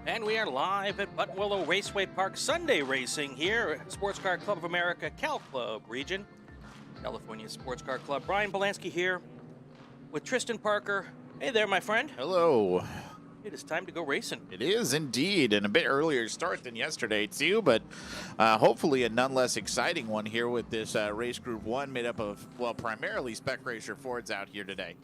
And we are live at Buttonwillow Raceway Park, Sunday racing here at Sports Car Club of America, Cal Club region, California Sports Car Club. Brian Belansky here with Tristan Parker. Hey there, my friend. Hello. It is time to go racing. It is indeed, and a bit earlier start than yesterday too, but hopefully a none less exciting one here with this race group 1 made up of, well, primarily Spec Racer Fords out here today.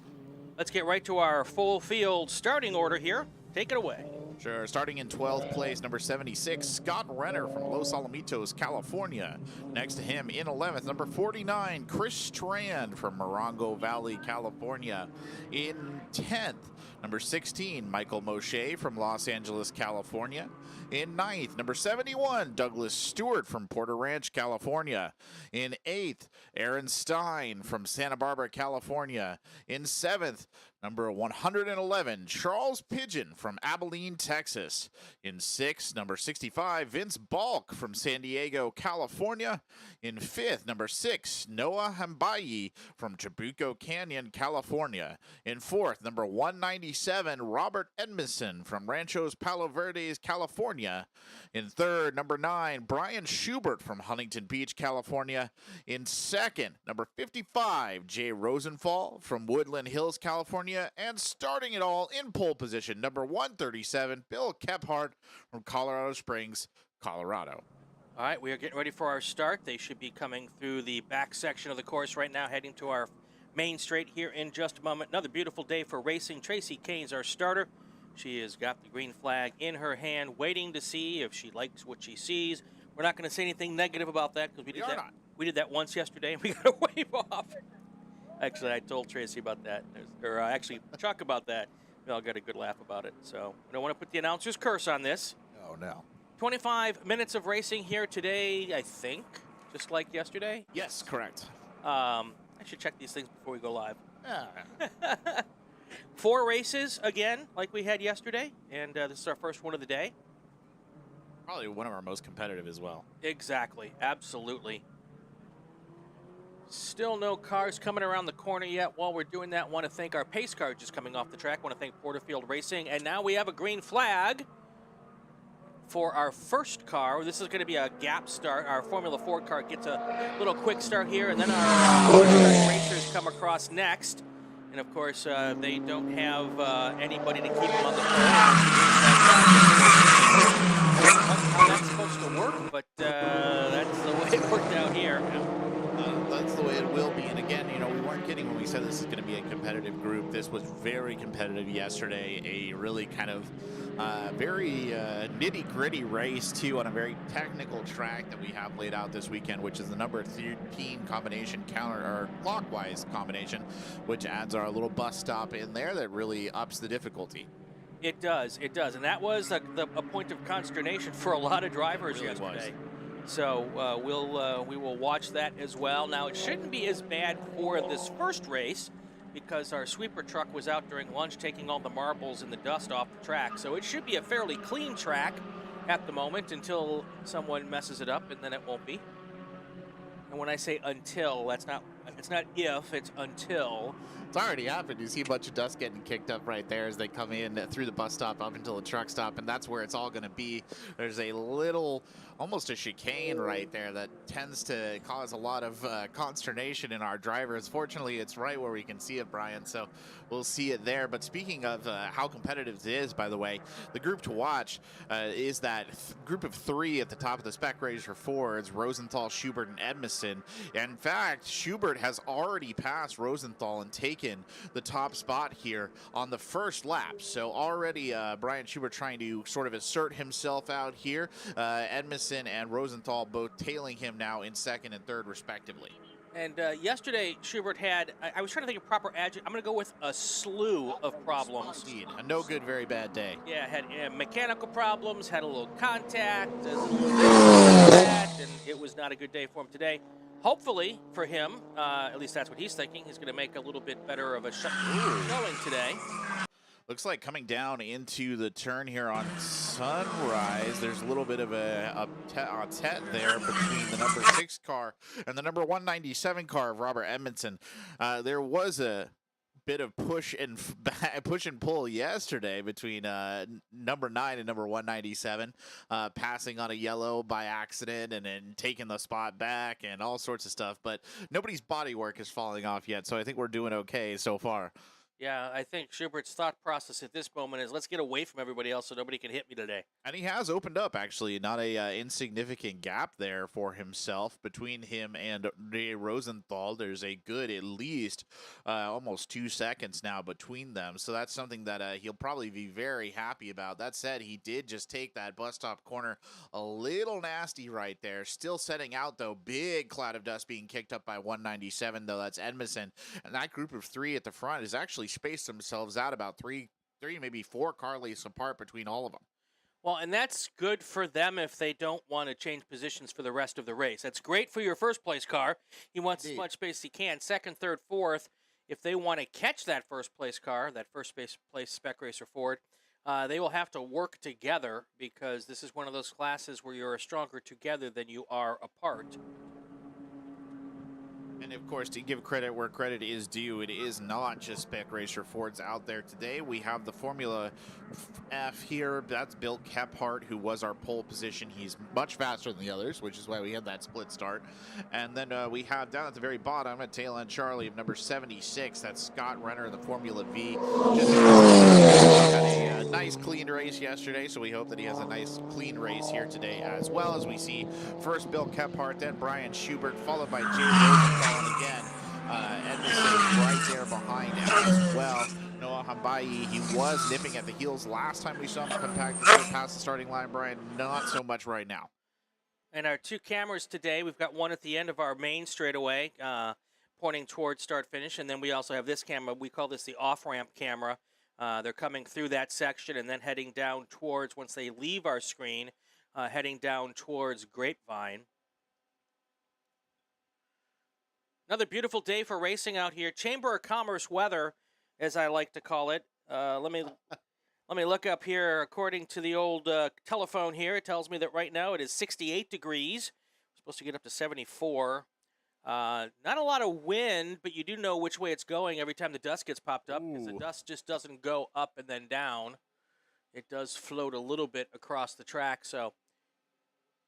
Let's get right to our full field starting order here. Take it away. Sure. Starting in 12th place, number 76, Scott Renner from Los Alamitos, California. Next to him in 11th, number 49, Chris Strand from Morongo Valley, California. In 10th, number 16, Michael Moshe from Los Angeles, California. In 9th, number 71, Douglas Stewart from Porter Ranch, California. In 8th, Aaron Stein from Santa Barbara, California. In 7th, number 111, Charles Pigeon from Abilene, Texas. In 6th, number 65, Vince Balk from San Diego, California. In 5th, number 6, Noah Hambayi from Trabuco Canyon, California. In 4th, number 197, Robert Edmondson from Ranchos Palo Verdes, California. In 3rd, number 9, Brian Schubert from Huntington Beach, California. In 2nd, number 55, Jay Rosenthal from Woodland Hills, California. And starting it all in pole position, number 137, Bill Kephart from Colorado Springs, Colorado. All right, we are getting ready for our start. They should be coming through the back section of the course right now, heading to our main straight here in just a moment. Another beautiful day for racing. Tracy Kane's our starter. She has got the green flag in her hand, waiting to see if she likes what she sees. We're not going to say anything negative about that because we did that once yesterday, and we got to wave off. Actually, I told Tracy about that, or actually Chuck about that. We all got a good laugh about it. So I don't want to put the announcer's curse on this. Oh, no. 25 minutes of racing here today, I think, just like yesterday. Yes, correct. I should check these things before we go live. Yeah. 4 races again, like we had yesterday, and this is our first one of the day. Probably one of our most competitive as well. Exactly, absolutely. Still no cars coming around the corner yet. While we're doing that, want to thank our pace car just coming off the track. Want to thank Porterfield Racing, and now we have a green flag for our first car. This is going to be a gap start. Our Formula Ford car gets a little quick start here, and then our racers come across next. And of course, they don't have anybody to keep them on the pole. How that's supposed to work, but that's the way it worked out here. That's the way it will be. And again, you know, we weren't kidding when we said this is going to be a competitive group. This was very competitive yesterday. A really kind of very nitty-gritty race, too, on a very technical track that we have laid out this weekend, which is the number 13 combination or clockwise combination, which adds our little bus stop in there that really ups the difficulty. It does, and that was a point of consternation for a lot of drivers yesterday. So we will watch that as well. Now, it shouldn't be as bad for this first race because our sweeper truck was out during lunch taking all the marbles and the dust off the track. So it should be a fairly clean track at the moment until someone messes it up, and then it won't be. And when I say until, it's not if, it's until. It's already happened. You see a bunch of dust getting kicked up right there as they come in through the bus stop up until the truck stop, and that's where it's all going to be. There's a little almost a chicane right there that tends to cause a lot of consternation in our drivers. Fortunately, it's right where we can see it, Brian, so we'll see it there. But speaking of how competitive it is, by the way, the group to watch is that group of three at the top of the spec racer Fords, Rosenthal, Schubert, and Edmondson. In fact, Schubert has already passed Rosenthal and taken the top spot here on the first lap. So already Brian Schubert trying to sort of assert himself out here. Edmondson and Rosenthal both tailing him now in second and third, respectively. And yesterday, Schubert had, I was trying to think of proper adjective. I'm going to go with a slew of problems. Indeed, a no good, very bad day. Yeah, had mechanical problems, had a little contact, a little this, that, and it was not a good day for him today. Hopefully for him, at least that's what he's thinking, he's going to make a little bit better of a showing today. Looks like coming down into the turn here on Sunrise, there's a little bit of a tete there between the number 6 car and the number 197 car of Robert Edmondson. There was a bit of push and pull yesterday between number 9 and number 197, passing on a yellow by accident and then taking the spot back and all sorts of stuff. But nobody's body work is falling off yet, so I think we're doing okay so far. Yeah, I think Schubert's thought process at this moment is let's get away from everybody else so nobody can hit me today. And he has opened up, actually, not a insignificant gap there for himself between him and Ray Rosenthal. There's a good, at least, almost 2 seconds now between them. So that's something that he'll probably be very happy about. That said, he did just take that bus stop corner a little nasty right there. Still setting out, though, big cloud of dust being kicked up by 197, though. That's Edmondson. And that group of 3 at the front is actually spaced themselves out about three, maybe 4 car lengths apart between all of them. Well, and that's good for them if they don't want to change positions for the rest of the race. That's great for your first place car. He wants as much space as he can. Second, third, fourth, if they want to catch that first place car, that first place spec racer Ford, they will have to work together because this is one of those classes where you're stronger together than you are apart. And of course, to give credit where credit is due, it is not just spec racer Fords out there today. We have the Formula F here. That's Bill Kephart, who was our pole position. He's much faster than the others, which is why we had that split start. And then we have down at the very bottom at tail end Charlie of number 76. That's Scott Renner in the Formula V. Just had a nice clean race yesterday, so we hope that he has a nice clean race here today as well. As we see first Bill Kephart, then Brian Schubert, followed by Jay Rosenthal. And again, Edmondson right there behind as well. Noah Hambayi, he was nipping at the heels last time we saw him come back past the starting line, Brian. Not so much right now. And our 2 cameras today, we've got one at the end of our main straightaway, pointing towards start-finish, and then we also have this camera. We call this the off-ramp camera. They're coming through that section and then heading down towards, once they leave our screen, heading down towards Grapevine. Another beautiful day for racing out here. Chamber of Commerce weather, as I like to call it. Let me look up here. According to the old telephone here, it tells me that right now it is 68 degrees. We're supposed to get up to 74. Not a lot of wind, but you do know which way it's going every time the dust gets popped up, because the dust just doesn't go up and then down. It does float a little bit across the track, so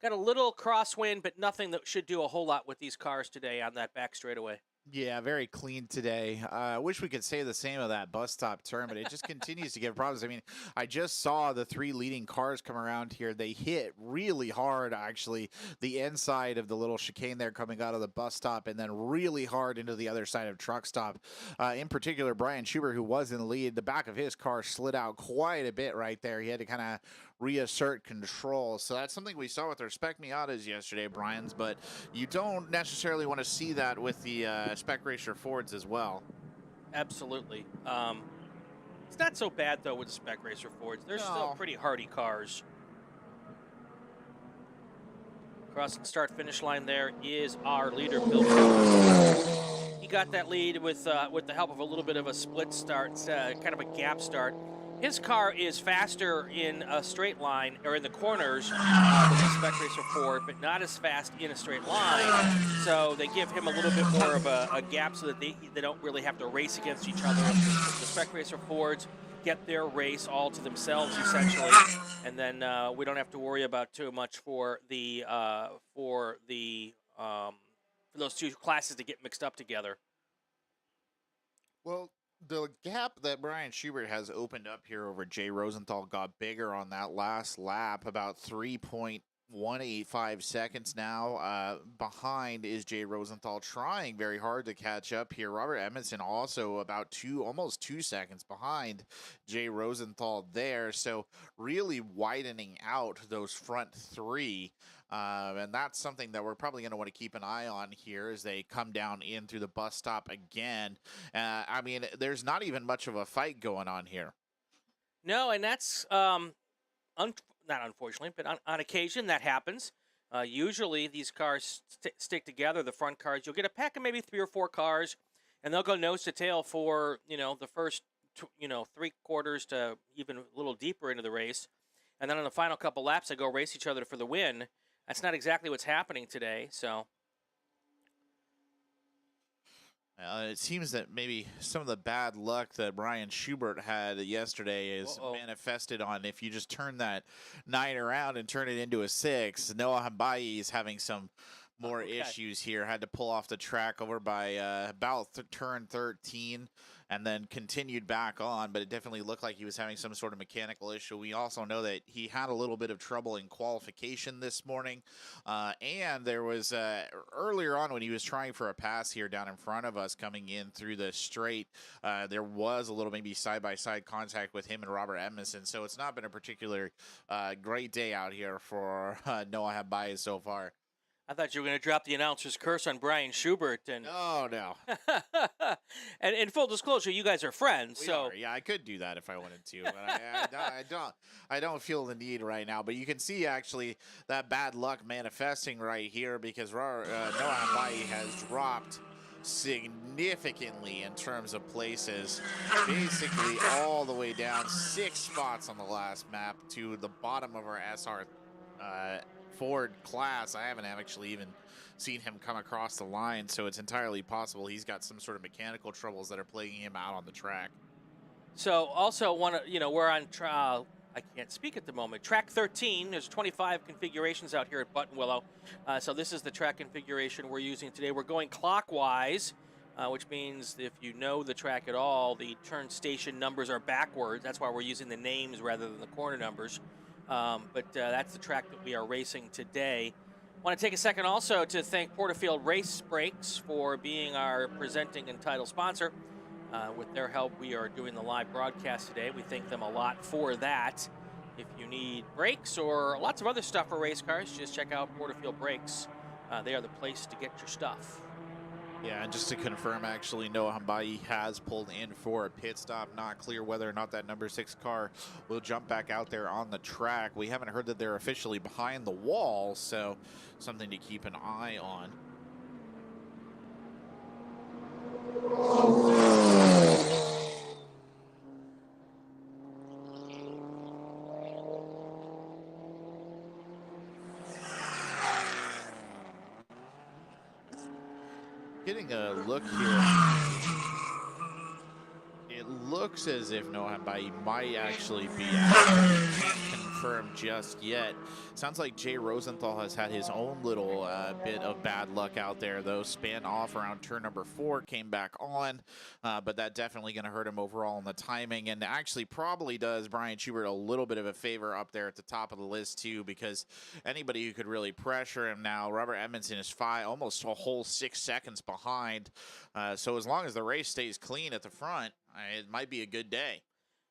got a little crosswind, but nothing that should do a whole lot with these cars today on that back straightaway. Yeah, very clean today. I wish we could say the same of that bus stop turn, but it just continues to give problems. I mean, I just saw the 3 leading cars come around here. They hit really hard, actually, the inside of the little chicane there coming out of the bus stop, and then really hard into the other side of truck stop. In particular, Brian Schubert, who was in the lead, the back of his car slid out quite a bit right there. He had to kind of reassert control. So that's something we saw with our Spec Miatas yesterday, Brian's, but you don't necessarily want to see that with the Spec Racer Fords as well. Absolutely. It's not so bad, though, with the Spec Racer Fords. They're still pretty hardy cars. Crossing the start-finish line there is our leader, Bill Kephart. He got that lead with the help of a little bit of a split start, kind of a gap start. His car is faster in a straight line, or in the corners, than the Spec Racer Ford, but not as fast in a straight line. So they give him a little bit more of a gap so that they don't really have to race against each other. The Spec Racer Fords get their race all to themselves essentially, and then we don't have to worry about too much for those two classes to get mixed up together. Well, the gap that Brian Schubert has opened up here over Jay Rosenthal got bigger on that last lap, about 3.185 seconds now. Behind is Jay Rosenthal, trying very hard to catch up here. Robert Edmondson also about almost 2 seconds behind Jay Rosenthal there. So really widening out those front three. And that's something that we're probably going to want to keep an eye on here as they come down in through the bus stop again. I mean, there's not even much of a fight going on here. No, and that's not unfortunately, but on occasion that happens. Usually these cars stick together, the front cars. You'll get a pack of maybe 3 or 4 cars, and they'll go nose to tail for, the first, 3 quarters to even a little deeper into the race. And then on the final couple laps, they go race each other for the win. That's not exactly what's happening today, so. It seems that maybe some of the bad luck that Brian Schubert had yesterday is manifested on if you just turn that 9 around and turn it into a 6. Noah Hambayi is having some more issues here. Had to pull off the track over by about turn 13 and then continued back on, but it definitely looked like he was having some sort of mechanical issue. We also know that he had a little bit of trouble in qualification this morning, and there was earlier on when he was trying for a pass here down in front of us coming in through the straight, there was a little maybe side-by-side contact with him and Robert Edmondson, so it's not been a particular great day out here for Noah Hambayi so far. I thought you were going to drop the announcer's curse on Brian Schubert. And oh, no. And in full disclosure, you guys are friends. Yeah, I could do that if I wanted to, but I don't feel the need right now. But you can see actually that bad luck manifesting right here because Noah Hambayi has dropped significantly in terms of places, basically all the way down 6 spots on the last map to the bottom of our SR Ford class. I haven't actually even seen him come across the line, so it's entirely possible he's got some sort of mechanical troubles that are plaguing him out on the track. So also we're on I can't speak at the moment. Track 13, there's 25 configurations out here at Buttonwillow. So this is the track configuration we're using today. We're going clockwise, which means if you know the track at all, the turn station numbers are backwards. That's why we're using the names rather than the corner numbers. But that's the track that we are racing today. I want to take a second also to thank Porterfield Race Brakes for being our presenting and title sponsor. With their help, we are doing the live broadcast today. We thank them a lot for that. If you need brakes or lots of other stuff for race cars, just check out Porterfield Brakes. They are the place to get your stuff. Yeah, and just to confirm, actually, Noah Hambayi has pulled in for a pit stop. Not clear whether or not that number 6 car will jump back out there on the track. We haven't heard that they're officially behind the wall, so something to keep an eye on. Getting a look here, it looks as if Noah Hambayi might actually be out. Can't confirm just yet. Sounds like Jay Rosenthal has had his own little bit of bad luck out there, though. Span off around turn number 4, came back on, but that definitely going to hurt him overall in the timing, and actually probably does Brian Schubert a little bit of a favor up there at the top of the list, too, because anybody who could really pressure him now, Robert Edmondson is almost a whole 6 seconds behind, so as long as the race stays clean at the front, it might be a good day.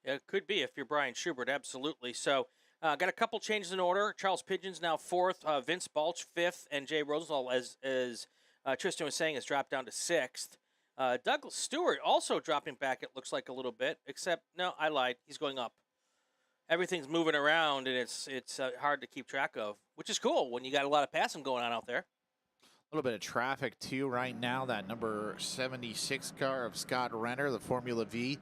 Yeah, it could be if you're Brian Schubert, absolutely. So, got a couple changes in order. Charles Pigeon's now 4th, Vince Balch 5th, and Jay Rosenthal, as Tristan was saying, has dropped down to 6th. Douglas Stewart also dropping back, it looks like, a little bit, except, no, I lied. He's going up. Everything's moving around, and it's hard to keep track of, which is cool when you got a lot of passing going on out there. A little bit of traffic too right now. That number 76 car of Scott Renner, the Formula V,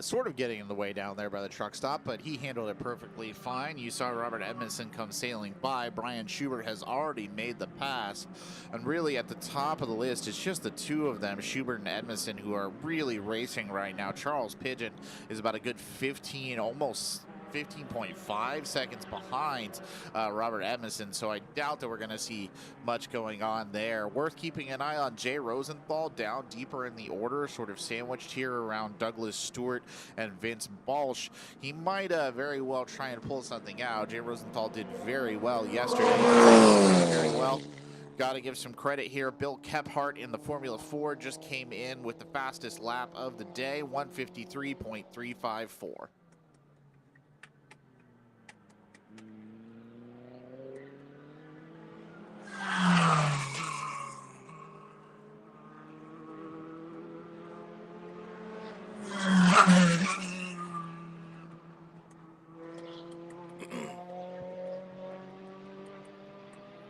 sort of getting in the way down there by the truck stop, but he handled it perfectly fine. You saw Robert Edmondson come sailing by. Brian Schubert has already made the pass, and really at the top of the list, it's just the two of them, Schubert and Edmondson, who are really racing right now. Charles Pigeon is about a good 15, almost 15.5 seconds behind Robert Edmondson, so I doubt that we're going to see much going on there. Worth keeping an eye on Jay Rosenthal down deeper in the order, sort of sandwiched here around Douglas Stewart and Vince Balch. He might very well try and pull something out. Jay Rosenthal did very well yesterday. Very well. Got to give some credit here. Bill Kephart in the Formula 4 just came in with the fastest lap of the day, 153.354.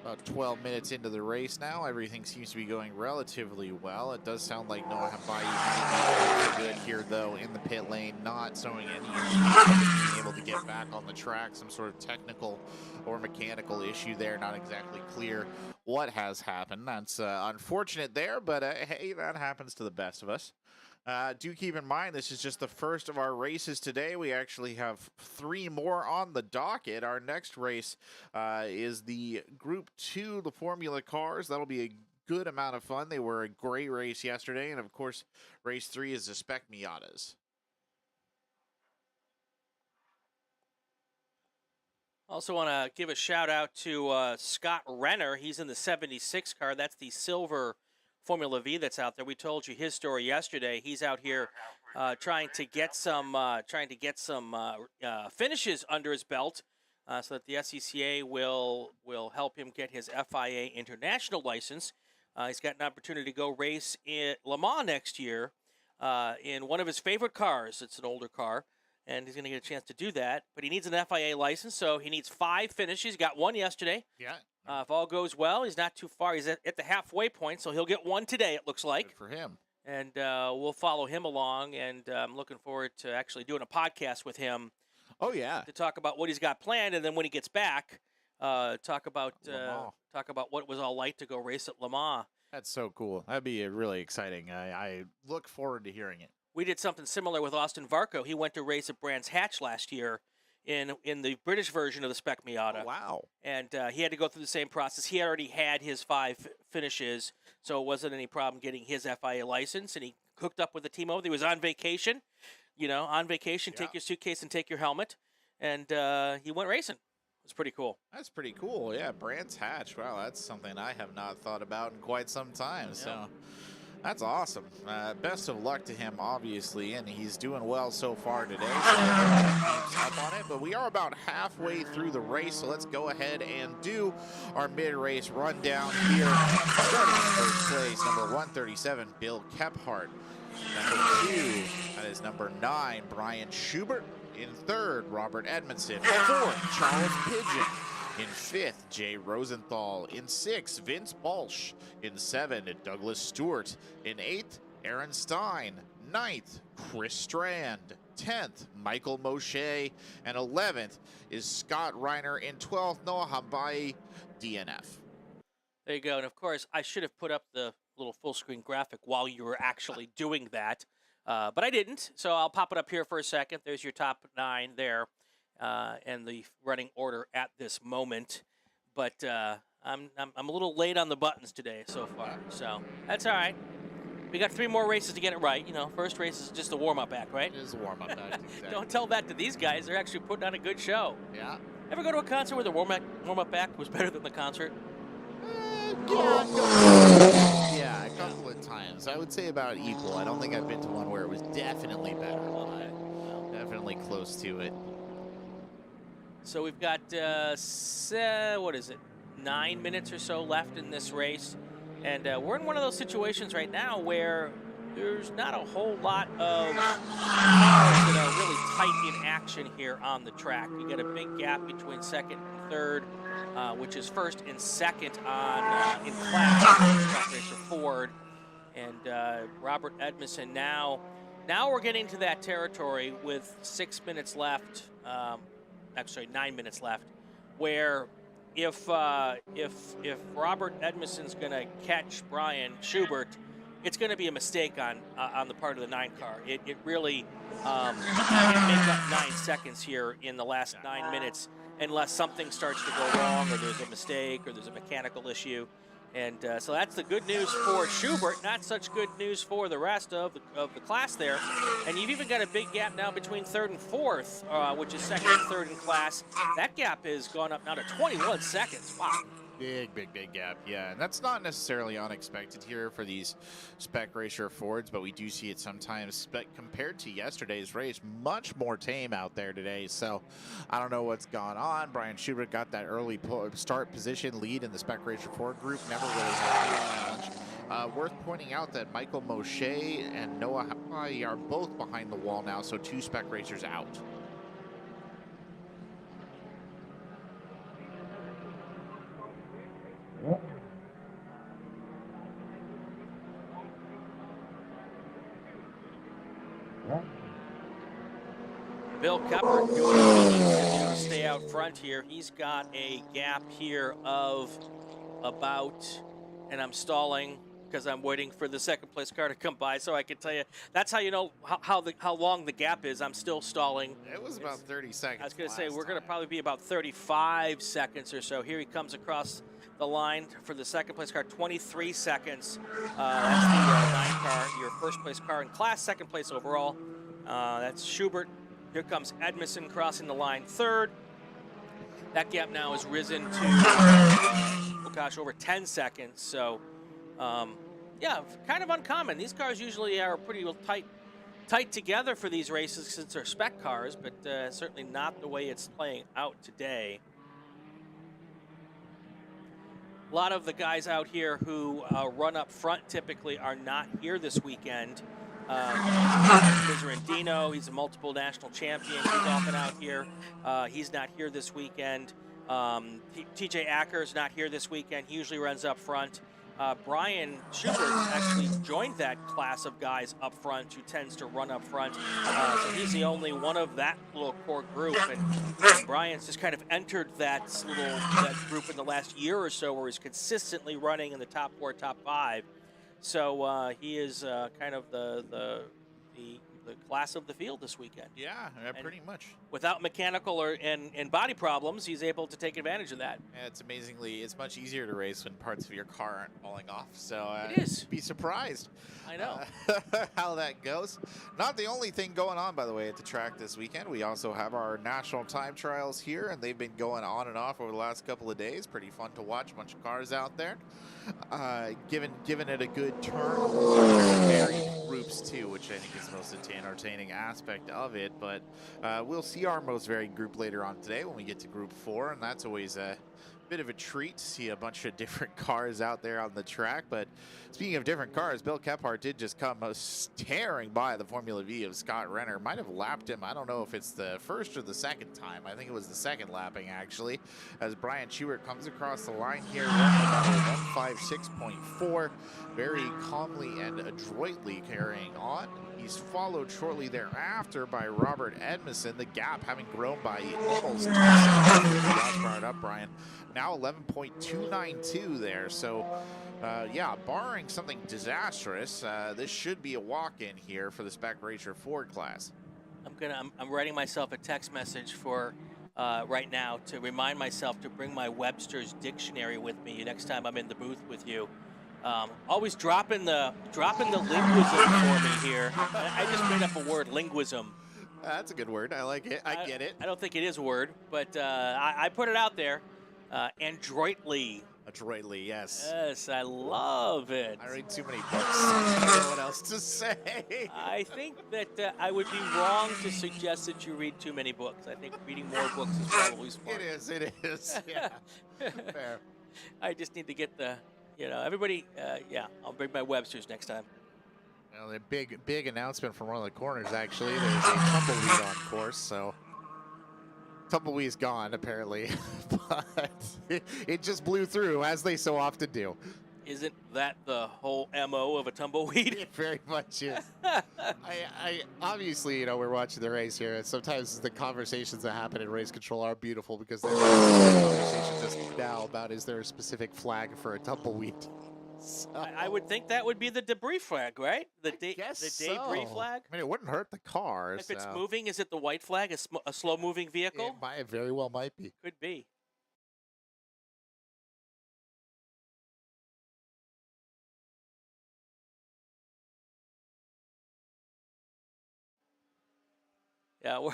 About 12 minutes into the race now, everything seems to be going relatively well. It does sound like Noah Hambai is good here, though, in the pit lane, not showing any being able to get back on the track. Some sort of technical or mechanical issue there, not exactly clear what has happened. That's unfortunate there, but hey, that happens to the best of us. Do keep in mind, this is just the first of our races today. We actually have 3 more on the docket. Our next race is the Group 2, the Formula Cars. That'll be a good amount of fun. They were a great race yesterday. And, of course, race 3 is the Spec Miatas. Also want to give a shout out to Scott Renner. He's in the 76 car. That's the silver Formula V that's out there. We told you his story yesterday. He's out here trying to get some finishes under his belt, so that the SCCA will help him get his FIA international license. He's got an opportunity to go race in Le Mans next year in one of his favorite cars. It's an older car, and he's going to get a chance to do that. But he needs an FIA license, so he needs 5 finishes. He got 1 yesterday. Yeah. If all goes well, he's not too far. He's at the halfway point, so he'll get 1 today, it looks like. Good for him. And we'll follow him along, and I'm looking forward to actually doing a podcast with him. Oh, yeah. To talk about what he's got planned, and then when he gets back, talk about what it was all like to go race at Le Mans. That's so cool. That'd be really exciting. I look forward to hearing it. We did something similar with Austin Varco. He went to race at Brands Hatch last year in the British version of the Spec Miata. Oh, wow. And he had to go through the same process. He already had his 5 finishes, so it wasn't any problem getting his FIA license, and he hooked up with the team over there. He was on vacation. Take your suitcase and take your helmet, and he went racing. It was pretty cool. That's pretty cool. Yeah, Brands Hatch. Wow, that's something I have not thought about in quite some time. Yeah. So that's awesome. Best of luck to him, obviously, and he's doing well so far today. So up on it, but we are about halfway through the race, so let's go ahead and do our mid-race rundown here. Starting in first place, number 137, Bill Kephart. Number 2, that is number 9, Brian Schubert. In 3rd, Robert Edmondson. 4th, Charles Pigeon. In 5th, Jay Rosenthal. In 6th, Vince Balch. In 7th, Douglas Stewart. In 8th, Aaron Stein. 9th, Chris Strand. 10th, Michael Moshe. And 11th is Scott Reiner. In 12th, Noah Hambai, DNF. There you go. And, of course, I should have put up the little full-screen graphic while you were actually doing that. But I didn't, so I'll pop it up here for a second. There's your top 9 there, and the running order at this moment. But I'm a little late on the buttons today so far, so that's all right. We got 3 more races to get it right. First race is just a warm-up act, right? It is a warm-up act. Exactly. Don't tell that to these guys. They're actually putting on a good show. Yeah. Ever go to a concert where the warm-up act was better than the concert? Yeah, a couple of times. I would say about equal. I don't think I've been to one where it was definitely better. Definitely close to it. So we've got, 9 minutes or so left in this race. And we're in one of those situations right now where there's not a whole lot of cars that are really tight in action here on the track. You get a big gap between second and third, which is first and second on in class. Track racer Ford and Robert Edmondson now. Now we're getting to that territory with 6 minutes left. Actually, 9 minutes left, where if Robert Edmondson's going to catch Brian Schubert, it's going to be a mistake on the part of the 9 car. It really can't make up 9 seconds here in the last 9 minutes unless something starts to go wrong or there's a mistake or there's a mechanical issue. And so that's the good news for Schubert, not such good news for the rest of the class there. And you've even got a big gap now between third and fourth, which is second and third in class. That gap has gone up now to 21 seconds. Wow. Big gap, yeah. And that's not necessarily unexpected here for these spec racer Fords, but we do see it sometimes. But compared to yesterday's race, much more tame out there today. So I don't know what's gone on. Brian Schubert got that early start position lead in the spec racer Ford group. Never really had a challenge. Worth pointing out that Michael Moshe and Noah Hawaii are both behind the wall now, so 2 spec racers out. Bill Kepper doing what he needs to do to stay out front here. He's got a gap here of about, and I'm stalling because I'm waiting for the second place car to come by so I can tell you. That's how you know how long the gap is. I'm still stalling. It was about 30 seconds. I was going to say we're going to probably be about 35 seconds or so. Here he comes across the line for the second place car, 23 seconds. That's the 9 car, your first place car in class, second place overall. That's Schubert. Here comes Edmondson crossing the line third. That gap now has risen to, oh gosh, over 10 seconds. So, yeah, kind of uncommon. These cars usually are pretty well tight together for these races since they're spec cars, but certainly not the way it's playing out today. A lot of the guys out here who run up front typically are not here this weekend. Dino, he's a multiple national champion. He's often out here. He's not here this weekend. TJ Acker's not here this weekend. He usually runs up front. Brian Schubert actually joined that class of guys up front who tends to run up front. So he's the only one of that little core group. And Brian's just kind of entered that group in the last year or so where he's consistently running in the top 4, top 5. So he is kind of the class of the field this weekend. Yeah, pretty much. Without mechanical and body problems, he's able to take advantage of that. Yeah, it's much easier to race when parts of your car aren't falling off. So it is. Be surprised. I know how that goes. Not the only thing going on, by the way, at the track this weekend. We also have our national time trials here, and they've been going on and off over the last couple of days. Pretty fun to watch. A bunch of cars out there. Giving it a good turn. Varied groups too, which I think is the most entertaining aspect of it. But we'll see our most varied group later on today when we get to Group 4, and that's always a bit of a treat to see a bunch of different cars out there on the track. But speaking of different cars, Bill Kephart did just come tearing by the Formula V of Scott Renner. Might have lapped him. I don't know if it's the first or the second time. I think it was the second lapping, actually, as Brian Schubert comes across the line here, about 156.4, very calmly and adroitly carrying on. He's followed shortly thereafter by Robert Edmondson, the gap having grown by almost 2 seconds. Brought it up, Brian. Now 11.292 there. So, yeah, barring something disastrous, this should be a walk-in here for the Spec Racer Ford class. I'm writing myself a text message for right now to remind myself to bring my Webster's dictionary with me next time I'm in the booth with you. Always dropping the linguism for me here. I just made up a word, linguism. That's a good word. I like it. I get it. I don't think it is a word, but I put it out there. Adroitly. Adroitly, yes. Yes, I love it. I read too many books. I don't know what else to say. I think that I would be wrong to suggest that you read too many books. I think reading more books is probably smart. It is. Yeah. Fair. I just need to get the, everybody, yeah, I'll bring my Webster's next time. Well, a big announcement from one of the corners, actually. There's a tumbleweed on course, so tumbleweed's gone, apparently. But it just blew through, as they so often do. Isn't that the whole MO of a tumbleweed? It very much is. I obviously, we're watching the race here, and sometimes the conversations that happen in race control are beautiful because there's a conversation just now about is there a specific flag for a tumbleweed. So, I would think that would be the debris flag, right? The debris so. flag. I mean, it wouldn't hurt the car. If it's moving, is it the white flag, a slow-moving vehicle? It very well might be. Could be. Yeah,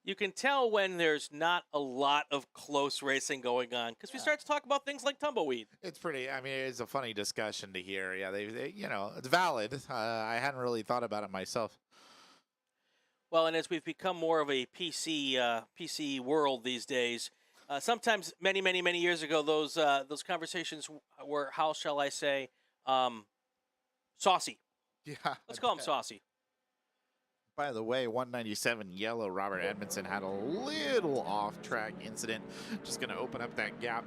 you can tell when there's not a lot of close racing going on because we start to talk about things like tumbleweed. It's pretty. I mean, it's a funny discussion to hear. Yeah, they it's valid. I hadn't really thought about it myself. Well, and as we've become more of a PC world these days, sometimes many years ago, those conversations were, how shall I say, saucy. Yeah. Let's call them saucy. By the way, 197 yellow Robert Edmondson had a little off-track incident. Just going to open up that gap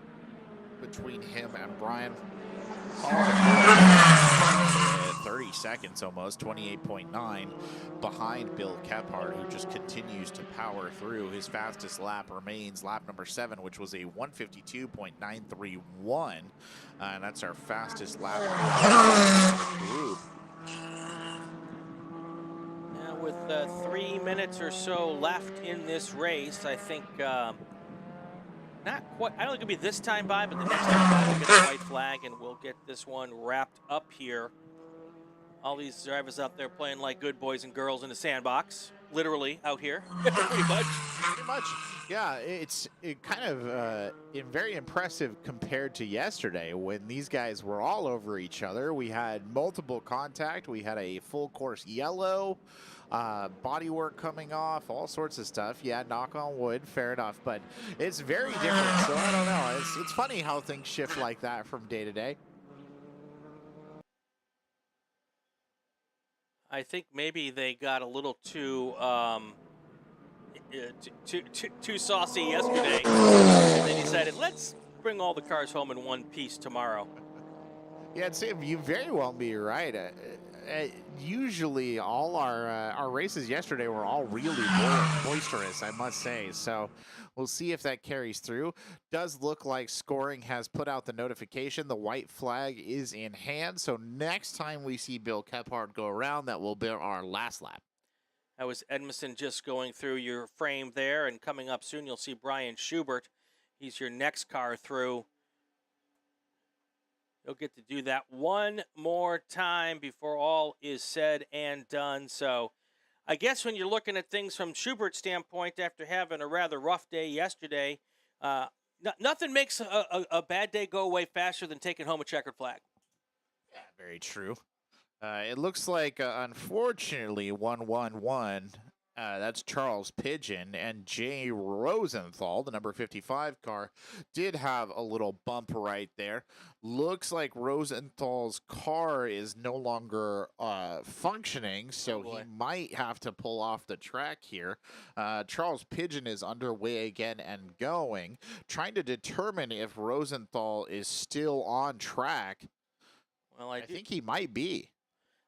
between him and Brian. 30 seconds almost, 28.9 behind Bill Kephart, who just continues to power through. His fastest lap remains lap number 7, which was a 152.931. And that's our fastest lap in the group. With 3 minutes or so left in this race, I think not quite. I don't think it'll be this time by, but the next time by we'll get the white flag and we'll get this one wrapped up here. All these drivers out there playing like good boys and girls in the sandbox, literally out here, pretty much. Pretty much, yeah. It's kind of very impressive compared to yesterday when these guys were all over each other. We had multiple contact. We had a full course yellow. Body work coming off, all sorts of stuff. Yeah, knock on wood, fair enough, but it's very different. So I don't know. It's funny how things shift like that from day to day. I think maybe they got a little too saucy yesterday. And they decided, let's bring all the cars home in one piece tomorrow. Yeah, Sam, you very well be right. Usually all our races yesterday were all really boisterous, I must say. So we'll see if that carries through. Does look like scoring has put out the notification. The white flag is in hand. So next time we see Bill Kephart go around, that will be our last lap. That was Edmondson just going through your frame there. And coming up soon, you'll see Brian Schubert. He's your next car through. He'll get to do that one more time before all is said and done. So I guess when you're looking at things from Schubert's standpoint, after having a rather rough day yesterday, nothing makes a bad day go away faster than taking home a checkered flag. Yeah, very true. It looks like, unfortunately, 1-1-1. That's Charles Pigeon, and Jay Rosenthal, the number 55 car, did have a little bump right there. Looks like Rosenthal's car is no longer functioning, so he might have to pull off the track here. Charles Pigeon is underway again and going, trying to determine if Rosenthal is still on track. Well, I think he might be.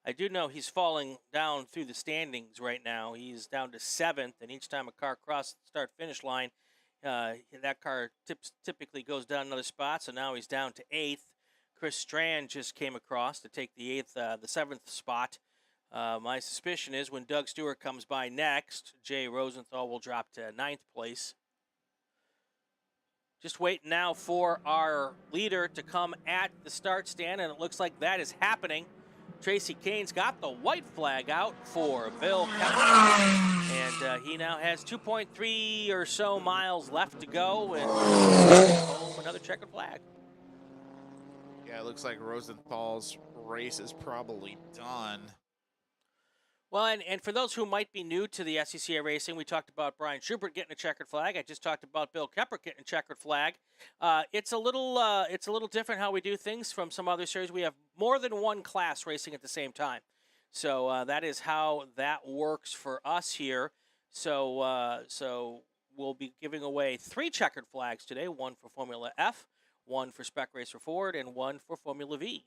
I do know he's falling down through the standings right now. He's down to 7th, and each time a car crosses the start-finish line, that car typically goes down another spot, so now he's down to 8th. Chris Strand just came across to take the 7th spot. My suspicion is when Doug Stewart comes by next, Jay Rosenthal will drop to 9th place. Just waiting now for our leader to come at the start stand, and it looks like that is happening. Tracy Kane's got the white flag out for Bill Kephart, and he now has 2.3 or so miles left to go, and home another checkered flag. Yeah, it looks like Rosenthal's race is probably done. Well, and for those who might be new to the SCCA racing, we talked about Brian Schubert getting a checkered flag. I just talked about Bill Keppert getting a checkered flag. It's a little different how we do things from some other series. We have more than one class racing at the same time, so that is how that works for us here. So we'll be giving away 3 checkered flags today: one for Formula F, one for Spec Racer Ford, and one for Formula V.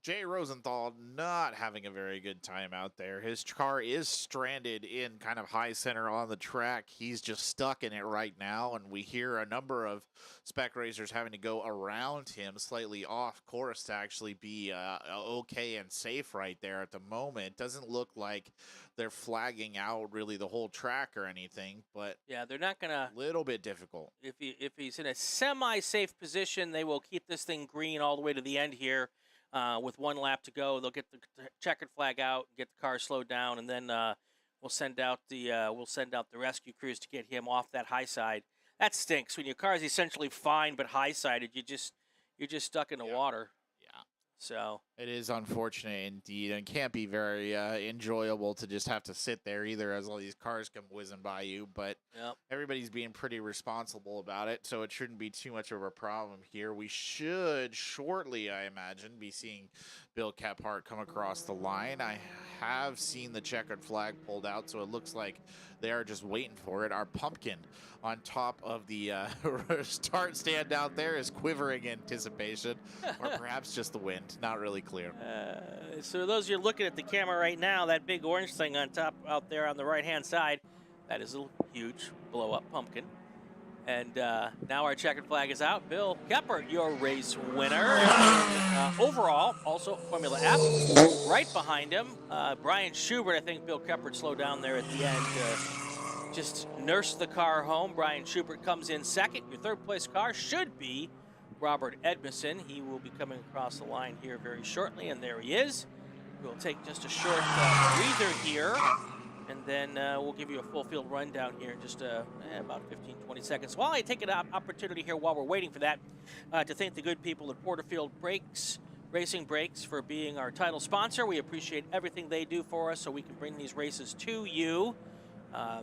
Jay Rosenthal not having a very good time out there. His car is stranded in kind of high center on the track. He's just stuck in it right now, and we hear a number of spec racers having to go around him slightly off course to actually be okay and safe right there at the moment. Doesn't look like they're flagging out really the whole track or anything, but yeah, they're not gonna. A little bit difficult. If he's in a semi-safe position, they will keep this thing green all the way to the end here. With 1 lap to go, they'll get the checkered flag out, get the car slowed down, and then we'll send out the rescue crews to get him off that high side. That stinks when your car is essentially fine but high sided. You're just stuck in the water. Yeah. So it is unfortunate indeed, and can't be very enjoyable to just have to sit there either as all these cars come whizzing by you. But everybody's being pretty responsible about it, so it shouldn't be too much of a problem here. We should shortly, I imagine, be seeing Bill Kephart come across the line. I have seen the checkered flag pulled out, so it looks like they are just waiting for it. Our pumpkin on top of the start stand out there is quivering in anticipation, or perhaps just the wind. Not really clear. So those of you looking at the camera right now, that big orange thing on top out there on the right-hand side, that is a huge blow-up pumpkin. And now our checkered flag is out. Bill Kephart, your race winner. Overall, also Formula F. Right behind him, Brian Schubert. I think Bill Kephart slowed down there at the end. Just nursed the car home. Brian Schubert comes in second. Your third-place car should be Robert Edmondson. He will be coming across the line here very shortly, and there he is. We'll take just a short breather here, and then we'll give you a full field rundown here in just about 15, 20 seconds. While I take an opportunity here while we're waiting for that to thank the good people at Porterfield Racing Brakes for being our title sponsor. We appreciate everything they do for us so we can bring these races to you.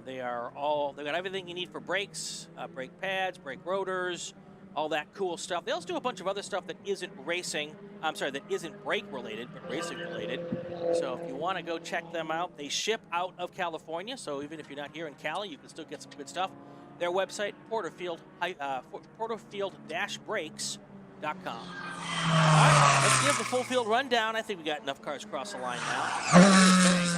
They've got everything you need for brakes, brake pads, brake rotors, all that cool stuff. They also do a bunch of other stuff that isn't that isn't brake related, but racing related. So if you want to go check them out, they ship out of California. So even if you're not here in Cali, you can still get some good stuff. Their website, Porterfield-brakes.com. All right, let's give the full field rundown. I think we got enough cars across the line now.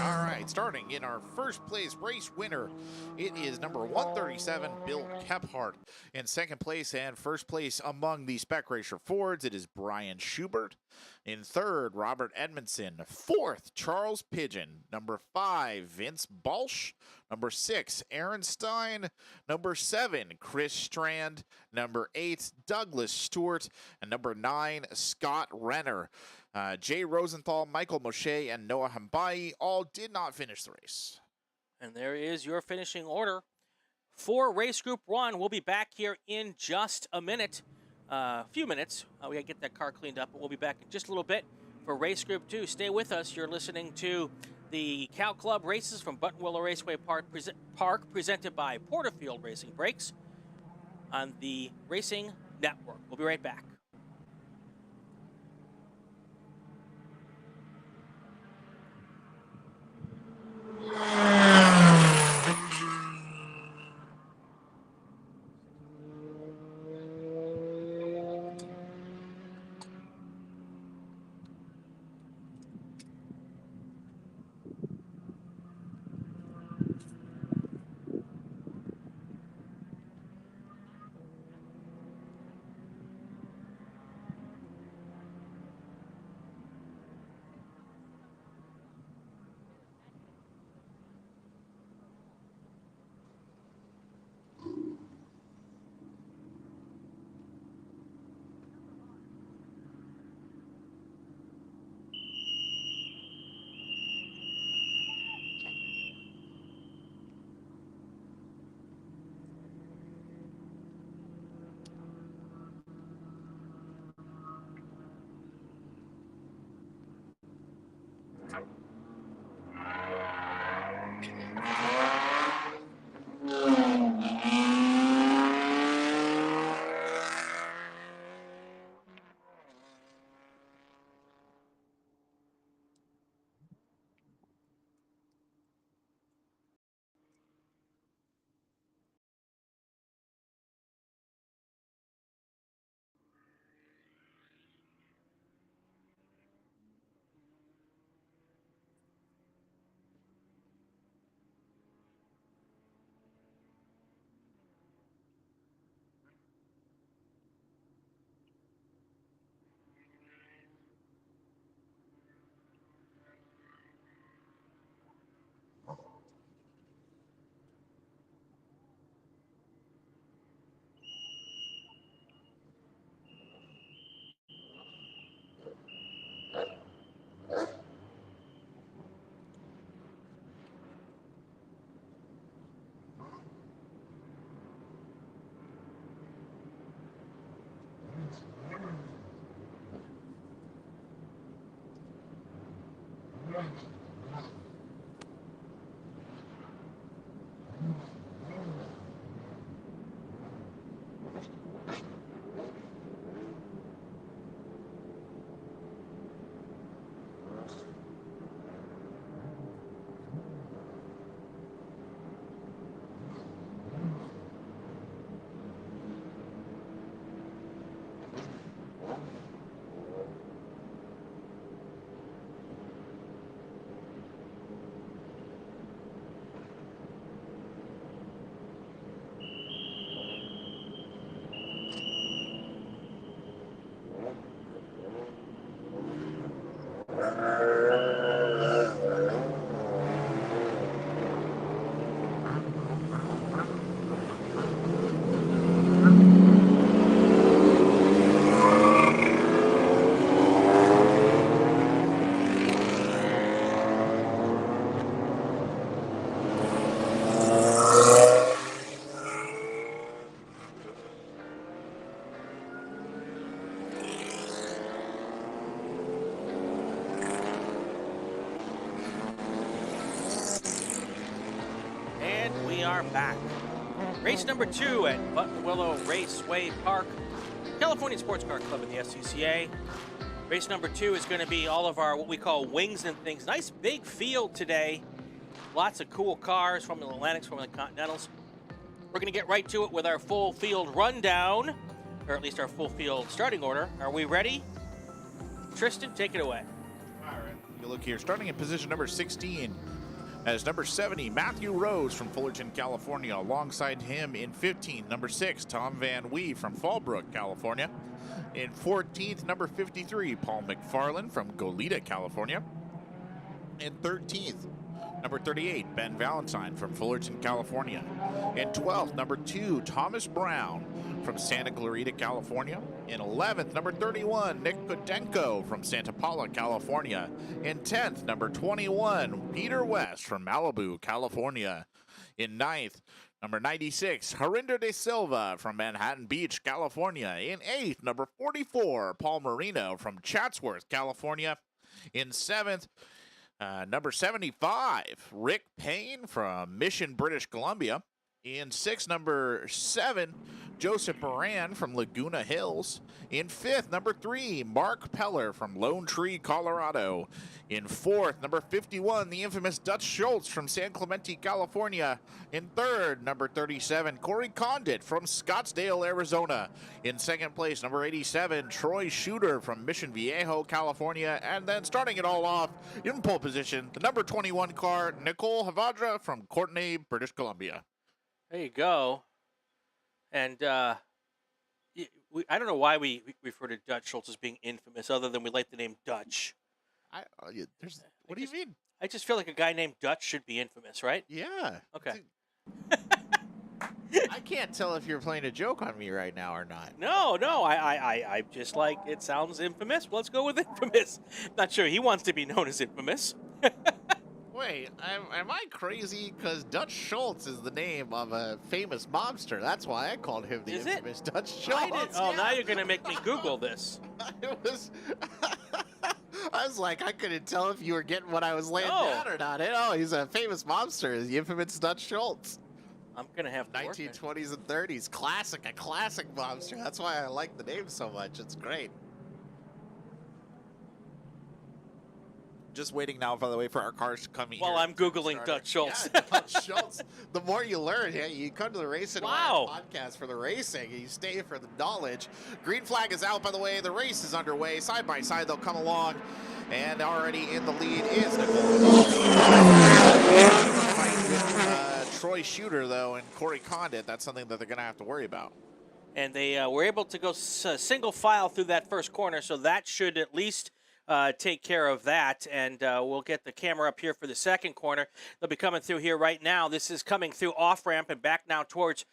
All right, starting in our first place race winner, it is number 137, Bill Kephart. In second place and first place among the Spec Racer Fords, it is Brian Schubert. In third, Robert Edmondson. Fourth, Charles Pigeon. Number 5, Vince Balsch. Number 6, Aaron Stein. Number 7, Chris Strand. Number 8, Douglas Stewart. And number 9, Scott Renner. Jay Rosenthal, Michael Moshe, and Noah Hambai all did not finish the race. And there is your finishing order for Race Group 1. We'll be back here in just a minute. A few minutes. We got to get that car cleaned up, but we'll be back in just a little bit for Race Group 2. Stay with us. You're listening to the Cow Club races from Buttonwillow Raceway Park, presented by Porterfield Racing Brakes on the Racing Network. We'll be right back. And we are back. Race number 2 at Buttonwillow Raceway Park, California Sports Car Club in the SCCA. Race number 2 is going to be all of our what we call wings and things. Nice big field today. Lots of cool cars from the Atlantics, from the Continentals. We're going to get right to it with our full field rundown, or at least our full field starting order. Are we ready? Tristan, take it away. All right. You look here, starting in position number 16 as number 70, Matthew Rose from Fullerton, California. Alongside him in 15, number 6, Tom Van Wee from Fallbrook, California. In 14th, number 53, Paul McFarland from Goleta, California. In 13th, number 38, Ben Valentine from Fullerton, California. In 12th, number 2, Thomas Brown from Santa Clarita, California. In 11th, number 31, Nick Kudenko from Santa Paula, California. In 10th, number 21, Peter West from Malibu, California. In 9th, number 96, Harinder De Silva from Manhattan Beach, California. In 8th, number 44, Paul Marino from Chatsworth, California. In 7th, number 75, Rick Payne from Mission, British Columbia. In 6th, number 7, Joseph Moran from Laguna Hills. In 5th, number 3, Mark Peller from Lone Tree, Colorado. In 4th, number 51, the infamous Dutch Schultz from San Clemente, California. In 3rd, number 37, Corey Condit from Scottsdale, Arizona. In 2nd place, number 87, Troy Shooter from Mission Viejo, California. And then starting it all off in pole position, the number 21 car, Nicole Havadra from Courtenay, British Columbia. There you go. And I don't know why we refer to Dutch Schultz as being infamous, other than we like the name Dutch. What do you mean? I just feel like a guy named Dutch should be infamous, right? Yeah. Okay. I can't tell if you're playing a joke on me right now or not. No, I just like, it sounds infamous. Let's go with infamous. Not sure he wants to be known as infamous. Wait, am I crazy? Because Dutch Schultz is the name of a famous mobster. That's why I called him the infamous Dutch Schultz. Oh, now you're going to make me Google this. I was like, I couldn't tell if you were getting what I was laying down or not. Oh, he's a famous mobster, the infamous Dutch Schultz. I'm going to have to 1920s and 30s. A classic mobster. That's why I like the name so much. It's great. Just waiting now, by the way, for our cars to come in. Well, I'm Googling Dutch Schultz. Yeah, Dutch Schultz. The more you learn, you come to the Racing podcast for the racing, and you stay for the knowledge. Green flag is out, by the way. The race is underway. Side by side, they'll come along. And already in the lead is Nicole. Troy Shooter, though, and Corey Condit. That's something that they're going to have to worry about. And they were able to go single file through that first corner, so that should at least take care of that, and we'll get the camera up here for the second corner. They'll be coming through here right now. This is coming through off-ramp and back now towards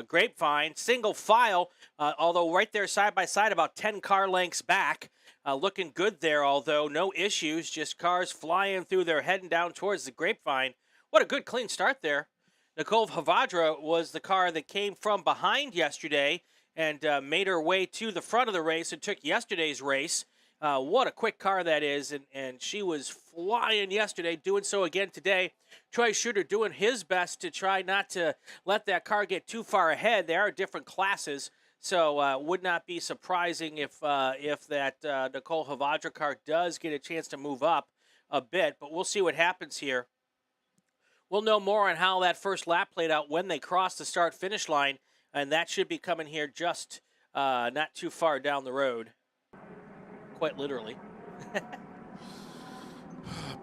Grapevine. Single file, although right there side by side, about 10 car lengths back. Looking good there, although no issues, just cars flying through there, heading down towards the Grapevine. What a good, clean start there. Nicole Havadra was the car that came from behind yesterday and made her way to the front of the race and took yesterday's race. What a quick car that is, and she was flying yesterday, doing so again today. Troy Shooter doing his best to try not to let that car get too far ahead. They are different classes, so would not be surprising if that Nicole Havadra car does get a chance to move up a bit, but we'll see what happens here. We'll know more on how that first lap played out when they cross the start-finish line, and that should be coming here just not too far down the road. Quite literally.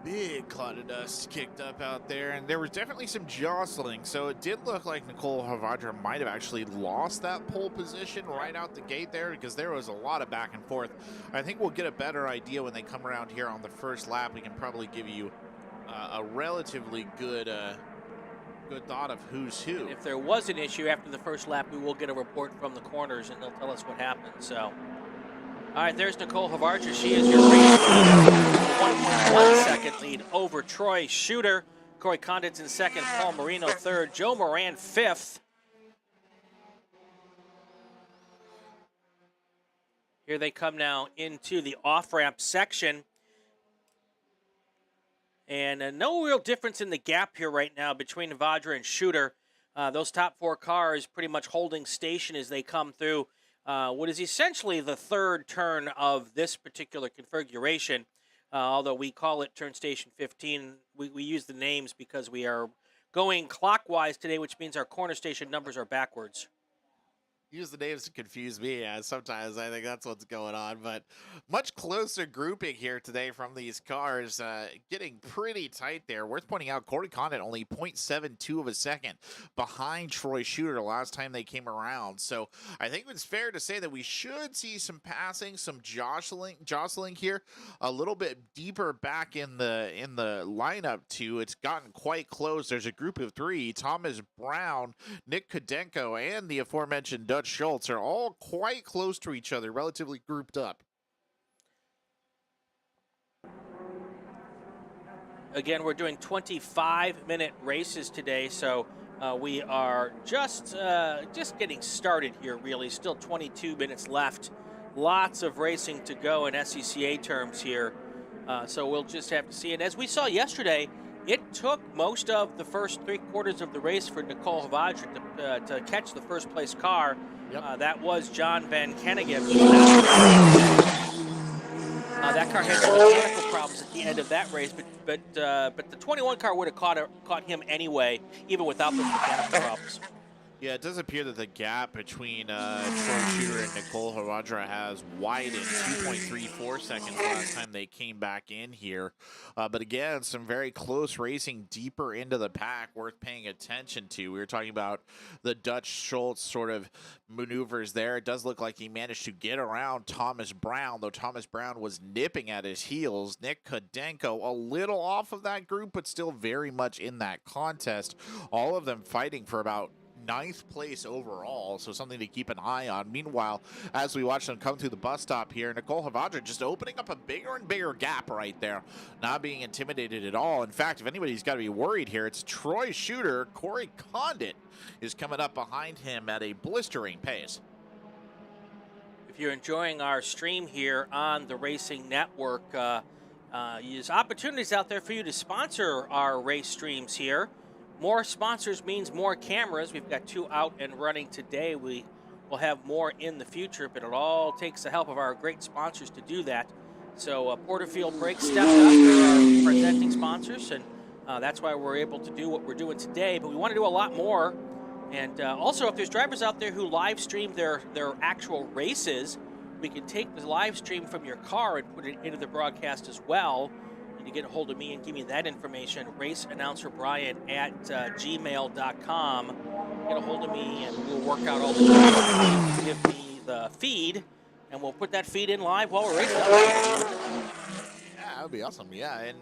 Big cloud of dust kicked up out there, and there was definitely some jostling, so it did look like Nicole Havadra might have actually lost that pole position right out the gate there, because there was a lot of back and forth. I think we'll get a better idea when they come around here on the first lap. We can probably give you a relatively good thought of who's who. And if there was an issue after the first lap, we will get a report from the corners, and they'll tell us what happened. So, all right, there's Nicole Havadra. She is your race leader. 1.1 second lead over Troy Shooter. Corey Condit's in second, Paul Marino third, Joe Moran fifth. Here they come now into the off-ramp section. And no real difference in the gap here right now between Havadra and Shooter. Those top four cars pretty much holding station as they come through what is essentially the third turn of this particular configuration. Although we call it turn station 15, we use the names because we are going clockwise today, which means our corner station numbers are backwards. Use the names to confuse me, as sometimes I think that's what's going on. But much closer grouping here today from these cars, getting pretty tight there. Worth pointing out, Corey Condit only 0.72 of a second behind Troy Shooter last time they came around. So I think it's fair to say that we should see some passing, some jostling here, a little bit deeper back in the lineup too. It's gotten quite close. There's a group of three: Thomas Brown, Nick Kodenko, and the aforementioned Dutch Schultz are all quite close to each other, relatively grouped up. Again, we're doing 25-minute races today, so we are just getting started here, really. Still 22 minutes left. Lots of racing to go in SCCA terms here, so we'll just have to see. And as we saw yesterday, it took most of the first three-quarters of the race for Nicole Havadra to catch the first-place car. Yep. That was John Van Kennigan. That car had some mechanical problems at the end of that race, but the 21 car would have caught him anyway, even without those mechanical problems. Yeah, it does appear that the gap between Troy Shooter and Nicole Havadra has widened 2.34 seconds last time they came back in here. But again, some very close racing deeper into the pack worth paying attention to. We were talking about the Dutch Schultz sort of maneuvers there. It does look like he managed to get around Thomas Brown, though Thomas Brown was nipping at his heels. Nick Kodenko a little off of that group, but still very much in that contest. All of them fighting for about 9th place overall, so something to keep an eye on. Meanwhile, as we watch them come through the bus stop here, Nicole Havadra just opening up a bigger and bigger gap right there, not being intimidated at all. In fact, if anybody's got to be worried here, it's Troy Shooter. Corey Condit is coming up behind him at a blistering pace. If you're enjoying our stream here on the Racing Network, there's opportunities out there for you to sponsor our race streams here. More sponsors means more cameras. We've got 2 out and running today. We will have more in the future, but it all takes the help of our great sponsors to do that. So Porterfield Brakes stepped up. They're our presenting sponsors, and that's why we're able to do what we're doing today. But we want to do a lot more. And also, if there's drivers out there who live stream their actual races, we can take the live stream from your car and put it into the broadcast as well. To get a hold of me and give me that information, raceannouncerbrian@gmail.com. Get a hold of me and we'll work out all the details. Give me the feed and we'll put that feed in live while we're racing. Yeah, That would be awesome. Yeah, and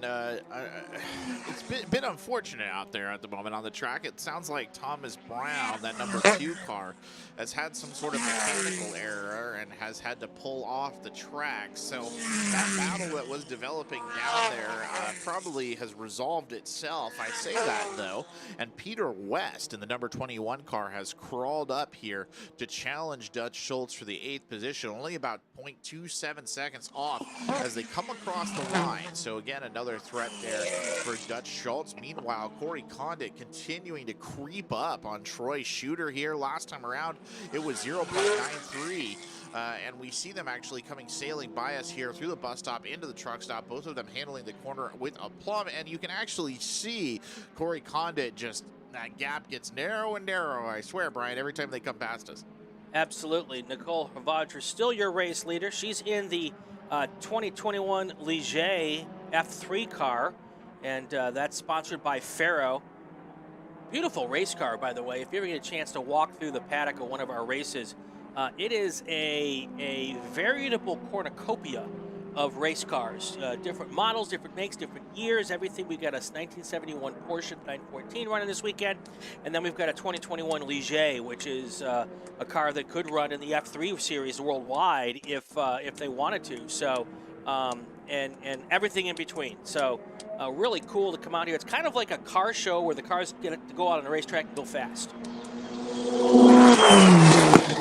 it's been unfortunate out there at the moment on the track. It sounds like Thomas Brown, that number 2 car, has had some sort of mechanical error and has had to pull off the track. So that battle that was developing down there probably has resolved itself. I say that, though. And Peter West in the number 21 car has crawled up here to challenge Dutch Schultz for the 8th position, only about 0.27 seconds off as they come across the line. So again, another threat there for Dutch Schultz. Meanwhile, Corey Condit continuing to creep up on Troy Shooter here. Last time around, it was 0.93. And we see them actually coming sailing by us here through the bus stop into the truck stop, both of them handling the corner with aplomb. And you can actually see Corey Condit just, that gap gets narrow and narrow, I swear, Brian, every time they come past us. Absolutely. Nicole Havadra, still your race leader. She's in the 2021 Ligier F3 car, and that's sponsored by Faro. Beautiful race car, by the way. If you ever get a chance to walk through the paddock of one of our races, it is a veritable cornucopia of race cars, different models, different makes, different years, everything. We've got a 1971 Porsche 914 running this weekend, and then we've got a 2021 Ligier, which is a car that could run in the F3 series worldwide if they wanted to. So, and everything in between. So, really cool to come out here. It's kind of like a car show where the cars get to go out on the racetrack and go fast.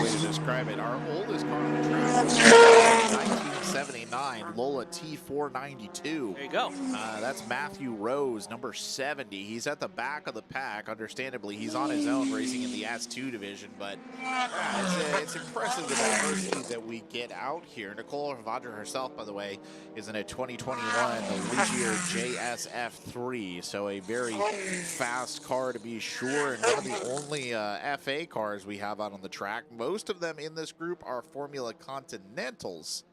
Way to describe it. Our oldest car on the track was 1979 Lola T492. There you go. That's Matthew Rose, number 70. He's at the back of the pack. Understandably, he's on his own racing in the S2 division, but it's impressive the diversity that we get out here. Nicole Havadra herself, by the way, is in a 2021 Ligier JSF3, so a very fast car to be sure, and one of the only FA cars we have out on the track. Most of them in this group are Formula Continentals.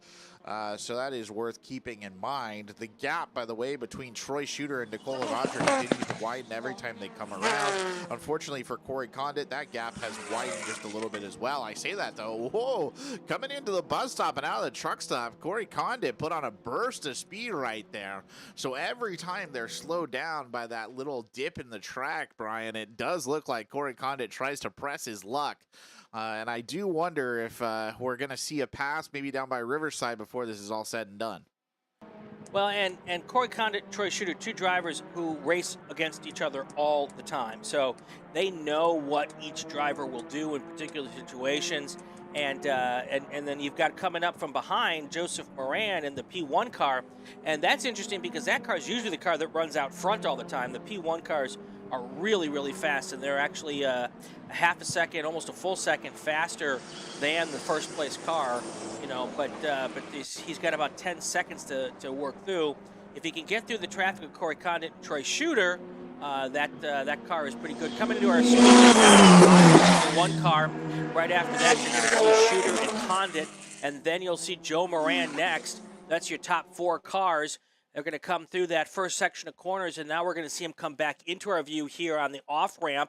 So that is worth keeping in mind. The gap, by the way, between Troy Shooter and Nicole Havadra continues to widen every time they come around. Unfortunately for Corey Condit, that gap has widened just a little bit as well. I say that, though. Whoa, coming into the bus stop and out of the truck stop, Corey Condit put on a burst of speed right there. So every time they're slowed down by that little dip in the track, Brian, it does look like Corey Condit tries to press his luck. And I do wonder if we're going to see a pass maybe down by Riverside before this is all said and done. Well, and Corey Condit, Troy Shooter, two drivers who race against each other all the time. So they know what each driver will do in particular situations. And then you've got coming up from behind Joseph Moran in the P1 car. And that's interesting because that car is usually the car that runs out front all the time. The P1 cars are really, really fast, and they're actually a half a second, almost a full second faster than the first place car, you know, but he's got about 10 seconds to work through. If he can get through the traffic of Corey Condit and Troy Shooter, that car is pretty good. Coming into our one car, right after that you're going to see Shooter and Condit, and then you'll see Joe Moran next. That's your top 4 cars. They're going to come through that first section of corners, and now we're going to see them come back into our view here on the off-ramp.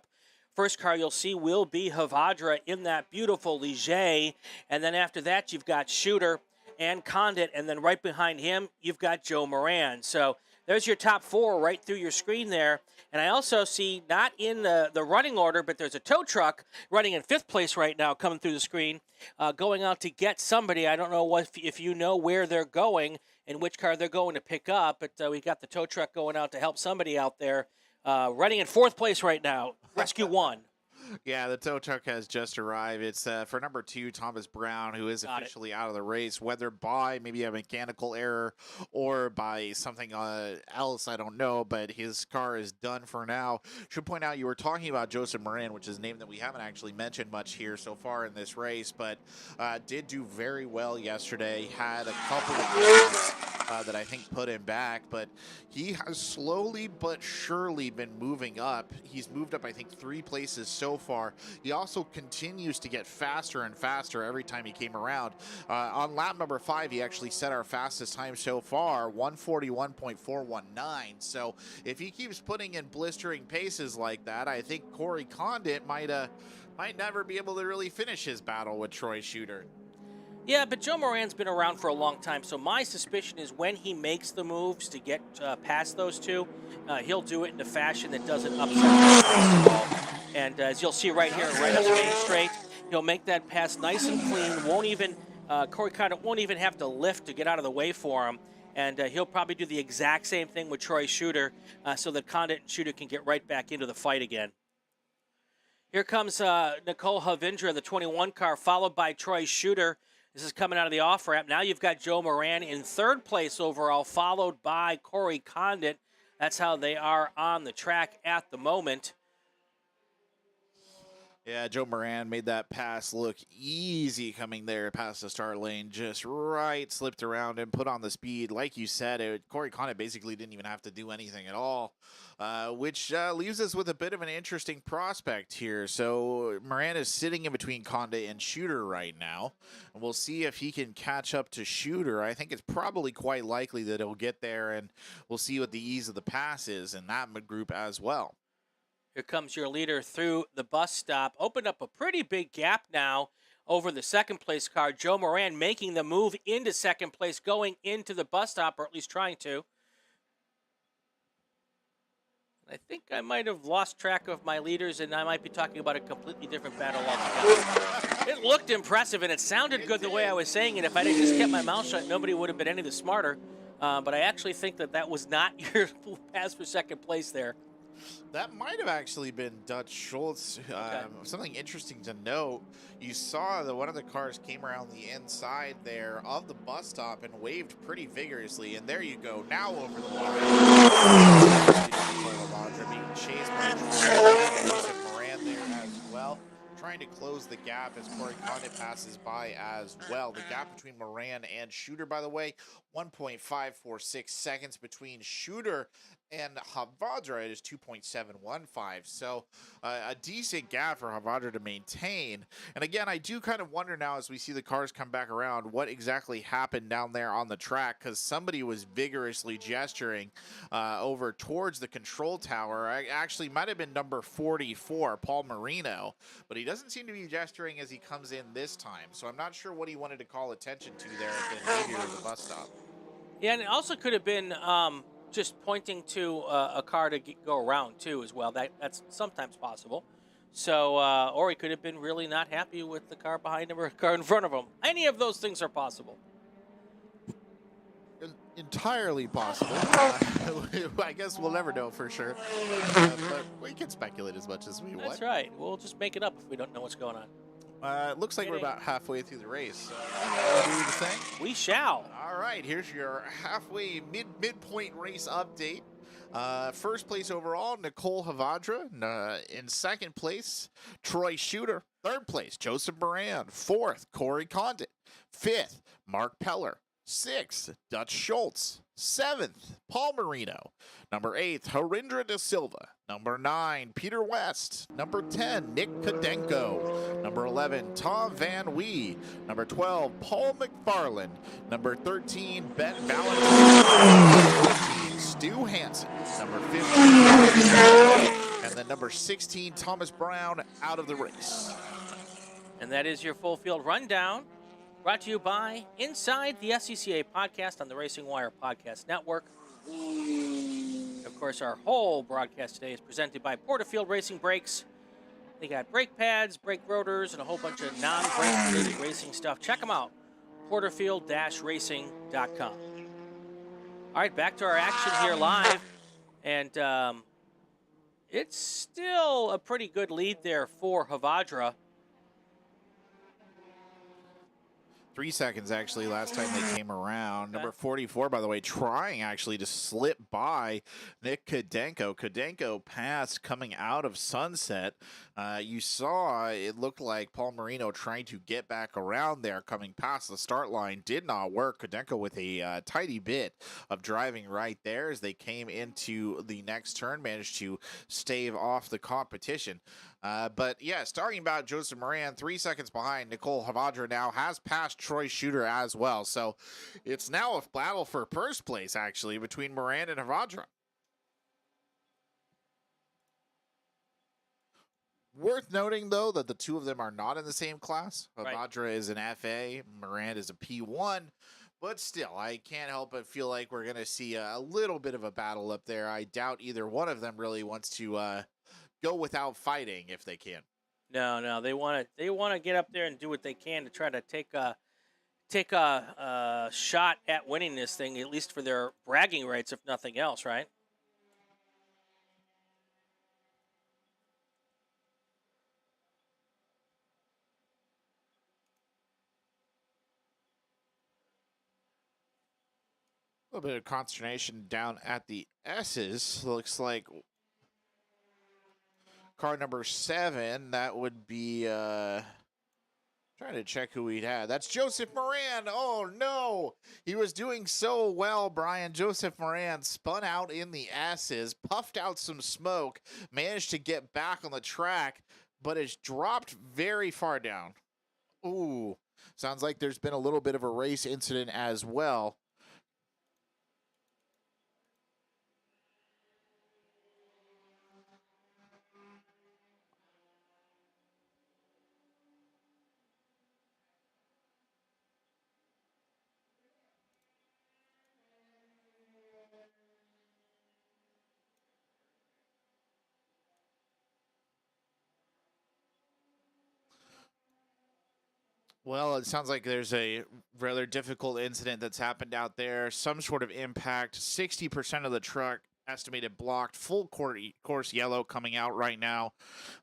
First car you'll see will be Havadra in that beautiful Ligier, and then after that you've got Shooter and Condit, and then right behind him you've got Joe Moran. So there's your top 4 right through your screen there. And I also see, not in the running order, but there's a tow truck running in 5th place right now coming through the screen, going out to get somebody. I don't know if you know where they're going and which car they're going to pick up, but we got the tow truck going out to help somebody out there. Running in 4th place right now, Rescue 1. Yeah, the tow truck has just arrived. It's for number 2, Thomas Brown, who is officially out of the race, whether by maybe a mechanical error or by something else, I don't know, but his car is done for now. Should point out, you were talking about Joseph Moran, which is a name that we haven't actually mentioned much here so far in this race, but did do very well yesterday, had a couple of mistakes that I think put him back, but he has slowly but surely been moving up. He's moved up, I think, 3 places so far. He also continues to get faster and faster every time he came around. On lap number 5, he actually set our fastest time so far, 141.419. So if he keeps putting in blistering paces like that, I think Corey Condit might never be able to really finish his battle with Troy Shooter. Yeah, but Joe Moran's been around for a long time, so my suspicion is when he makes the moves to get past those two, he'll do it in a fashion that doesn't upset the pace at all. And as you'll see right here, right up the main straight, he'll make that pass nice and clean. Won't even Corey Condit won't even have to lift to get out of the way for him. And he'll probably do the exact same thing with Troy Shooter, so that Condit and Shooter can get right back into the fight again. Here comes Nicole Havindra, the 21 car, followed by Troy Shooter. This is coming out of the off-ramp. Now you've got Joe Moran in third place overall, followed by Corey Condit. That's how they are on the track at the moment. Yeah, Joe Moran made that pass look easy coming there past the start lane. Just right, slipped around and put on the speed. Like you said, Corey Condit basically didn't even have to do anything at all, which leaves us with a bit of an interesting prospect here. So Moran is sitting in between Condit and Shooter right now. And we'll see if he can catch up to Shooter. I think it's probably quite likely that he'll get there, and we'll see what the ease of the pass is in that group as well. Here comes your leader through the bus stop. Opened up a pretty big gap now over the second place car. Joe Moran making the move into second place, going into the bus stop, or at least trying to. I think I might have lost track of my leaders, and I might be talking about a completely different battle altogether. It looked impressive, and it sounded good the way I was saying it. If I had just kept my mouth shut, nobody would have been any the smarter. But I actually think that was not your pass for second place there. That might have actually been Dutch Schultz. Okay. Something interesting to note, you saw that one of the cars came around the inside there of the bus stop and waved pretty vigorously, and there you go, now over the line. Being chased by Moran there as well, trying to close the gap as Corey Condit passes by as well. The gap between Moran and Shooter, by the way, 1.546 seconds between Shooter and Havindra. It is 2.715. So a decent gap for Havindra to maintain. And again, I do kind of wonder now as we see the cars come back around what exactly happened down there on the track, because somebody was vigorously gesturing over towards the control tower. I actually might have been number 44, Paul Marino, but he doesn't seem to be gesturing as he comes in this time. So I'm not sure what he wanted to call attention to there at the nadir of the bus stop. Yeah, and it also could have been just pointing to a car to go around too as well. That's sometimes possible. So, or he could have been really not happy with the car behind him or a car in front of him. Any of those things are possible. Entirely possible. I guess we'll never know for sure. But we can speculate as much as we want. That's right. We'll just make it up if we don't know what's going on. It looks like we're about halfway through the race. So we'll do the thing. We shall. All right, here's your halfway midpoint race update. First place overall, Nicole Havindra. In second place, Troy Shooter. Third place, Joseph Moran. Fourth, Corey Condit. Fifth, Mark Peller. Sixth, Dutch Schultz. Seventh, Paul Marino. Number 8, Harindra De Silva. Number 9, Peter West. Number 10, Nick Kodenko. Number 11, Tom Van Wee. Number 12, Paul McFarland. Number 13, Ben Valentine. Number 14, Stu Hansen. Number 15, and then number 16, Thomas Brown, out of the race. And that is your full field rundown. Brought to you by Inside the SCCA podcast on the Racing Wire Podcast Network. Of course, our whole broadcast today is presented by Porterfield Racing Brakes. They got brake pads, brake rotors, and a whole bunch of non-brake related racing stuff. Check them out, porterfield-racing.com. All right, back to our action here live. And it's still a pretty good lead there for Havindra. 3 seconds, actually, last time they came around. Number 44, by the way, trying actually to slip by Nick Kodenko. Kodenko passed coming out of Sunset. You saw it looked like Paul Marino trying to get back around there, coming past the start line. Did not work. Kodenko with a tidy bit of driving right there as they came into the next turn, managed to stave off the competition. But yes, talking about Joseph Moran, 3 seconds behind. Nicole Havindra now has passed Troy Shooter as well. So it's now a battle for first place, actually, between Moran and Havindra. Worth noting, though, that the two of them are not in the same class. Right. Avadra is an FA, Moran is a P1. But still, I can't help but feel like we're going to see a little bit of a battle up there. I doubt either one of them really wants to go without fighting if they can. No, they want to get up there and do what they can to try to take a shot at winning this thing, at least for their bragging rights, if nothing else, right? A little bit of consternation down at the S's. Looks like car number 7, that would be, trying to check who we'd had. That's Joseph Moran. Oh, no. He was doing so well, Brian. Joseph Moran spun out in the S's, puffed out some smoke, managed to get back on the track, but has dropped very far down. Ooh, sounds like there's been a little bit of a race incident as well. Well, it sounds like there's a rather difficult incident that's happened out there. Some sort of impact. 60% of the truck estimated blocked. Full course yellow coming out right now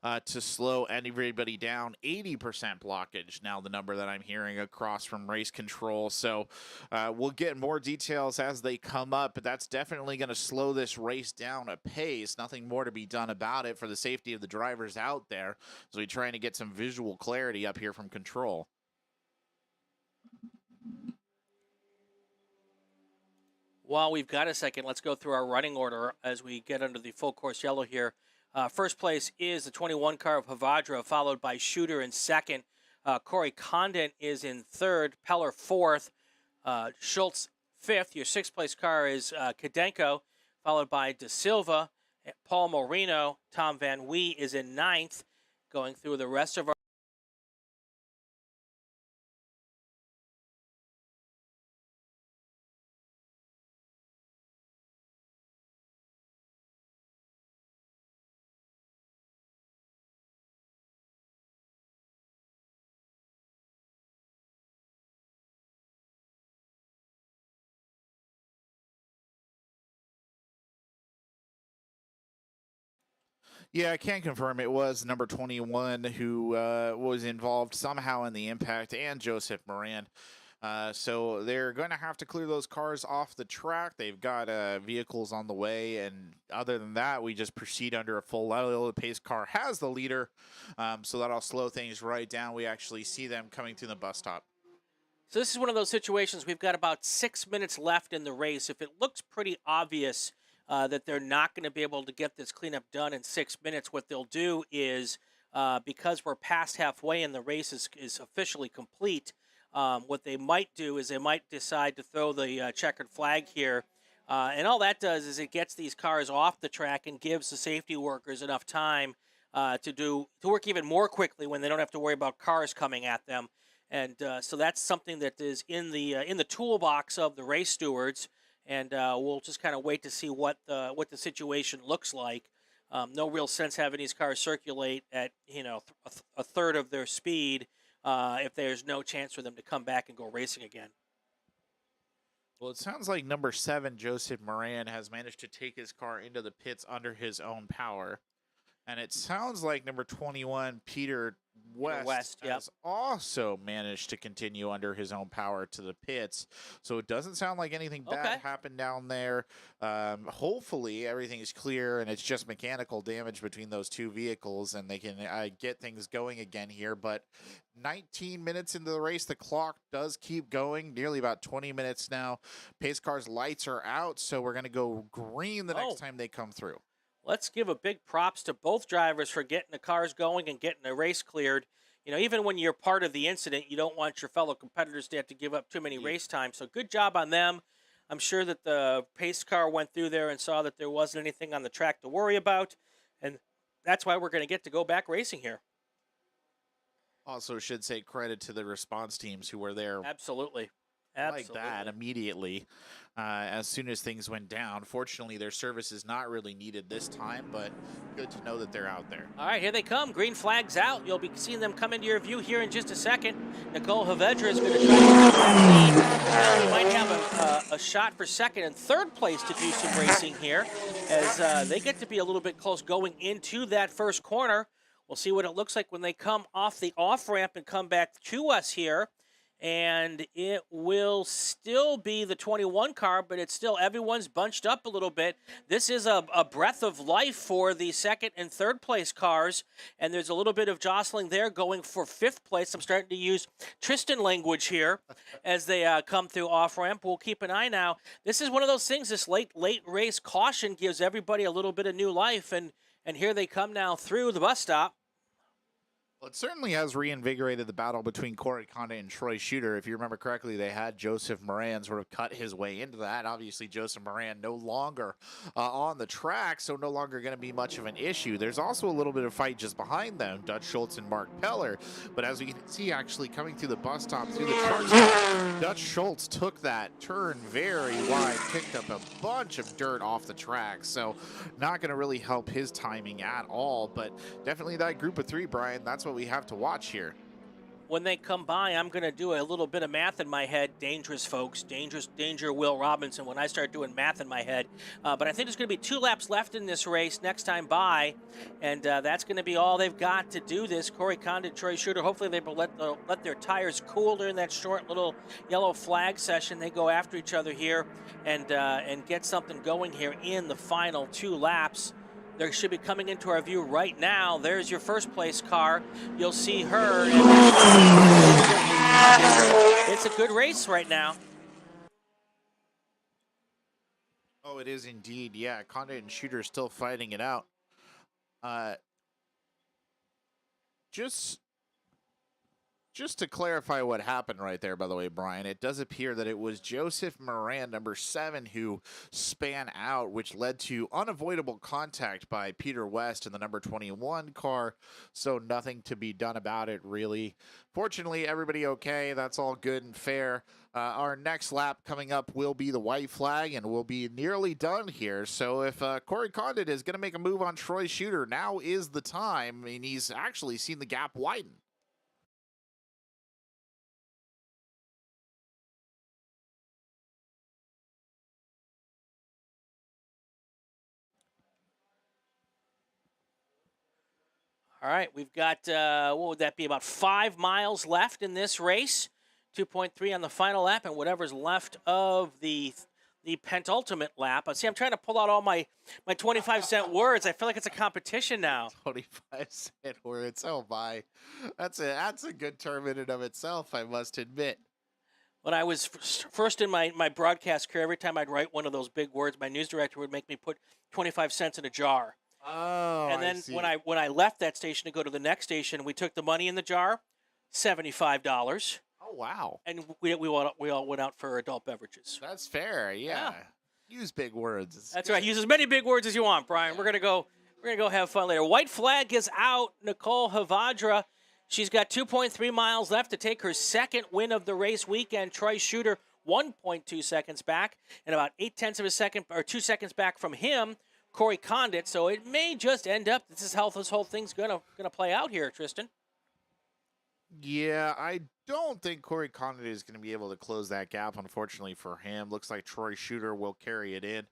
to slow everybody down. 80% blockage now, the number that I'm hearing across from race control. So we'll get more details as they come up, but that's definitely going to slow this race down a pace. Nothing more to be done about it for the safety of the drivers out there. So we're trying to get some visual clarity up here from control. While we've got a second, let's go through our running order as we get under the full course yellow here. First place is the 21 car of Havadra, followed by Shooter in second. Corey Condon is in third. Peller fourth. Schultz fifth. Your sixth place car is Kadenko, followed by De Silva. Paul Moreno. Tom Van Wee is in ninth. Going through the rest of our Yeah, I can confirm it was number 21 who was involved somehow in the impact, and Joseph Moran. So they're going to have to clear those cars off the track. They've got vehicles on the way, and other than that, we just proceed under a full level. The pace car has the leader, so that'll slow things right down. We actually see them coming through the bus stop. So this is one of those situations. We've got about 6 minutes left in the race. If it looks pretty obvious that they're not going to be able to get this cleanup done in 6 minutes, what they'll do is, because we're past halfway and the race is officially complete, what they might do is they might decide to throw the checkered flag here. And all that does is it gets these cars off the track and gives the safety workers enough time to work even more quickly when they don't have to worry about cars coming at them. And so that's something that is in the toolbox of the race stewards, and we'll just kind of wait to see what the situation looks like. No real sense having these cars circulate at a third of their speed if there's no chance for them to come back and go racing again. Well, it sounds like number 7, Joseph Moran, has managed to take his car into the pits under his own power. And it sounds like number 21, Peter West, yep, has also managed to continue under his own power to the pits. So it doesn't sound like anything bad happened down there. Hopefully everything is clear and it's just mechanical damage between those two vehicles and they can get things going again here. But 19 minutes into the race, the clock does keep going, nearly about 20 minutes now. Pace car's lights are out, so we're going to go green the next time they come through. Let's give a big props to both drivers for getting the cars going and getting the race cleared. Even when you're part of the incident, you don't want your fellow competitors to have to give up too many race times. So good job on them. I'm sure that the pace car went through there and saw that there wasn't anything on the track to worry about. And that's why we're going to get to go back racing here. Also should say credit to the response teams who were there Absolutely. like that immediately as soon as things went down. Fortunately, their service is not really needed this time, but good to know that they're out there. All right, here they come. Green flag's out. You'll be seeing them come into your view here in just a second. Nicole Havedra is going to try to get that lead. We might have a shot for second and third place to do some racing here, as they get to be a little bit close going into that first corner. We'll see what it looks like when they come off the off-ramp and come back to us here. And it will still be the 21 car, but it's still everyone's bunched up a little bit. This is a breath of life for the second and third place cars, and there's a little bit of jostling there going for fifth place. I'm starting to use Tristan language here as they come through off-ramp. We'll keep an eye now. This is one of those things, this late race caution gives everybody a little bit of new life, and here they come now through the bus stop. Well, it certainly has reinvigorated the battle between Corey Condit and Troy Shooter. If you remember correctly, they had Joseph Moran sort of cut his way into that. Obviously, Joseph Moran no longer on the track, so no longer going to be much of an issue. There's also a little bit of fight just behind them, Dutch Schultz and Mark Peller. But as we can see, actually coming through the bus stop, through the truck stop, Dutch Schultz took that turn very wide, picked up a bunch of dirt off the track. So not going to really help his timing at all. But definitely that group of three, Brian, that's what we have to watch here. When they come by, I'm going to do a little bit of math in my head. Dangerous, folks. Danger, Will Robinson, when I start doing math in my head. But I think there's going to be 2 laps left in this race next time by, and that's going to be all they've got to do this. Corey Condit, Troy Shooter, hopefully they will let their tires cool during that short little yellow flag session. They go after each other here and get something going here in the final 2 laps. They should be coming into our view right now. There's your first place car. You'll see her. It's a good race right now. Oh, it is indeed. Yeah, Condit and Shooter still fighting it out. Just to clarify what happened right there, by the way, Brian, it does appear that it was Joseph Moran, number 7, who span out, which led to unavoidable contact by Peter West in the number 21 car. So nothing to be done about it, really. Fortunately, everybody okay. That's all good and fair. Our next lap coming up will be the white flag, and we'll be nearly done here. So if Corey Condit is going to make a move on Troy Shooter, now is the time. I mean, he's actually seen the gap widen. All right, we've got, what would that be, about 5 miles left in this race. 2.3 on the final lap, and whatever's left of the penultimate lap. See, I'm trying to pull out all my 25-cent words. I feel like it's a competition now. 25-cent words. Oh, my. That's a good term in and of itself, I must admit. When I was first in my broadcast career, every time I'd write one of those big words, my news director would make me put 25 cents in a jar. Oh, and then when I left that station to go to the next station, we took the money in the jar, $75. Oh, wow. And we all went out for adult beverages. That's fair. Yeah. Use big words. That's right. Use as many big words as you want, Brian. We're gonna go have fun later. White flag is out. Nicole Havedra. She's got 2.3 miles left to take her second win of the race weekend. Troy Shooter 1.2 seconds back, and about 0.8 of a second or 2 seconds back from him, Corey Condit. So it may just end up. This is how this whole thing's gonna play out here, Tristan. Yeah, I don't think Corey Condit is going to be able to close that gap, unfortunately for him. Looks like Troy Shooter will carry it in.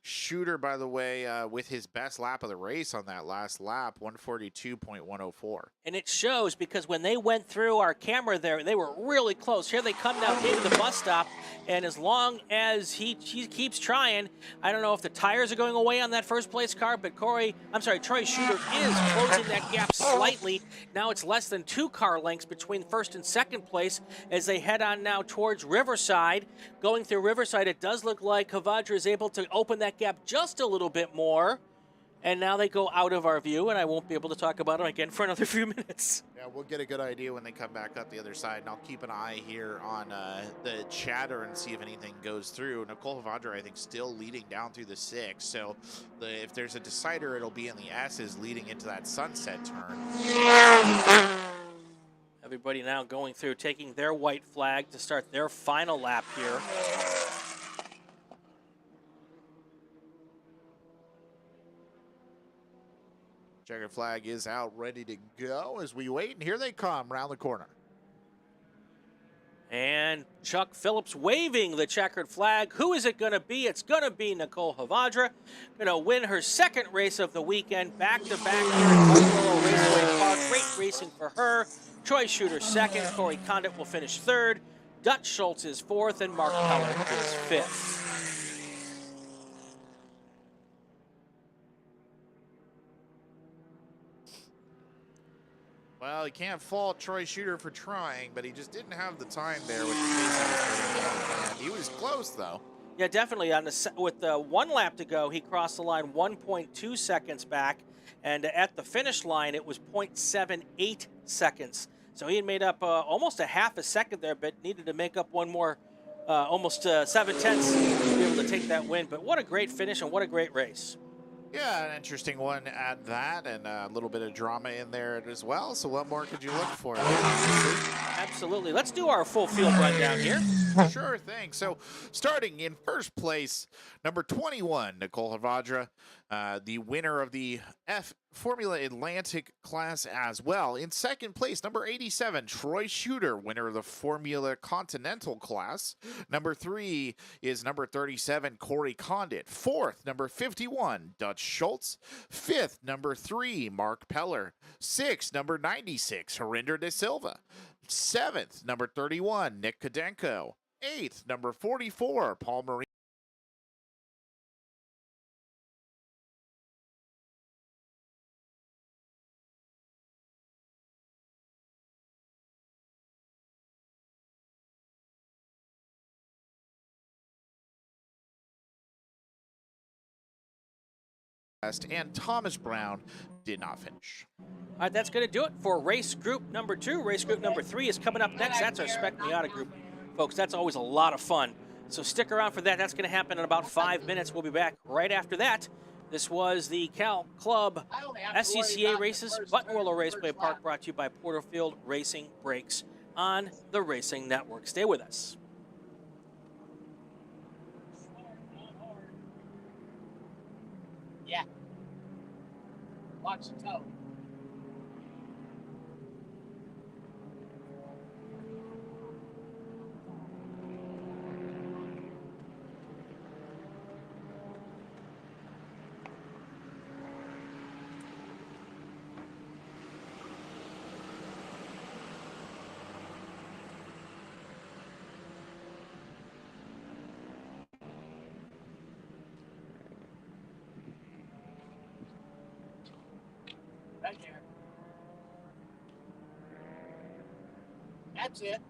Shooter, by the way, with his best lap of the race on that last lap, 142.104. And it shows because when they went through our camera there, they were really close. Here they come now into the bus stop, and as long as he keeps trying, I don't know if the tires are going away on that first place car, but Troy Shooter is closing that gap slightly. Now it's less than 2 car lengths between first and second place as they head on now towards Riverside. Going through Riverside, it does look like Havedra is able to open that gap just a little bit more. And now they go out of our view, and I won't be able to talk about them again for another few minutes. Yeah, we'll get a good idea when they come back up the other side, and I'll keep an eye here on the chatter and see if anything goes through. Nicole Havadra, I think, still leading down through the 6, so if there's a decider, it'll be in the S's leading into that sunset turn. Everybody now going through, taking their white flag to start their final lap here. Checkered flag is out, ready to go as we wait, and here they come around the corner. And Chuck Phillips waving the checkered flag. Who is it going to be? It's going to be Nicole Havadra. Going to win her second race of the weekend, back-to-back here at Buttonwillow Raceway Park. Great racing for her. Troy Shooter second. Corey Condit will finish third. Dutch Schultz is fourth, and Mark Peller is fifth. Well, you can't fault Troy Shooter for trying, but he just didn't have the time there with the pace. He was close, though. Yeah, definitely. With 1 lap to go, he crossed the line 1.2 seconds back, and at the finish line, it was 0.78 seconds. So he had made up almost a half a second there, but needed to make up one more, almost 7/10 to be able to take that win. But what a great finish and what a great race. Yeah, an interesting one at that, and a little bit of drama in there as well. So what more could you look for? Absolutely. Let's do our full field rundown here. Sure thing. So starting in first place, number 21, Nicole Havadra, the winner of the F Formula Atlantic class as well. In second place, number 87, Troy Shooter, winner of the Formula Continental class. Number 3 is number 37, Corey Condit. Fourth, number 51, Dutch Schultz. Fifth, number 3, Mark Peller. Sixth, number 96, Harinder De Silva. Seventh, number 31, Nick Kodenko. Eighth, number 44, Paul Marie. And Thomas Brown did not finish. All right, that's going to do it for race group number 2. Race group number 3 is coming up next. That's our Spec Miata group. Folks, that's always a lot of fun. So stick around for that. That's going to happen in about 5 minutes. We'll be back right after that. This was the Cal Club SCCA races, Buttonwillow Raceway Park, brought to you by Porterfield Racing Brakes on the Racing Network. Stay with us. Yeah. Watch the toe. Right there. That's it.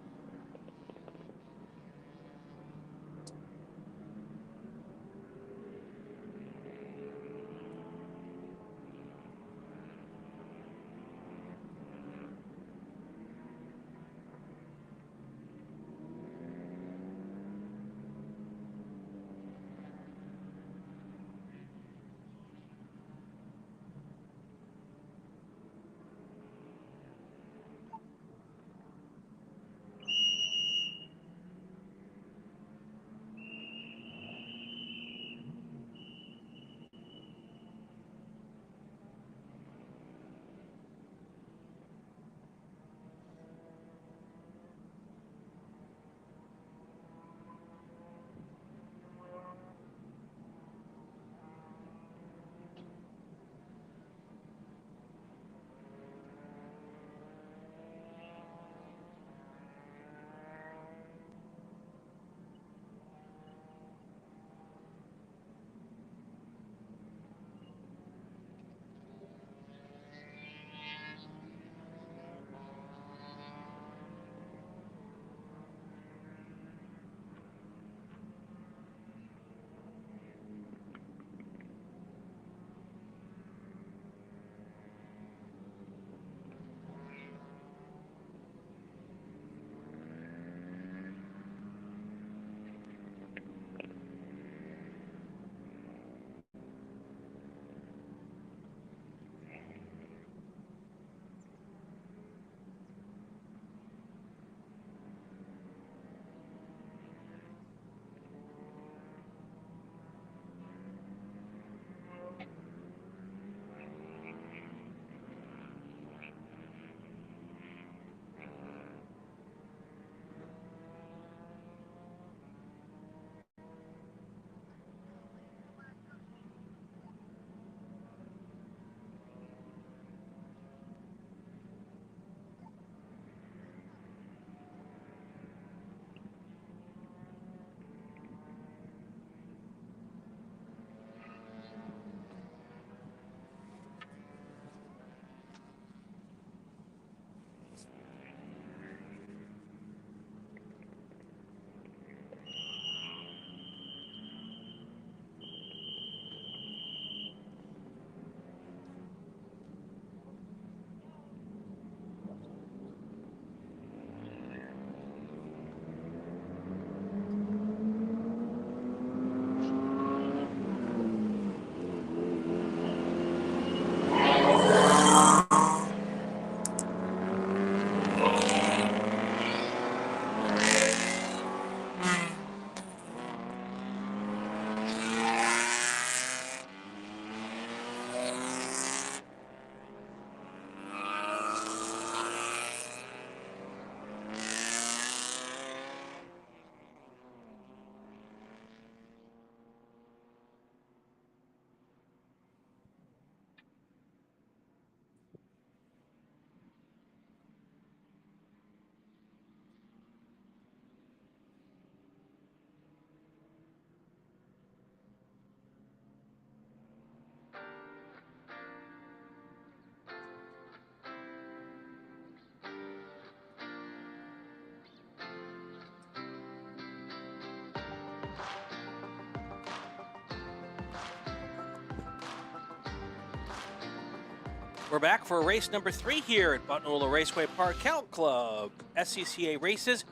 We're back for race number 3 here at Buttonwillow Raceway Park Cal Club. SCCA races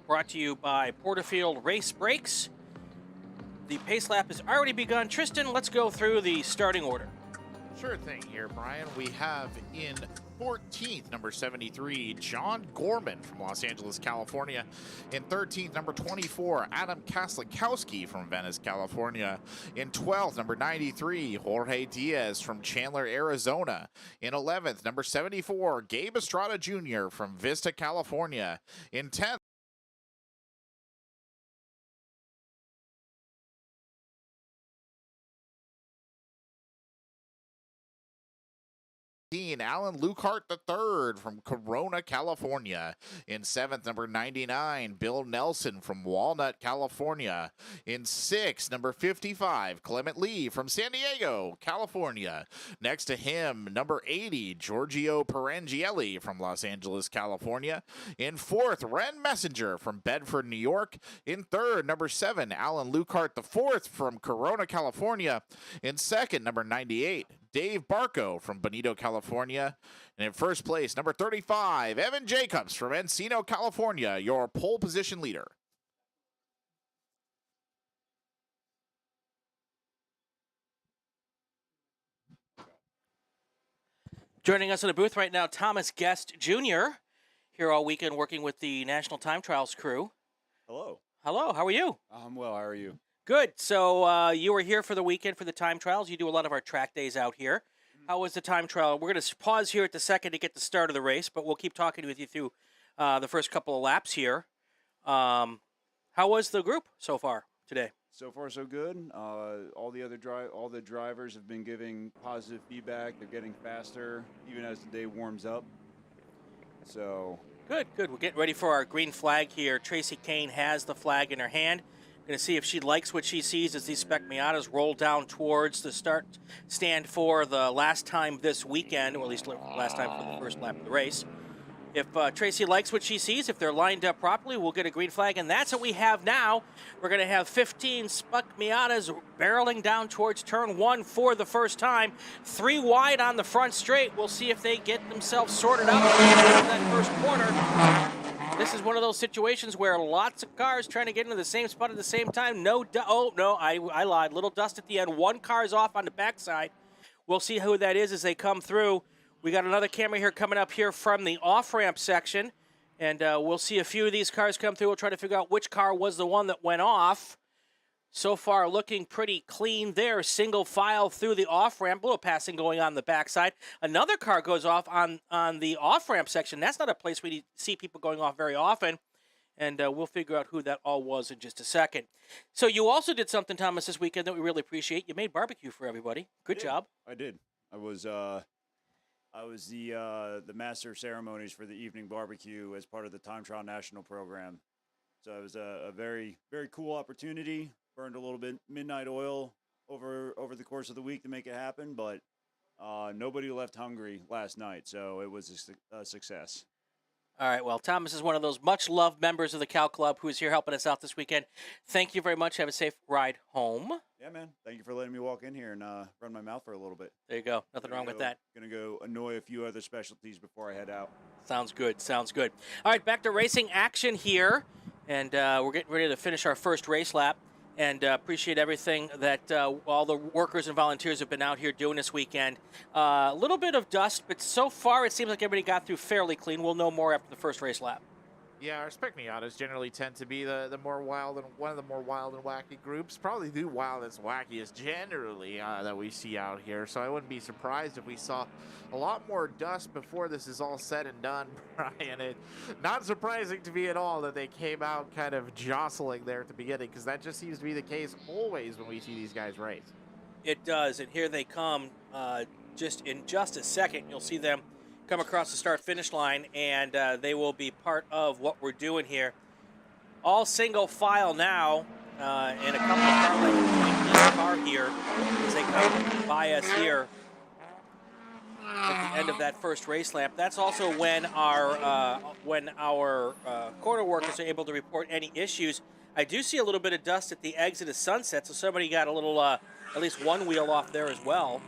brought to you by Porterfield Race Brakes. The pace lap has already begun. Tristan, let's go through the starting order. Sure thing here, Brian. We have in 14th, number 73, John Gorman from Los Angeles, California. In 13th, number 24, Adam Kaslikowski from Venice, California. In 12th, number 93, Jorge Diaz from Chandler, Arizona. In 11th, number 74, Gabe Estrada Jr. from Vista, California. In 10th, Alan Lukehart III from Corona, California. In 7th, number 99, Bill Nelson from Walnut, California. In 6th, number 55, Clement Lee from San Diego, California. Next to him, number 80, Giorgio Perangielli from Los Angeles, California. In 4th, Ren Messenger from Bedford, New York. In 3rd, number 7, Alan Lukehart IV from Corona, California. In 2nd, number 98, Dave Barco from Bonito, California. And in first place, number 35, Evan Jacobs from Encino, California, your pole position leader. Joining us in the booth right now, Thomas Guest Jr., here all weekend working with the National Time Trials crew. Hello. Hello, how are you? I'm well. How are you? Good. So you were here for the weekend for the time trials. You do a lot of our track days out here. How was the time trial? We're going to pause here at the second to get the start of the race, but we'll keep talking with you through the first couple of laps here. How was the group so far today? So far, so good. All the drivers have been giving positive feedback. They're getting faster, even as the day warms up. So Good. We're getting ready for our green flag here. Tracy Kane has the flag in her hand. Going to see if she likes what she sees as these Spec Miatas roll down towards the start stand for the last time this weekend, or at least last time for the first lap of the race. If Tracy likes what she sees, if they're lined up properly, we'll get a green flag, and that's what we have now. We're going to have 15 Spec Miatas barreling down towards turn 1 for the first time. 3 wide on the front straight. We'll see if they get themselves sorted out in that first corner. This is one of those situations where lots of cars trying to get into the same spot at the same time. I lied. Little dust at the end. 1 car's off on the backside. We'll see who that is as they come through. We got another camera here coming up here from the off-ramp section, and we'll see a few of these cars come through. We'll try to figure out which car was the one that went off. So far, looking pretty clean there. Single file through the off-ramp. A little passing going on the backside. Another car goes off on the off-ramp section. That's not a place we see people going off very often. And we'll figure out who that all was in just a second. So you also did something, Thomas, this weekend that we really appreciate. You made barbecue for everybody. Good job. I did. I was the master of ceremonies for the evening barbecue as part of the Time Trial National program. So it was a very, very cool opportunity. Burned a little bit midnight oil over the course of the week to make it happen, but nobody left hungry last night, so it was a success. All right, well, Thomas is one of those much-loved members of the Cal Club who is here helping us out this weekend. Thank you very much. Have a safe ride home. Yeah, man. Thank you for letting me walk in here and run my mouth for a little bit. There you go. Nothing wrong with that. Going to go annoy a few other specialties before I head out. Sounds good. All right, back to racing action here, and we're getting ready to finish our first race lap. And appreciate everything that all the workers and volunteers have been out here doing this weekend. A little bit of dust, but so far it seems like everybody got through fairly clean. We'll know more after the first race lap. Yeah, our Spec Miatas generally tend to be the more wild and one of the more wild and wacky groups. Probably the wildest, wackiest generally that we see out here. So I wouldn't be surprised if we saw a lot more dust before this is all said and done, Brian. It not surprising to me at all that they came out kind of jostling there at the beginning, because that just seems to be the case always when we see these guys race. It does, and here they come. Just in just a second, you'll see them come across the start-finish line, and they will be part of what we're doing here. All single file now, and a couple of car lengths between each car here as they come by us here at the end of that first race lap. That's also when our corner workers are able to report any issues. I do see a little bit of dust at the exit of Sunset, so somebody got a little, at least one wheel off there as well.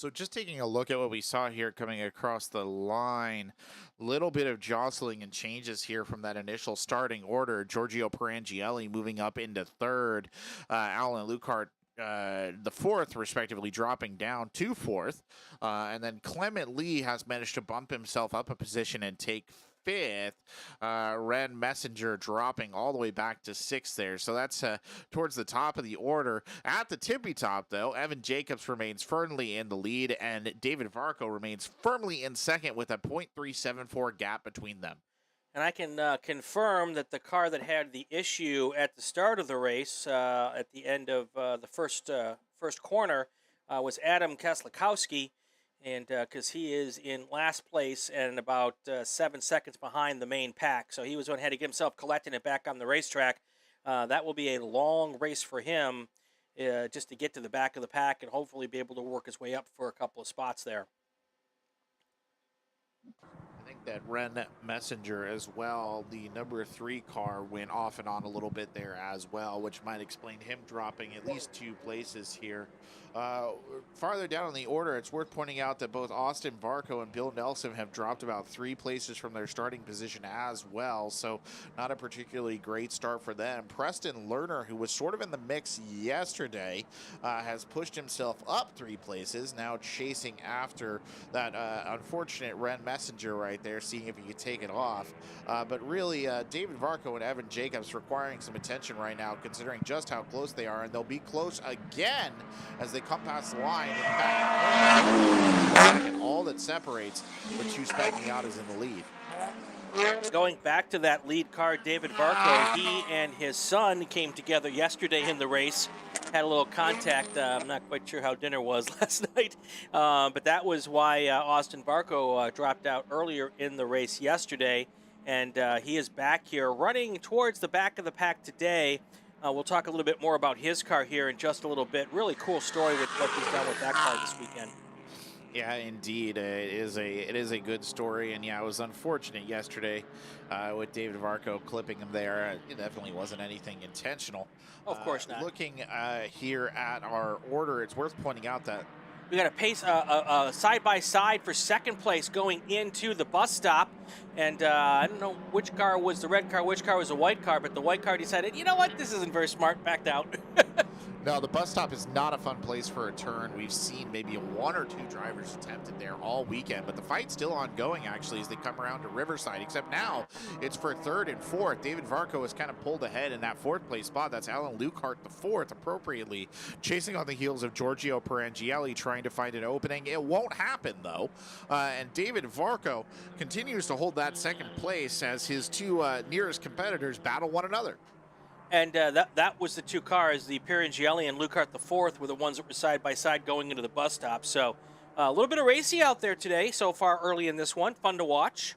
So just taking a look at what we saw here coming across the line, little bit of jostling and changes here from that initial starting order. Giorgio Perangielli moving up into third, Alan Lukart the fourth, respectively, dropping down to fourth. And then Clement Lee has managed to bump himself up a position and take fifth. Ren Messenger dropping all the way back to sixth there. So that's towards the top of the order. At the tippy top, though, Evan Jacobs remains firmly in the lead, and David Varco remains firmly in second with a .374 gap between them. And I can confirm that the car that had the issue at the start of the race, at the end of the first corner, was Adam Keslikowski, and because he is in last place and about 7 seconds behind the main pack. So he was the one who had to get himself collecting it back on the racetrack. That will be a long race for him just to get to the back of the pack and hopefully be able to work his way up for a couple of spots there. I think that Ren Messenger as well, the number 3 car, went off and on a little bit there as well, which might explain him dropping at least 2 places here. Farther down in the order, it's worth pointing out that both Austin Varco and Bill Nelson have dropped about 3 places from their starting position as well, so not a particularly great start for them. Preston Lerner, who was sort of in the mix yesterday, has pushed himself up 3 places, now chasing after that unfortunate Ren Messenger right there, seeing if he could take it off. But really, David Varco and Evan Jacobs requiring some attention right now, considering just how close they are, and they'll be close again as they come past the line. And all that separates the 2 spiking out is in the lead. Going back to that lead car, David Varco, he and his son came together yesterday in the race, had a little contact. I'm not quite sure how dinner was last night, but that was why Austin Varco dropped out earlier in the race yesterday, and he is back here running towards the back of the pack today. We'll talk a little bit more about his car here in just a little bit. Really cool story with what he's done with that car this weekend. Yeah, indeed, it is a good story, and yeah, it was unfortunate yesterday with David Varco clipping him there. It definitely wasn't anything intentional. Of course not. Looking here at our order, it's worth pointing out that we got a pace side-by-side for second place going into the bus stop. And I don't know which car was the red car, which car was the white car, but the white car decided, you know what, this isn't very smart, backed out. No, the bus stop is not a fun place for a turn. We've seen maybe 1 or 2 drivers attempted there all weekend, but the fight's still ongoing, actually, as they come around to Riverside, except now it's for 3rd and 4th. David Varco has kind of pulled ahead in that 4th place spot. That's Alan Lukart, the 4th, appropriately, chasing on the heels of Giorgio Perangielli, trying to find an opening. It won't happen, though, and David Varco continues to hold that 2nd place as his 2 nearest competitors battle one another. And that was the 2 cars, the Perangielli and Lukart the 4th, were the ones that were side by side going into the bus stop. So a little bit of racy out there today so far early in this one. Fun to watch.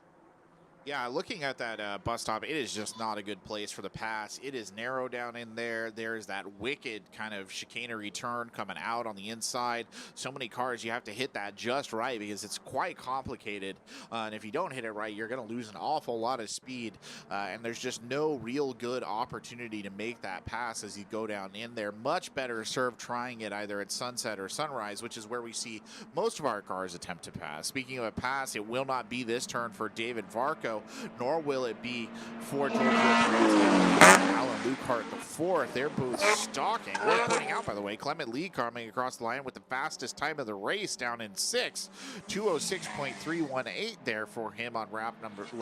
Yeah, looking at that bus stop, it is just not a good place for the pass. It is narrow down in there. There's that wicked kind of chicanery turn coming out on the inside. So many cars, you have to hit that just right because it's quite complicated. And if you don't hit it right, you're going to lose an awful lot of speed. And there's just no real good opportunity to make that pass as you go down in there. Much better served trying it either at Sunset or Sunrise, which is where we see most of our cars attempt to pass. Speaking of a pass, it will not be this turn for David Varco, nor will it be for Giorgio Perangielli and Alan Lukart the 4th. They're both stalking. Worth pointing out, by the way, Clement Lee coming across the line with the fastest time of the race down in 6th. 2:06.318 there for him on lap number 3.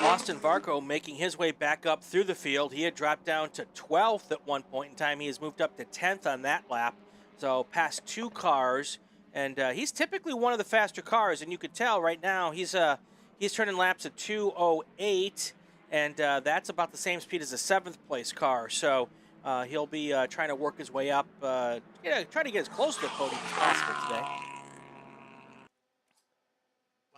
Austin Varco making his way back up through the field. He had dropped down to 12th at one point in time. He has moved up to 10th on that lap. So past 2 cars, and he's typically one of the faster cars, and you could tell right now he's turning laps at 2:08, and that's about the same speed as a 7th place car. So he'll be trying to work his way up, trying to get as close to the podium as possible today.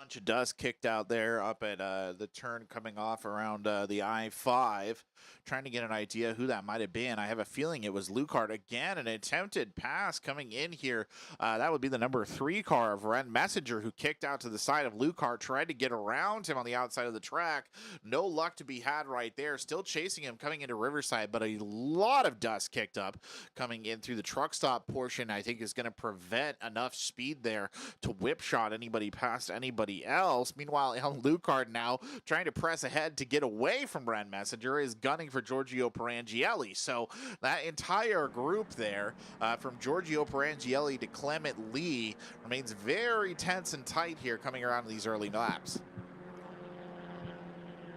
Bunch of dust kicked out there up at the turn coming off around the I-5. Trying to get an idea who that might have been. I have a feeling it was Lucart again. An attempted pass coming in here. That would be the number 3 car of Ren Messenger, who kicked out to the side of Lucart, tried to get around him on the outside of the track. No luck to be had right there. Still chasing him coming into Riverside, but a lot of dust kicked up coming in through the truck stop portion. I think is going to prevent enough speed there to whip shot anybody past anybody else. Meanwhile, Alan Lucart now trying to press ahead to get away from Ren Messenger is gunning for Giorgio Perangielli. So that entire group there, from Giorgio Perangielli to Clement Lee, remains very tense and tight here coming around these early laps.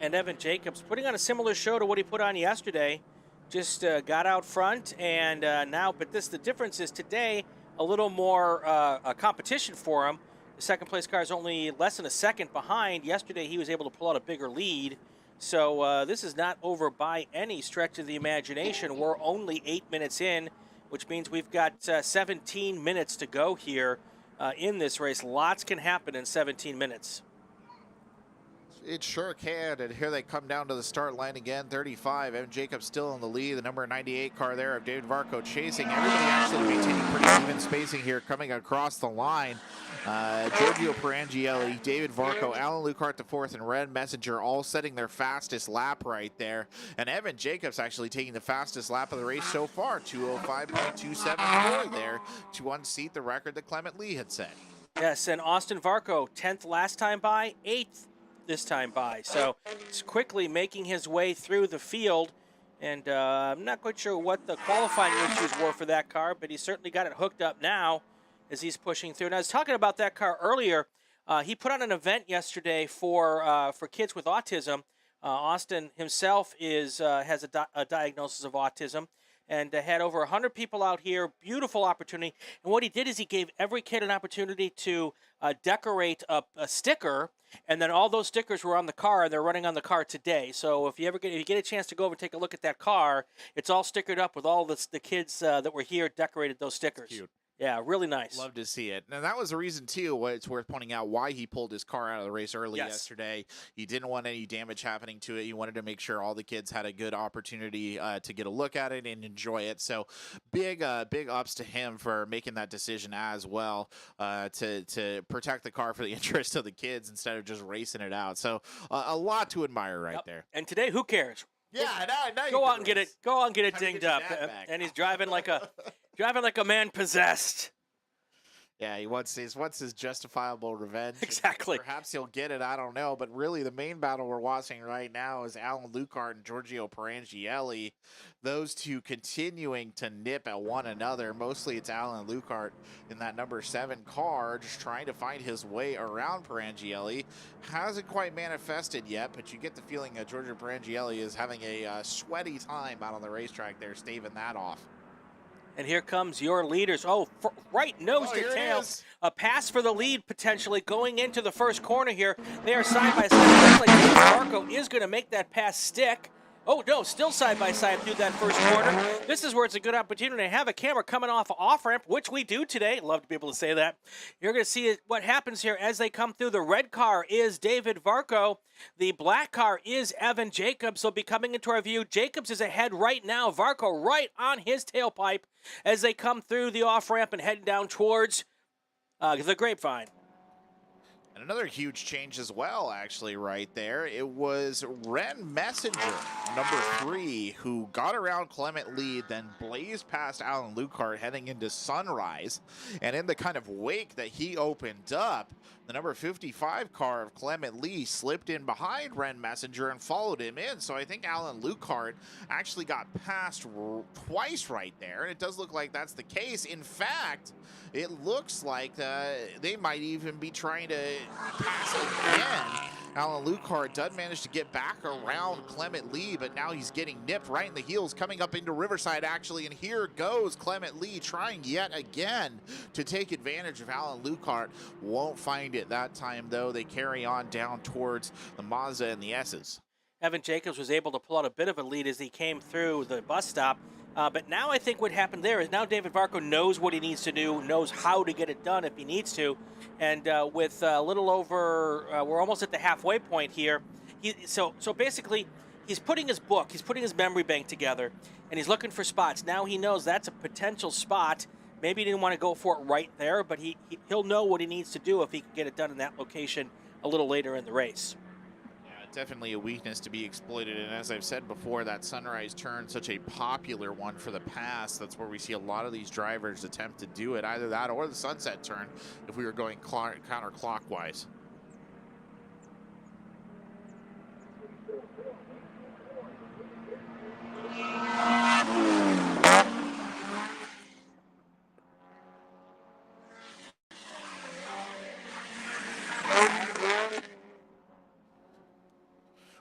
And Evan Jacobs putting on a similar show to what he put on yesterday. Just got out front, and now, but the difference is today a little more a competition for him. The second place car is only less than a second behind. Yesterday he was able to pull out a bigger lead. So this is not over by any stretch of the imagination. We're only 8 minutes in, which means we've got 17 minutes to go here in this race. Lots can happen in 17 minutes. It sure can, and here they come down to the start line again. 35, Evan Jacobs still in the lead. The number 98 car there of David Varco chasing. Everybody actually maintaining pretty even spacing here coming across the line. Giorgio Perangielli, David Varco, Alan Lucart the 4th, and Ren Messenger all setting their fastest lap right there. And Evan Jacobs actually taking the fastest lap of the race so far, 2:05.274 there to unseat the record that Clement Lee had set. Yes, and Austin Varco, 10th last time by, 8th this time by. So he's quickly making his way through the field, and I'm not quite sure what the qualifying issues were for that car, but he certainly got it hooked up now as he's pushing through. And I was talking about that car earlier. He put on an event yesterday for kids with autism. Austin himself has a diagnosis of autism, and had over 100 people out here. Beautiful opportunity. And what he did is he gave every kid an opportunity to decorate a sticker, and then all those stickers were on the car, and they're running on the car today. So if you get a chance to go over and take a look at that car, it's all stickered up with all the kids that were here decorated those stickers. Cute. Yeah, really nice. Love to see it. And that was the reason, too, it's worth pointing out why he pulled his car out of the race early yesterday. He didn't want any damage happening to it. He wanted to make sure all the kids had a good opportunity to get a look at it and enjoy it. So big ups to him for making that decision as well, to protect the car for the interest of the kids instead of just racing it out. So a lot to admire right there. And today, who cares? Yeah, now go out and get it. Go out and get it dinged up. And he's driving like a man possessed. Yeah, he wants his justifiable revenge. Exactly. Perhaps he'll get it, I don't know. But really, the main battle we're watching right now is Alan Lucart and Giorgio Perangielli. Those two continuing to nip at one another. Mostly it's Alan Lucart in that number 7 car, just trying to find his way around Perangielli. Hasn't quite manifested yet, but you get the feeling that Giorgio Perangielli is having a sweaty time out on the racetrack there, staving that off. And here comes your leaders. Right nose to tail. A pass for the lead potentially going into the first corner here. They are side by side. Looks like David Varco is going to make that pass stick. Oh, no, still side by side through that first corner. This is where it's a good opportunity to have a camera coming off-ramp, which we do today. Love to be able to say that. You're going to see what happens here as they come through. The red car is David Varco. The black car is Evan Jacobs. Will be coming into our view. Jacobs is ahead right now. Varco right on his tailpipe as they come through the off-ramp and heading down towards the Grapevine. And another huge change as well, actually, right there. It was Ren Messenger, number 3, who got around Clement Lee, then blazed past Alan Lucart heading into Sunrise. And in the kind of wake that he opened up, the number 55 car of Clement Lee slipped in behind Ren Messenger and followed him in. So I think Alan Lucart actually got passed twice right there. And it does look like that's the case. In fact, it looks like they might even be trying to pass again. Alan Lucart does manage to get back around Clement Lee, but now he's getting nipped right in the heels coming up into Riverside, actually. And here goes Clement Lee trying yet again to take advantage of Alan Lucart. Won't find it that time, though. They carry on down towards the Mazda and the S's. Evan Jacobs was able to pull out a bit of a lead as he came through the bus stop. But now I think what happened there is now David Varco knows what he needs to do, knows how to get it done if he needs to. And with a little over, we're almost at the halfway point here. So basically, he's putting his book, he's putting his memory bank together, and he's looking for spots. Now he knows that's a potential spot. Maybe he didn't want to go for it right there, but he'll know what he needs to do if he can get it done in that location a little later in the race. Definitely a weakness to be exploited, and as I've said before, that sunrise turn, such a popular one for the past. That's where we see a lot of these drivers attempt to do it, either that or the sunset turn if we were going counterclockwise.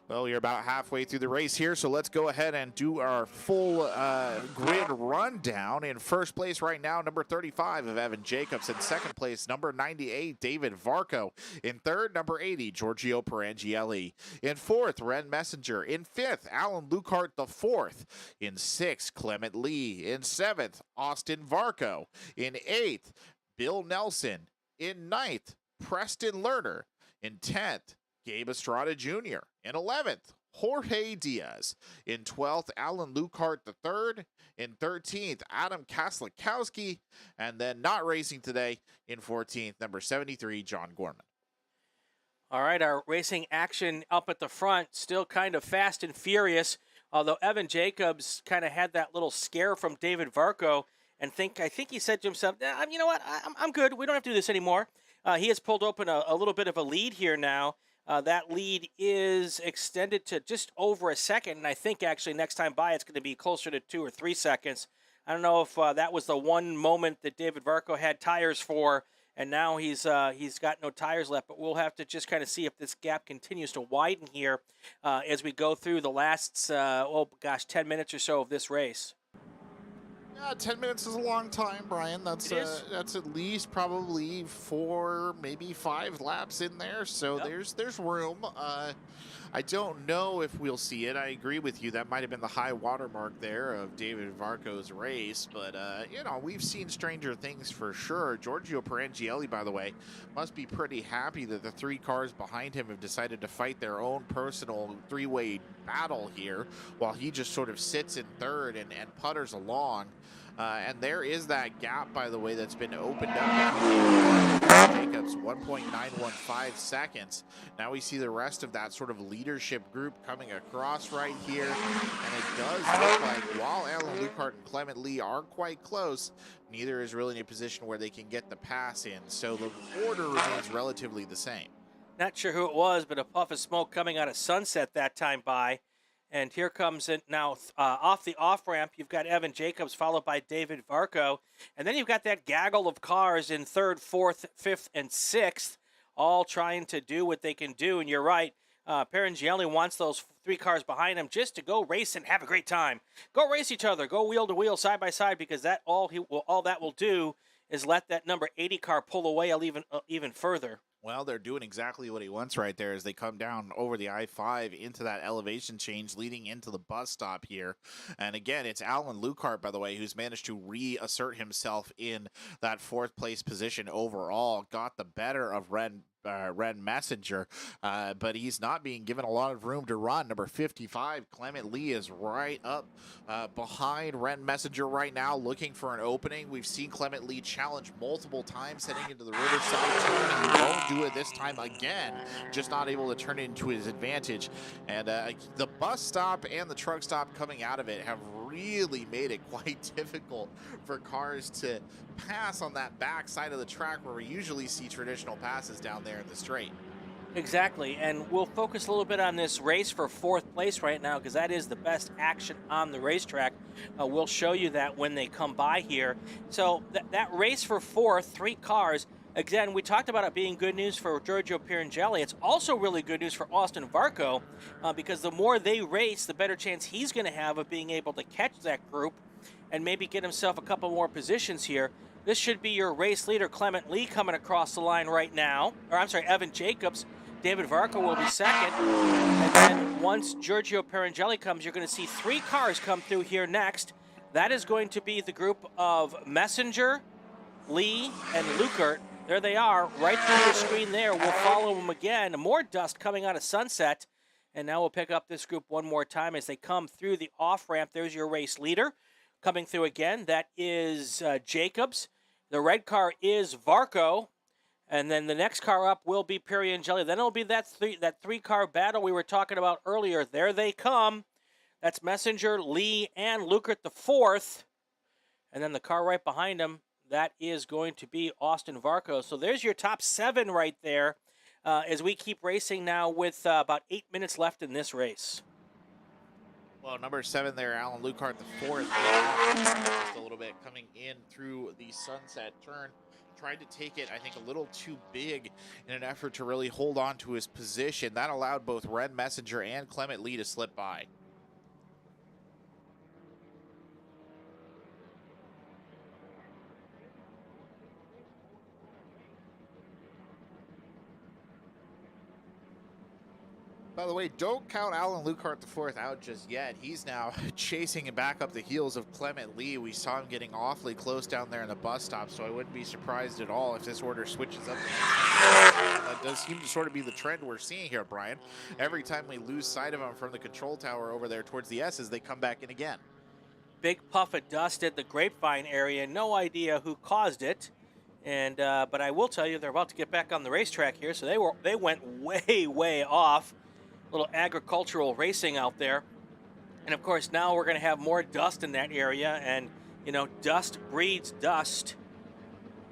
Well, we're about halfway through the race here, so let's go ahead and do our full grid rundown. In first place right now, number 35 of Evan Jacobs. In second place, number 98, David Varco. In third, number 80, Giorgio Perangielli. In fourth, Ren Messenger. In fifth, Alan Lukart IV. In sixth, Clement Lee. In seventh, Austin Varco. In eighth, Bill Nelson. In ninth, Preston Lerner. In 10th, Gabe Estrada Jr. In 11th, Jorge Diaz. In 12th, Alan Lukart III. In 13th, Adam Kaslikowski. And then not racing today in 14th, number 73, John Gorman. All right, our racing action up at the front, still kind of fast and furious, although Evan Jacobs kind of had that little scare from David Varco, and I think he said to himself, you know what, I'm good, we don't have to do this anymore. He has pulled open a little bit of a lead here now. That lead is extended to just over a second, and I think actually next time by it's going to be closer to 2 or 3 seconds. I don't know if that was the one moment that David Varco had tires for, and now he's got no tires left, but we'll have to just kind of see if this gap continues to widen here as we go through the last, 10 minutes or so of this race. Yeah, 10 minutes is a long time, Brian. That's at least probably 4, maybe 5 laps in there. So yep. There's room. I don't know if we'll see it. I agree with you. That might have been the high watermark there of David Varco's race. But, we've seen stranger things for sure. Giorgio Perangielli, by the way, must be pretty happy that the 3 cars behind him have decided to fight their own personal 3-way battle here while he just sort of sits in third and putters along. And there is that gap, by the way, that's been opened up. Jacobs, 1.915 seconds. Now we see the rest of that sort of leadership group coming across right here. And it does look like while Alan Lukart and Clement Lee are quite close, neither is really in a position where they can get the pass in. So the order remains relatively the same. Not sure who it was, but a puff of smoke coming out of Sunset that time by. And here comes it now off the off-ramp. You've got Evan Jacobs followed by David Varco. And then you've got that gaggle of cars in third, fourth, fifth, and sixth, all trying to do what they can do. And you're right, Perangielli wants those 3 cars behind him just to go race and have a great time. Go race each other. Go wheel to wheel, side by side, because that all that will do is let that number 80 car pull away even further. Well, they're doing exactly what he wants right there as they come down over the I-5 into that elevation change leading into the bus stop here. And again, it's Alan Lukart, by the way, who's managed to reassert himself in that 4th place position overall. Got the better of Ren Messenger, but he's not being given a lot of room to run. Number 55, Clement Lee, is right up behind Ren Messenger right now, looking for an opening. We've seen Clement Lee challenge multiple times heading into the Riverside turn. He won't do it this time again, just not able to turn it into his advantage. And the bus stop and the truck stop coming out of it have really made it quite difficult for cars to pass on that back side of the track where we usually see traditional passes down there in the straight. Exactly, and we'll focus a little bit on this race for 4th place right now because that is the best action on the racetrack. We'll show you that when they come by here. So that race for 4th, 3 cars. Again, we talked about it being good news for Giorgio Perangielli. It's also really good news for Austin Varco because the more they race, the better chance he's going to have of being able to catch that group and maybe get himself a couple more positions here. This should be your race leader, Clement Lee, coming across the line right now. Or I'm sorry, Evan Jacobs. David Varco will be second. And then once Giorgio Perangielli comes, you're going to see 3 cars come through here next. That is going to be the group of Messenger, Lee, and Lukert. There they are, right through the screen there. We'll follow them again. More dust coming out of Sunset. And now we'll pick up this group one more time as they come through the off-ramp. There's your race leader coming through again. That is Jacobs. The red car is Varco. And then the next car up will be Piriangeli. Then it'll be that three-car battle we were talking about earlier. There they come. That's Messenger, Lee, and Lukert the fourth. And then the car right behind him, that is going to be Austin Varco. So there's your top 7 right there as we keep racing now with about 8 minutes left in this race. Well, number 7 there, Alan Lukart, the fourth, just a little bit coming in through the Sunset turn. Tried to take it, I think, a little too big in an effort to really hold on to his position. That allowed both Red Messenger and Clement Lee to slip by. By the way, don't count Alan Lukart the fourth out just yet. He's now chasing and back up the heels of Clement Lee. We saw him getting awfully close down there in the bus stop, so I wouldn't be surprised at all if this order switches up. That does seem to sort of be the trend we're seeing here, Brian. Every time we lose sight of him from the control tower over there towards the S's, they come back in again. Big puff of dust at the Grapevine area. No idea who caused it. And but I will tell you, they're about to get back on the racetrack here, so they went way off. Little agricultural racing out there. And of course, now we're going to have more dust in that area, and you know, dust breeds dust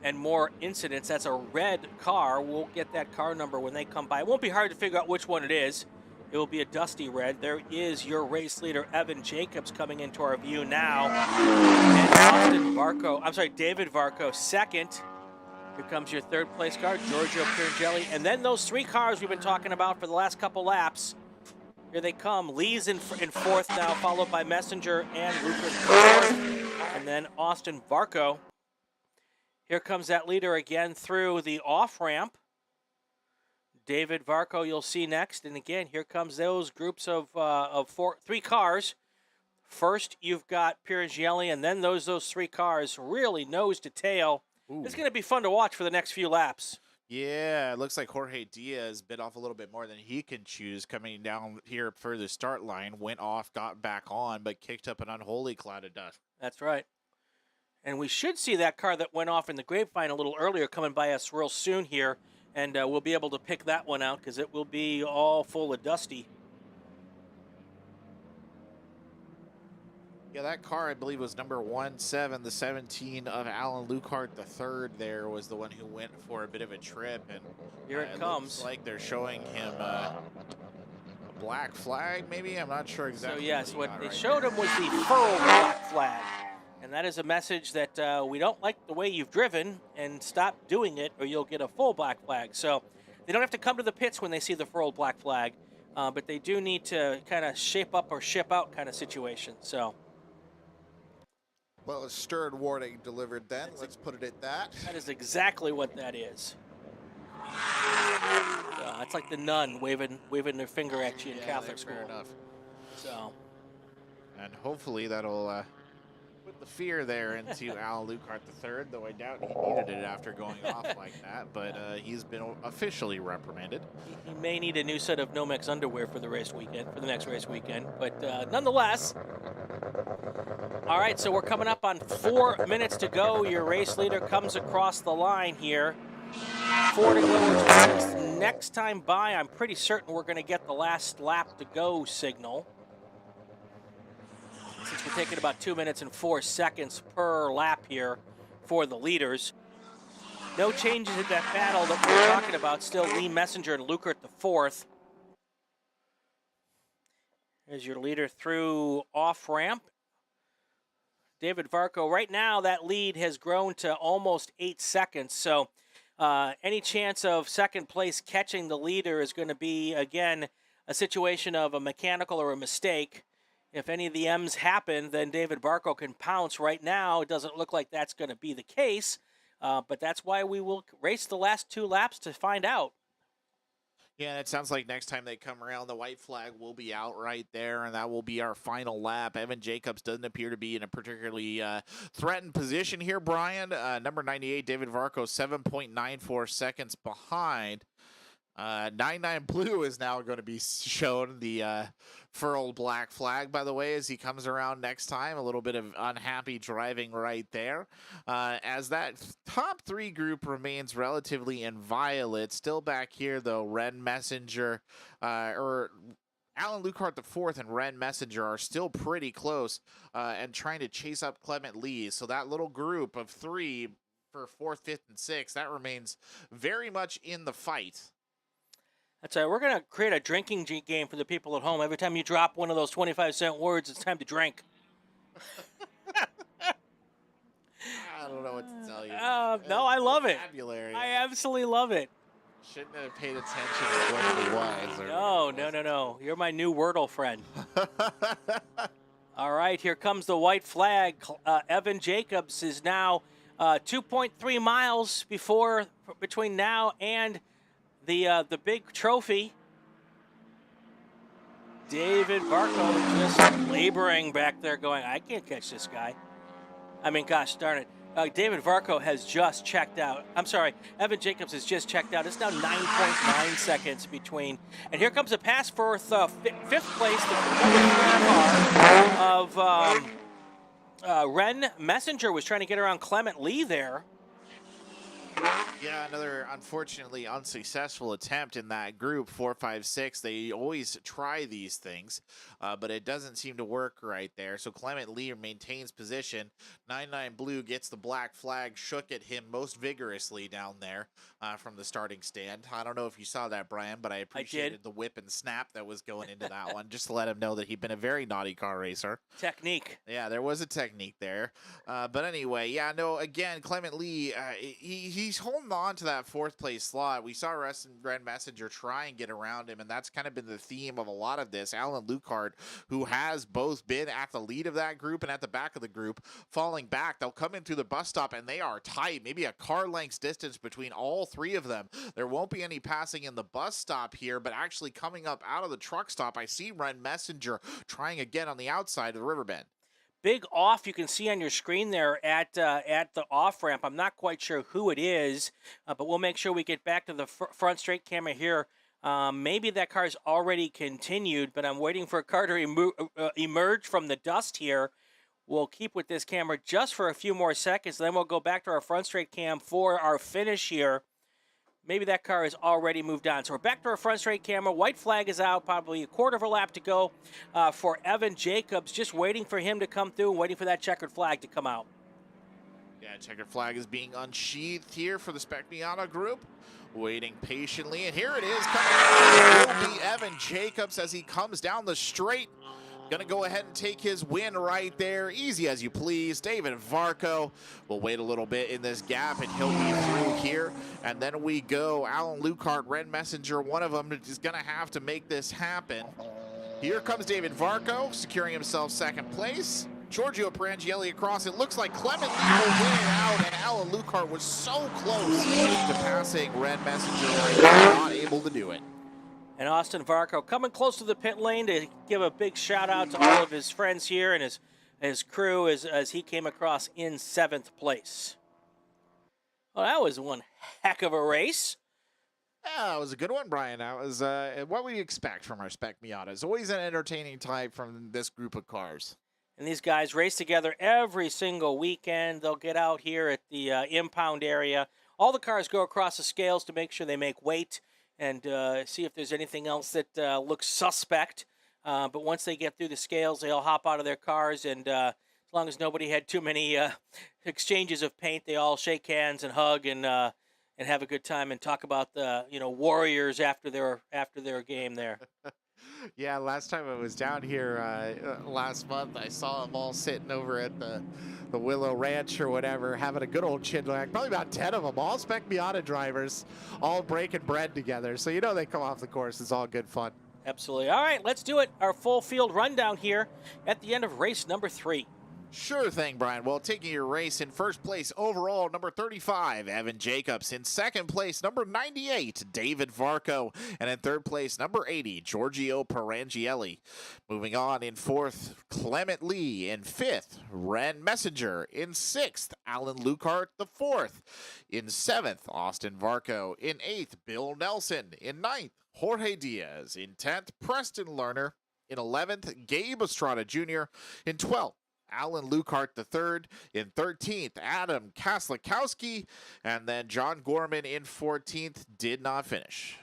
and more incidents. That's a red car. We'll get that car number when they come by. It won't be hard to figure out which one it is. It will be a dusty red. There is your race leader, Evan Jacobs, coming into our view now. And David Varco second. Here comes your third place car, Giorgio Piriangeli. And then those 3 cars we've been talking about for the last couple laps. Here they come. Lee's in fourth now, followed by Messenger and Rupert fourth. And then Austin Varco. Here comes that leader again through the off-ramp. David Varco you'll see next. And again, here comes those groups of 3 cars. First, you've got Piriangeli, and then those 3 cars really nose to tail. Ooh. It's going to be fun to watch for the next few laps. Yeah, it looks like Jorge Diaz bit off a little bit more than he can choose coming down here for the start line. Went off, got back on, but kicked up an unholy cloud of dust. That's right. And we should see that car that went off in the Grapevine a little earlier coming by us real soon here. And we'll be able to pick that one out because it will be all full of dusty. Yeah, that car, I believe, was number 17, the 17 of Alan Lukart III there was the one who went for a bit of a trip. And here it comes. Looks like they're showing him a black flag, maybe? I'm not sure exactly. So, yes, what they showed him was the furled black flag. And that is a message that we don't like the way you've driven, and stop doing it or you'll get a full black flag. So they don't have to come to the pits when they see the furled black flag, but they do need to kind of shape up or ship out kind of situation. So. Well, a stern warning delivered then. Let's put it at that. That is exactly what that is. It's like the nun waving their finger at you in Catholic school. Fair enough. So. And hopefully that'll put the fear there into Alan Lukart III, though I doubt he needed it after going off like that. But he's been officially reprimanded. He may need a new set of Nomex underwear for the next race weekend. But nonetheless. All right, so we're coming up on 4 minutes to go. Your race leader comes across the line here. 4 to go. Next time by, I'm pretty certain we're going to get the last lap to go signal. Since we're taking about 2 minutes and 4 seconds per lap here for the leaders. No changes in that battle that we're talking about. Still Lee Messenger and Lukert the fourth. There's your leader through off-ramp. David Varco, right now that lead has grown to almost 8 seconds. So any chance of second place catching the leader is going to be, again, a situation of a mechanical or a mistake. If any of the M's happen, then David Varco can pounce. Right now, it doesn't look like that's going to be the case, but that's why we will race the last 2 laps to find out. Yeah, and it sounds like next time they come around, the white flag will be out right there, and that will be our final lap. Evan Jacobs doesn't appear to be in a particularly threatened position here, Brian. Number 98, David Varco, 7.94 seconds behind. 99 Blue is now going to be shown the furled black flag, by the way, as he comes around next time. A little bit of unhappy driving right there. As that top three group remains relatively inviolate. Still back here, though, Ren Messenger, or Alan Lukehart IV and Ren Messenger are still pretty close and trying to chase up Clement Lee. So that little group of three for 4th, 5th, and 6th, that remains very much in the fight. That's right. We're going to create a drinking game for the people at home. Every time you drop one of those 25-cent words, it's time to drink. I don't know what to tell you. No, I love it. Vocabulary. I absolutely love it. Shouldn't have paid attention to what it was. No. You're my new Wordle friend. All right, here comes the white flag. Evan Jacobs is now 2.3 miles between now and the big trophy. David Varco just laboring back there going, I can't catch this guy. I mean, gosh darn it. David Varco has just checked out. I'm sorry, Evan Jacobs has just checked out. It's now 9.9 seconds between. And here comes a pass for 5th place, the car of Ren Messenger was trying to get around Clement Lee there. Yeah, another unfortunately unsuccessful attempt in that group, 4, 5, 6. They always try these things, but it doesn't seem to work right there. So Clement Lee maintains position. 99 Blue gets the black flag shook at him most vigorously down there from the starting stand. I don't know if you saw that, Brian, but I appreciated the whip and snap that was going into that one, just to let him know that he'd been a very naughty car racer. Technique. Yeah, there was a technique there. But anyway, yeah, no, again, Clement Lee, he's holding on to that 4th place slot. We saw Ren Messenger try and get around him, and that's kind of been the theme of a lot of this. Alan Lukehart, who has both been at the lead of that group and at the back of the group, falling back. They'll come in through the bus stop, and they are tight, maybe a car length's distance between all three of them. There won't be any passing in the bus stop here, but actually coming up out of the truck stop, I see Ren Messenger trying again on the outside of the river bend. Big off you can see on your screen there at the off ramp. I'm not quite sure who it is, but we'll make sure we get back to the front straight camera here. Maybe that car's already continued, but I'm waiting for a car to emerge from the dust here. We'll keep with this camera just for a few more seconds, then we'll go back to our front straight cam for our finish here. Maybe that car has already moved on. So we're back to our front straight camera. White flag is out, probably a quarter of a lap to go for Evan Jacobs. Just waiting for him to come through and waiting for that checkered flag to come out. Yeah, checkered flag is being unsheathed here for the Spec Miata group. Waiting patiently, and here it is. Coming will be Evan Jacobs as he comes down the straight. Gonna go ahead and take his win right there. Easy as you please. David Varco will wait a little bit in this gap, and he'll be through here. And then we go. Alan Lukehart, Ren Messenger, one of them is gonna have to make this happen. Here comes David Varco, securing himself 2nd place. Giorgio Prangielli across. It looks like Clement Lee will win it out, and Alan Lukehart was so close to passing Red Messenger, not able to do it. And Austin Varco coming close to the pit lane to give a big shout out to all of his friends here and his crew as he came across in 7th place. Well, that was one heck of a race. Yeah, that was a good one, Brian. That was what we expect from our Spec Miatas. Always an entertaining type from this group of cars. And these guys race together every single weekend. They'll get out here at the impound area. All the cars go across the scales to make sure they make weight and see if there's anything else that looks suspect. But once they get through the scales, they all hop out of their cars, and as long as nobody had too many exchanges of paint, they all shake hands and hug and have a good time and talk about the warriors after their game there. Yeah, last time I was down here last month, I saw them all sitting over at the Willow Ranch or whatever, having a good old chin-wag. Probably about 10 of them, all Spec Miata drivers, all breaking bread together. So they come off the course. It's all good fun. Absolutely. All right, let's do it. Our full field rundown here at the end of race number 3. Sure thing, Brian. Well, taking your race in first place overall, number 35, Evan Jacobs. In second place, number 98, David Varco. And in third place, number 80, Giorgio Perangielli. Moving on in fourth, Clement Lee. In fifth, Ren Messenger. In sixth, Alan Lucart the fourth. In seventh, Austin Varco. In eighth, Bill Nelson. In ninth, Jorge Diaz. In 10th, Preston Lerner. In 11th, Gabe Estrada Jr. In 12th, Alan Lucart III. In 13th, Adam Kaslakowski. And then John Gorman in 14th did not finish.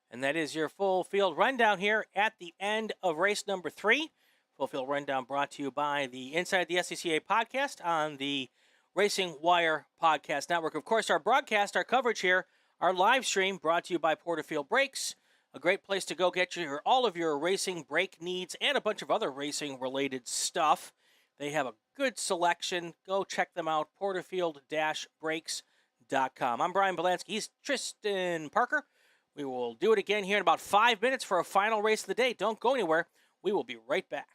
And that is your full field rundown here at the end of race number 3. Full field rundown brought to you by the Inside the SCCA podcast on the Racing Wire Podcast Network. Of course, our broadcast, our coverage here, our live stream brought to you by Porterfield Brakes. A great place to go get all of your racing brake needs and a bunch of other racing-related stuff. They have a good selection. Go check them out, porterfield-brakes.com. I'm Brian Belansky. He's Tristan Parker. We will do it again here in about 5 minutes for a final race of the day. Don't go anywhere. We will be right back.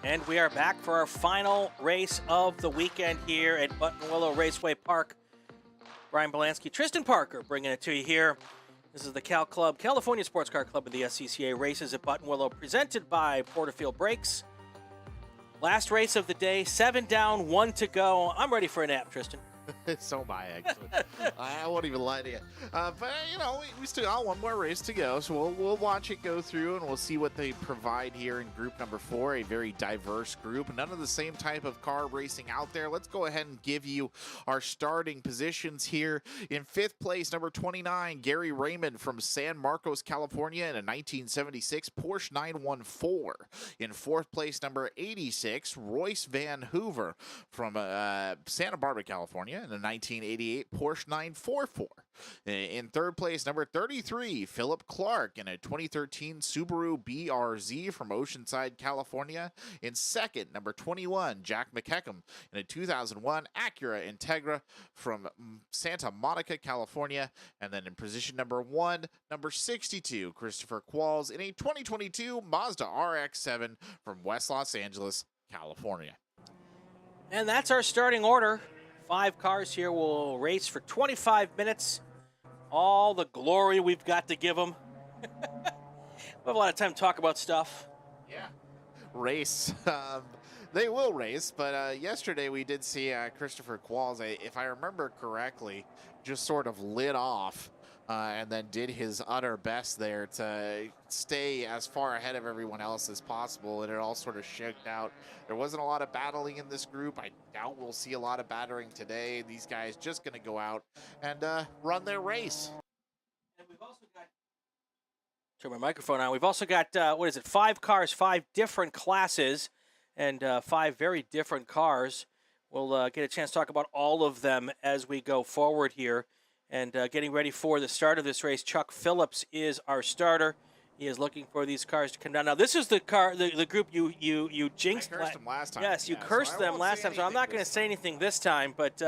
And we are back for our final race of the weekend here at Buttonwillow Raceway Park. Brian Belansky, Tristan Parker bringing it to you here. This is the Cal Club, California Sports Car Club of the SCCA races at Buttonwillow, presented by Porterfield Brakes. Last race of the day, 7 down, 1 to go. I'm ready for a nap, Tristan. So am I, actually. I won't even lie to you. But, you know, we still got one more race to go, so we'll watch it go through, and we'll see what they provide here in group number 4, a very diverse group. None of the same type of car racing out there. Let's go ahead and give you our starting positions here. In 5th place, number 29, Gary Raymond from San Marcos, California, in a 1976 Porsche 914. In 4th place, number 86, Royce Van Hoover from Santa Barbara, California, in a 1988 Porsche 944. In 3rd place, number 33, Philip Clark in a 2013 Subaru BRZ from Oceanside, California. In 2nd, number 21, Jack McKechnie in a 2001 Acura Integra from Santa Monica, California. And then in position number 1, number 62, Christopher Qualls in a 2022 Mazda RX-7 from West Los Angeles, California. And that's our starting order. 5 cars here will race for 25 minutes. All the glory we've got to give them. We have a lot of time to talk about stuff. Yeah. Race. They will race, but yesterday we did see Christopher Qualls, if I remember correctly, just sort of lit off and then did his utter best there to stay as far ahead of everyone else as possible, and it all sort of shook out. There wasn't a lot of battling in this group. I doubt we'll see a lot of battering today. These guys just going to go out and run their race. And we've also got... Turn my microphone on. We've also got, 5 cars, 5 different classes, and 5 very different cars. We'll get a chance to talk about all of them as we go forward here. And getting ready for the start of this race, Chuck Phillips is our starter. He is looking for these cars to come down. Now, this is the car, the group you jinxed. I cursed them last time. Yes, you cursed them last time, so I'm not going to say anything this time. But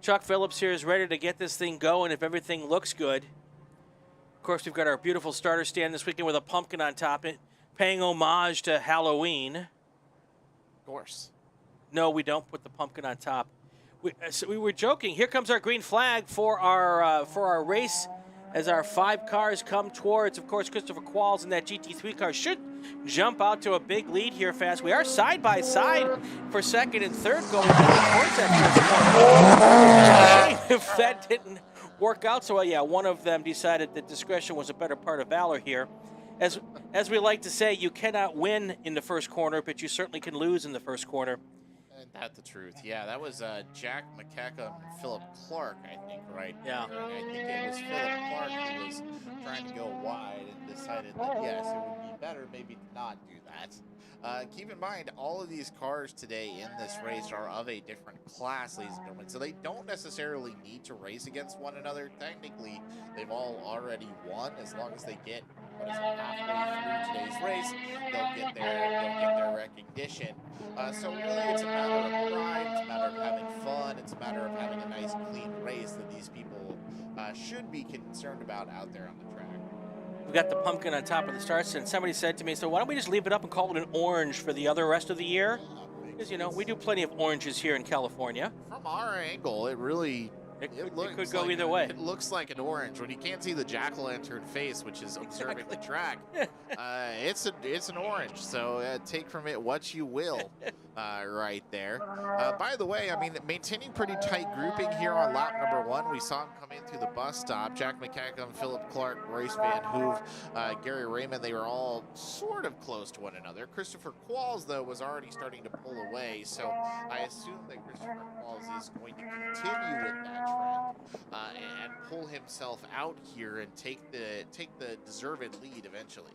Chuck Phillips here is ready to get this thing going if everything looks good. Of course, we've got our beautiful starter stand this weekend with a pumpkin on top, paying homage to Halloween. Of course. No, we don't put the pumpkin on top. We were joking. Here comes our green flag for our race as our 5 cars come towards, of course, Christopher Qualls in that GT3 car should jump out to a big lead here fast. We are side by side for 2nd and 3rd going towards that. If that didn't work out so well, yeah, one of them decided that discretion was a better part of valor here. As we like to say, you cannot win in the first corner, but you certainly can lose in the first corner. That's the truth. Yeah, that was Jack McKechnie and Philip Clark, I think, right? Yeah. And I think it was Philip Clark who was trying to go wide and decided that, yes, it would be better maybe to not do that. Keep in mind, all of these cars today in this race are of a different class, ladies and gentlemen, so they don't necessarily need to race against one another. Technically, they've all already won as long as they get halfway through today's race. They'll get their recognition. So really, it's a matter of pride. It's a matter of having fun. It's a matter of having a nice, clean race that these people should be concerned about out there on the track. We got the pumpkin on top of the start, and somebody said to me, so why don't we just leave it up and call it an orange for the rest of the year? Because, you know, we do plenty of oranges here in California. From our angle, it really... It could go either way. It looks like an orange when you can't see the jack-o'-lantern face, which is observing the track. It's an orange, so take from it what you will, right there. By the way, I mean, maintaining pretty tight grouping here on lap number 1. We saw him come in through the bus stop. Jack McKechnie, Philip Clark, Royce Van Hoover, Gary Raymond. They were all sort of close to one another. Christopher Qualls, though, was already starting to pull away, so I assume that Christopher Qualls is going to continue with that trend and pull himself out here and take the deserved lead eventually.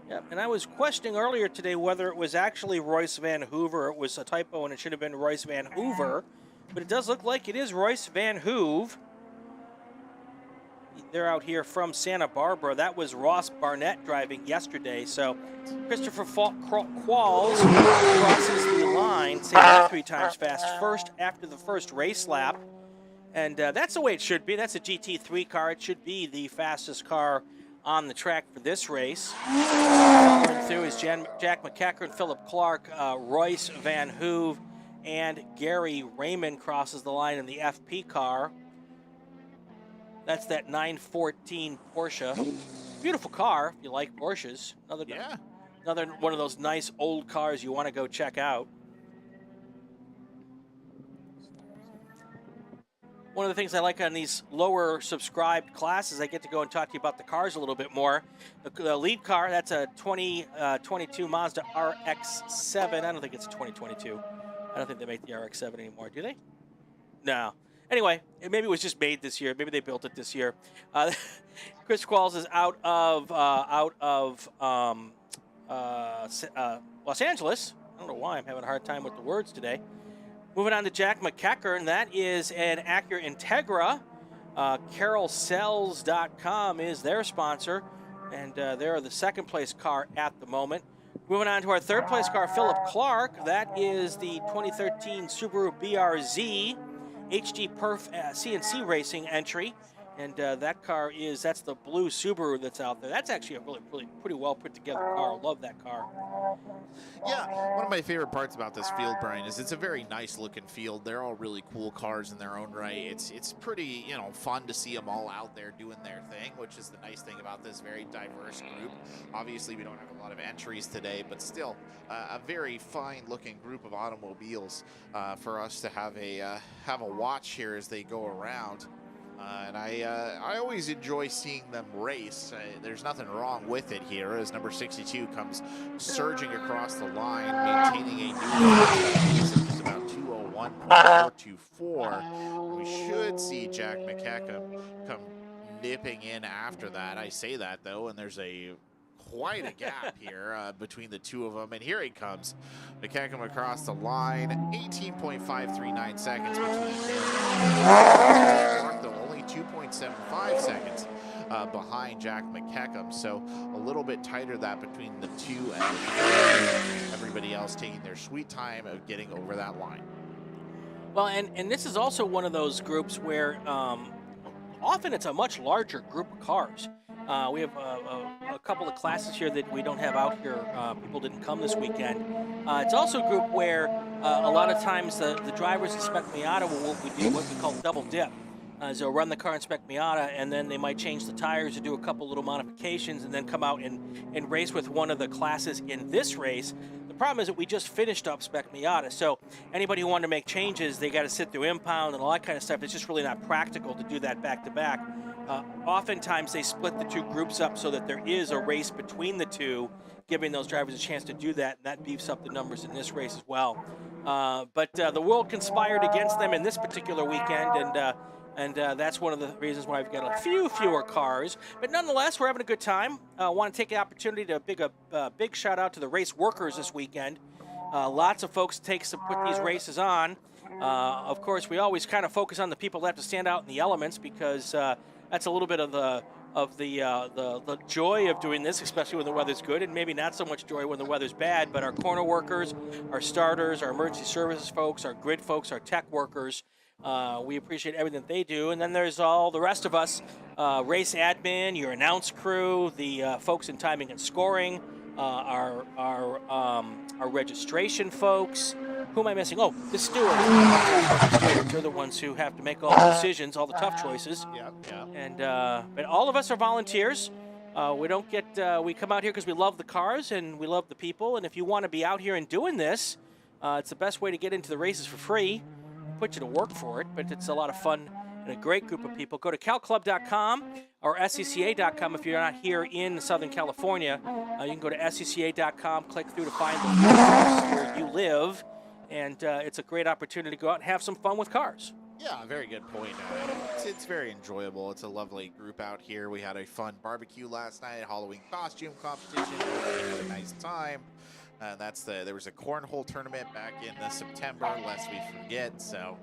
Yep, and I was questioning earlier today whether it was actually Royce Van Hoover or it was a typo and it should have been Royce Van Hoover, but it does look like it is Royce Van Hoover. They're out here from Santa Barbara. That was Ross Barnett driving yesterday. So Christopher Qualls crosses the line, say that 3 times fast, first after the first race lap. And that's the way it should be. That's a GT3 car. It should be the fastest car on the track for this race. Following through is Jack McEachern, Philip Clark, Royce Van Hoove, and Gary Raymond crosses the line in the FP car. That's that 914 Porsche. Beautiful car if you like Porsches. Another one of those nice old cars you want to go check out. One of the things I like on these lower subscribed classes, I get to go and talk to you about the cars a little bit more. The lead car, that's a 2022 Mazda RX-7. I don't think it's a 2022. I don't think they make the RX-7 anymore, do they? No. Anyway, maybe it was just made this year. Maybe they built it this year. Chris Qualls is out of Los Angeles. I don't know why I'm having a hard time with the words today. Moving on to Jack McEachern, that is an Acura Integra. CarolSells.com is their sponsor, and they're the second place car at the moment. Moving on to our third place car, Philip Clark. That is the 2013 Subaru BRZ HD Perf CNC Racing entry. And that car that's the blue Subaru that's out there. That's actually a really pretty well put together car. Love that car. Yeah, one of my favorite parts about this field, Brian, is it's a very nice looking field. They're all really cool cars in their own right. It's pretty, fun to see them all out there doing their thing, which is the nice thing about this very diverse group. Obviously, we don't have a lot of entries today, but still a very fine looking group of automobiles for us to have a watch here as they go around. And I always enjoy seeing them race. There's nothing wrong with it here as number 62 comes surging across the line, maintaining a new pace of just about 201.424. We should see Jack McEachern come nipping in after that. I say that, though, and there's quite a gap here between the two of them. And here he comes. McEachern across the line. 18.539 seconds between him. Clark, though, only 2.75 seconds behind Jack McEachern. So a little bit tighter that between the two, and everybody else taking their sweet time of getting over that line. Well, and this is also one of those groups where often it's a much larger group of cars. We have a couple of classes here that we don't have out here. People didn't come this weekend. It's also a group where a lot of times the drivers in Spec Miata will do what we call double dip. They'll run the car in Spec Miata, and then they might change the tires or do a couple little modifications and then come out and race with one of the classes in this race. The problem is that we just finished up Spec Miata, so anybody who wanted to make changes, they got to sit through impound and all that kind of stuff. It's just really not practical to do that back-to-back. Oftentimes they split the two groups up so that there is a race between the two, giving those drivers a chance to do that, and that beefs up the numbers in this race as well. But the world conspired against them in this particular weekend, and that's one of the reasons why we've got a few fewer cars. But nonetheless, we're having a good time. I want to take the opportunity to big shout out to the race workers this weekend. Lots of folks takes to put these races on. Of course, we always kind of focus on the people that have to stand out in the elements because that's a little bit of the joy of doing this, especially when the weather's good, and maybe not so much joy when the weather's bad. But our corner workers, our starters, our emergency services folks, our grid folks, our tech workers, we appreciate everything that they do. And then there's all the rest of us, race admin, your announce crew, the folks in timing and scoring, our registration folks. Who am I missing? Oh, the stewards. They're the ones who have to make all the decisions, all the tough choices. Yeah. And but all of us are volunteers. We don't get. We come out here because we love the cars and we love the people. And if you want to be out here and doing this, it's the best way to get into the races for free. Put you to work for it, but it's a lot of fun and a great group of people. Go to calclub.com or SCCA.com if you're not here in Southern California. You can go to SCCA.com, click through to find the course where you live, and it's a great opportunity to go out and have some fun with cars. Yeah, very good point. It's very enjoyable. It's a lovely group out here. We had a fun barbecue last night, Halloween costume competition. We had a nice time. There was a cornhole tournament back in September, lest we forget. So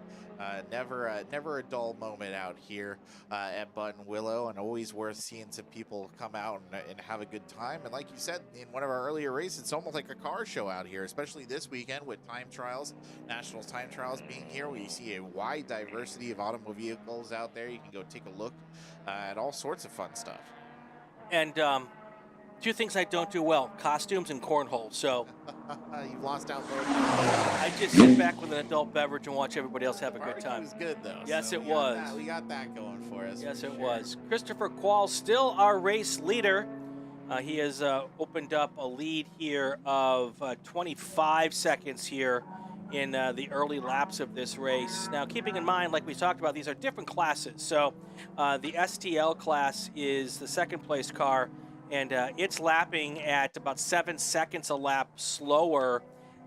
never a dull moment out here at Buttonwillow, and always worth seeing some people come out and have a good time. And like you said in one of our earlier races, it's almost like a car show out here, especially this weekend with time trials, national time trials being here. We see a wide diversity of automobile vehicles out there. You can go take a look at all sorts of fun stuff. And two things I don't do well: costumes and cornhole. So You've lost out both. I just sit back with an adult beverage and watch everybody else have a good Barbecue time. was good though. Yes, so it we got was. we got that going for us. Yes, for it sure. was. Christopher Quall, still our race leader. He has opened up a lead here of 25 seconds here in the early laps of this race. Now, keeping in mind, like we talked about, these are different classes. So the STL class is the second place car, and it's lapping at about 7 seconds a lap slower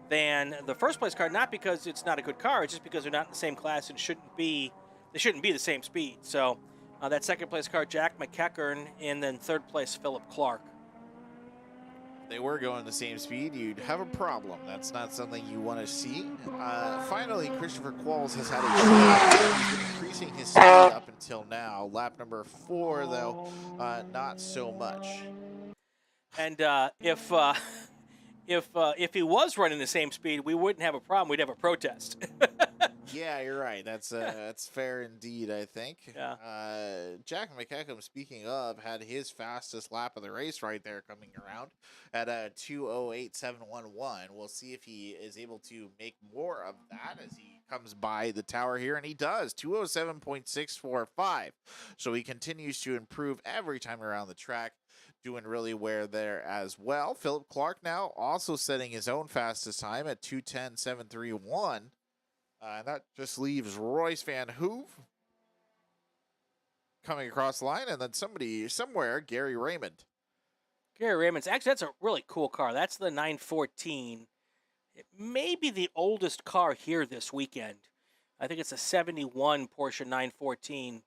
than the first place car, not because it's not a good car, it's just because they're not in the same class and they shouldn't be the same speed. So that second place car, Jack McEachern, and then third place, Philip Clark. If they were going the same speed, you'd have a problem. That's not something you want to see. Finally, Christopher Qualls has had a he's been increasing his speed up until now. Lap number 4, though, not so much. And if he was running the same speed, we wouldn't have a problem. We'd have a protest. Yeah, you're right. That's fair indeed, I think. Yeah. Jack McEachern, speaking of, had his fastest lap of the race right there coming around at 2:08.711. We'll see if he is able to make more of that as he comes by the tower here, and he does. 2:07.645. So he continues to improve every time around the track. Doing really well there as well. Philip Clark now also setting his own fastest time at 2:10.731. And that just leaves Royce Van Hoove coming across the line, and then somewhere, Gary Raymond. Gary Raymond's actually, that's a really cool car. That's the 914. It may be the oldest car here this weekend. I think it's a 71 Porsche 914.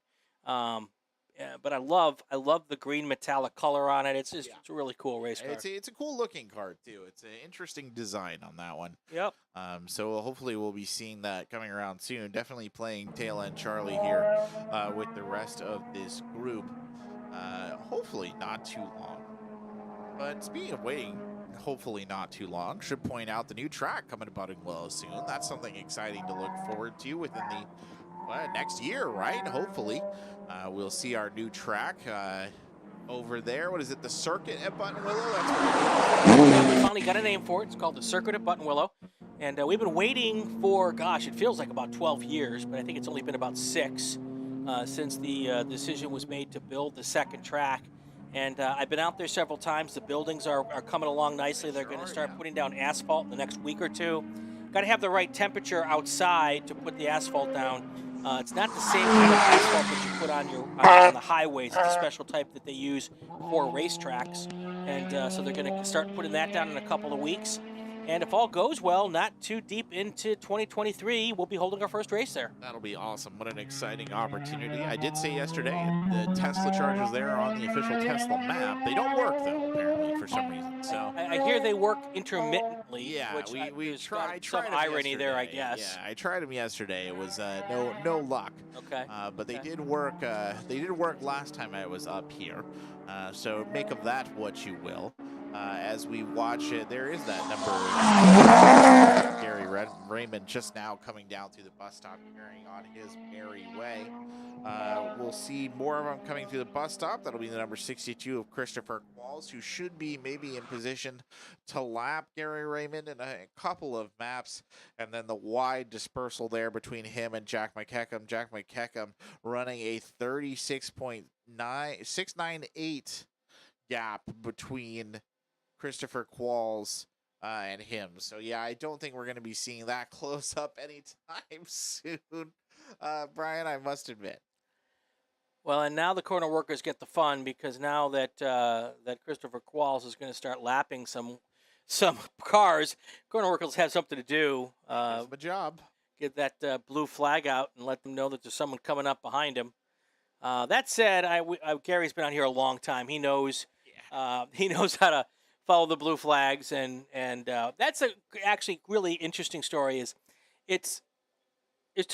But I love the green metallic color on it. It's just it's a really cool race car. It's a cool looking car too. It's an interesting design on that one. Yep. So hopefully we'll be seeing that coming around soon. Definitely playing tail end Charlie here with the rest of this group. Hopefully not too long. But speaking of waiting, hopefully not too long, should point out the new track coming to Buttonwillow soon. That's something exciting to look forward to within the next year, right? Hopefully. We'll see our new track over there. What is it? The circuit at Buttonwillow? That's what We finally got a name for it. It's called the Circuit at Buttonwillow. And we've been waiting for, gosh, it feels like about 12 years, but I think it's only been about 6 since the decision was made to build the second track. And I've been out there several times. The buildings are coming along nicely. They're going to start putting down asphalt in the next week or two. Got to have the right temperature outside to put the asphalt down. It's not the same kind of asphalt that you put on the highways. It's a special type that they use for racetracks. And so they're going to start putting that down in a couple of weeks. And if all goes well, not too deep into 2023, we'll be holding our first race there. That'll be awesome. What an exciting opportunity. I did say yesterday, the Tesla chargers there are on the official Tesla map. They don't work, though, apparently, for some reason. So I hear they work intermittently. yeah, which we tried some them irony there, I yesterday. guess. Yeah, I tried them yesterday. It was no luck. Okay. But they did work. They did work last time I was up here. So make of that what you will. As we watch it, there is that number. Gary Raymond just now coming down through the bus stop, carrying on his merry way. We'll see more of them coming through the bus stop. That'll be the number 62 of Christopher Qualls, who should be maybe in position to lap Gary Raymond in a couple of maps. And then the wide dispersal there between him and Jack McEachern. Jack McEachern running a 36.698 gap between Christopher Qualls and him. So yeah, I don't think we're going to be seeing that close up anytime soon, Brian, I must admit. Well, and now the corner workers get the fun, because now that that Christopher Qualls is going to start lapping some cars, corner workers have something to do. A job. Get that blue flag out and let them know that there's someone coming up behind him. That said, Gary's been out here a long time. He knows he knows how to follow the blue flags, and that's a actually really interesting story. It's a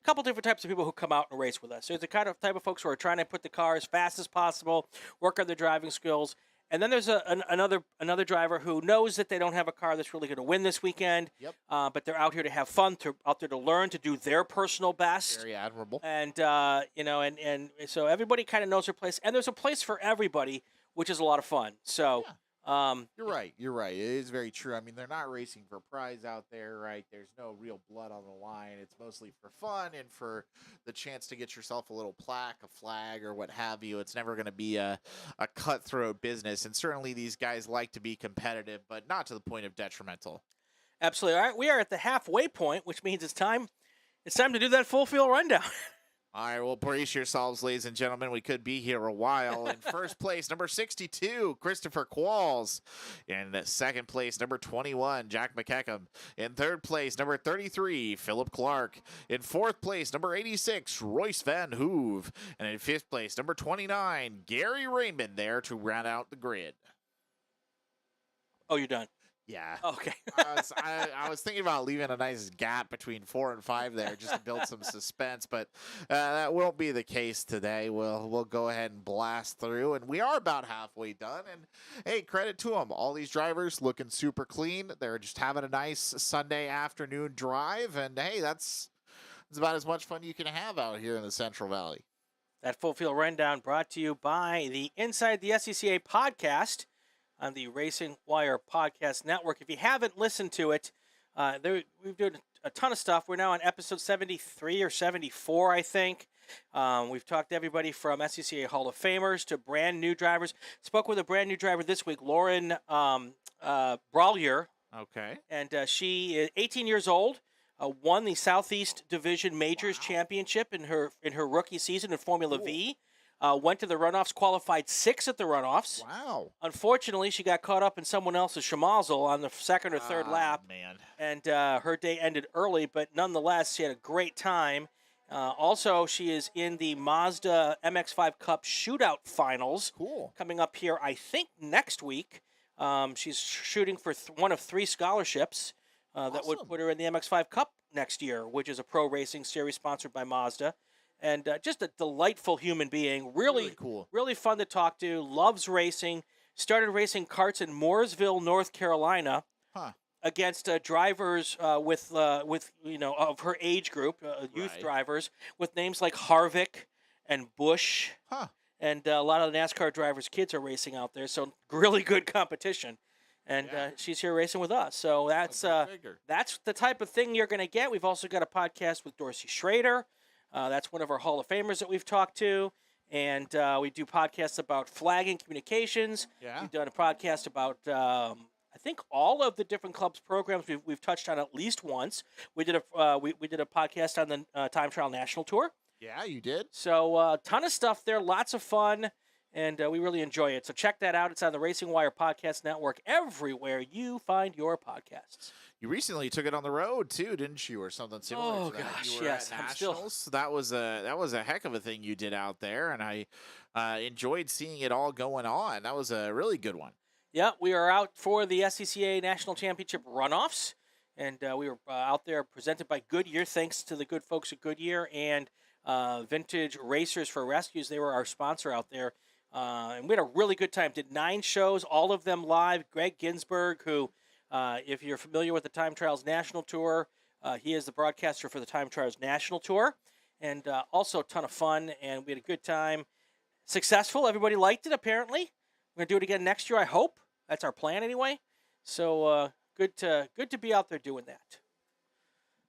couple different types of people who come out and race with us. There's the type of folks who are trying to put the car as fast as possible, work on their driving skills, and then there's another driver who knows that they don't have a car that's really going to win this weekend. Yep. But they're out here to have fun, out there to learn, to do their personal best. Very admirable. And and so everybody kind of knows their place, and there's a place for everybody which is a lot of fun. So, You're right. You're right. It is very true. I mean, they're not racing for prize out there, right? There's no real blood on the line. It's mostly for fun and for the chance to get yourself a little plaque, a flag, or what have you. It's never going to be a cutthroat business. And certainly these guys like to be competitive, but not to the point of detrimental. absolutely. All right, we are at the halfway point, which means it's time to do that full field rundown. All right, well, brace yourselves, ladies and gentlemen. We could be here a while. In first place, number 62, Christopher Qualls. In second place, number 21, Jack McKecham. In third place, number 33, Philip Clark. In fourth place, number 86, Royce Van Hoove. And in fifth place, number 29, Gary Raymond there to round out the grid. Oh, you're done. Yeah. Okay. I was thinking about leaving a nice gap between 4 and 5 there just to build some suspense, but that won't be the case today. We'll go ahead and blast through, and we are about halfway done. And hey, credit to them. All these drivers looking super clean. They're just having a nice Sunday afternoon drive, and hey, it's about as much fun you can have out here in the Central Valley. That full field rundown brought to you by the Inside the SCCA podcast on the Racing Wire Podcast Network. If you haven't listened to it, we've done a ton of stuff. We're now on episode 73 or 74, I think. We've talked to everybody from SCCA Hall of Famers to brand new drivers. Spoke with a brand new driver this week, Lauren Brawlier. Okay. And she is 18 years old. Won the Southeast Division Majors Championship in her rookie season in Formula V. Went to the runoffs, qualified 6th at the runoffs. Wow. Unfortunately, she got caught up in someone else's schmozzle on the second or third lap. Man. And her day ended early, but nonetheless, she had a great time. Also, she is in the Mazda MX-5 Cup Shootout Finals. Cool. Coming up here, I think, next week. She's shooting for one of 3 scholarships that would put her in the MX-5 Cup next year, which is a pro racing series sponsored by Mazda. And just a delightful human being. Really cool. Really fun to talk to. Loves racing. Started racing karts in Mooresville, North Carolina, against drivers with of her age group, youth drivers, with names like Harvick and Bush. And a lot of the NASCAR drivers' kids are racing out there. So really good competition. And she's here racing with us. So that's the type of thing you're going to get. We've also got a podcast with Dorsey Schrader. That's one of our Hall of Famers that we've talked to. And we do podcasts about flagging communications. Yeah. We've done a podcast about, I think, all of the different clubs' programs we've touched on at least once. We did a podcast on the Time Trial National Tour. Yeah, you did. So a ton of stuff there, lots of fun, and we really enjoy it. So check that out. It's on the Racing Wire Podcast Network everywhere you find your podcasts. You recently took it on the road too, didn't you, or something similar? Oh to that? gosh, You were yes. at I'm still. Nationals. That was a heck of a thing you did out there, and I enjoyed seeing it all going on. That was a really good one. Yeah, we are out for the SCCA National Championship runoffs, and we were out there presented by Goodyear. Thanks to the good folks at Goodyear and Vintage Racers for Rescues. They were our sponsor out there, and we had a really good time. Did 9 shows, all of them live. Greg Ginsburg, who. If you're familiar with the Time Trials National Tour, he is the broadcaster for the Time Trials National Tour, and also a ton of fun, and we had a good time. Successful. Everybody liked it, apparently. We're going to do it again next year, I hope. That's our plan anyway. So good to be out there doing that.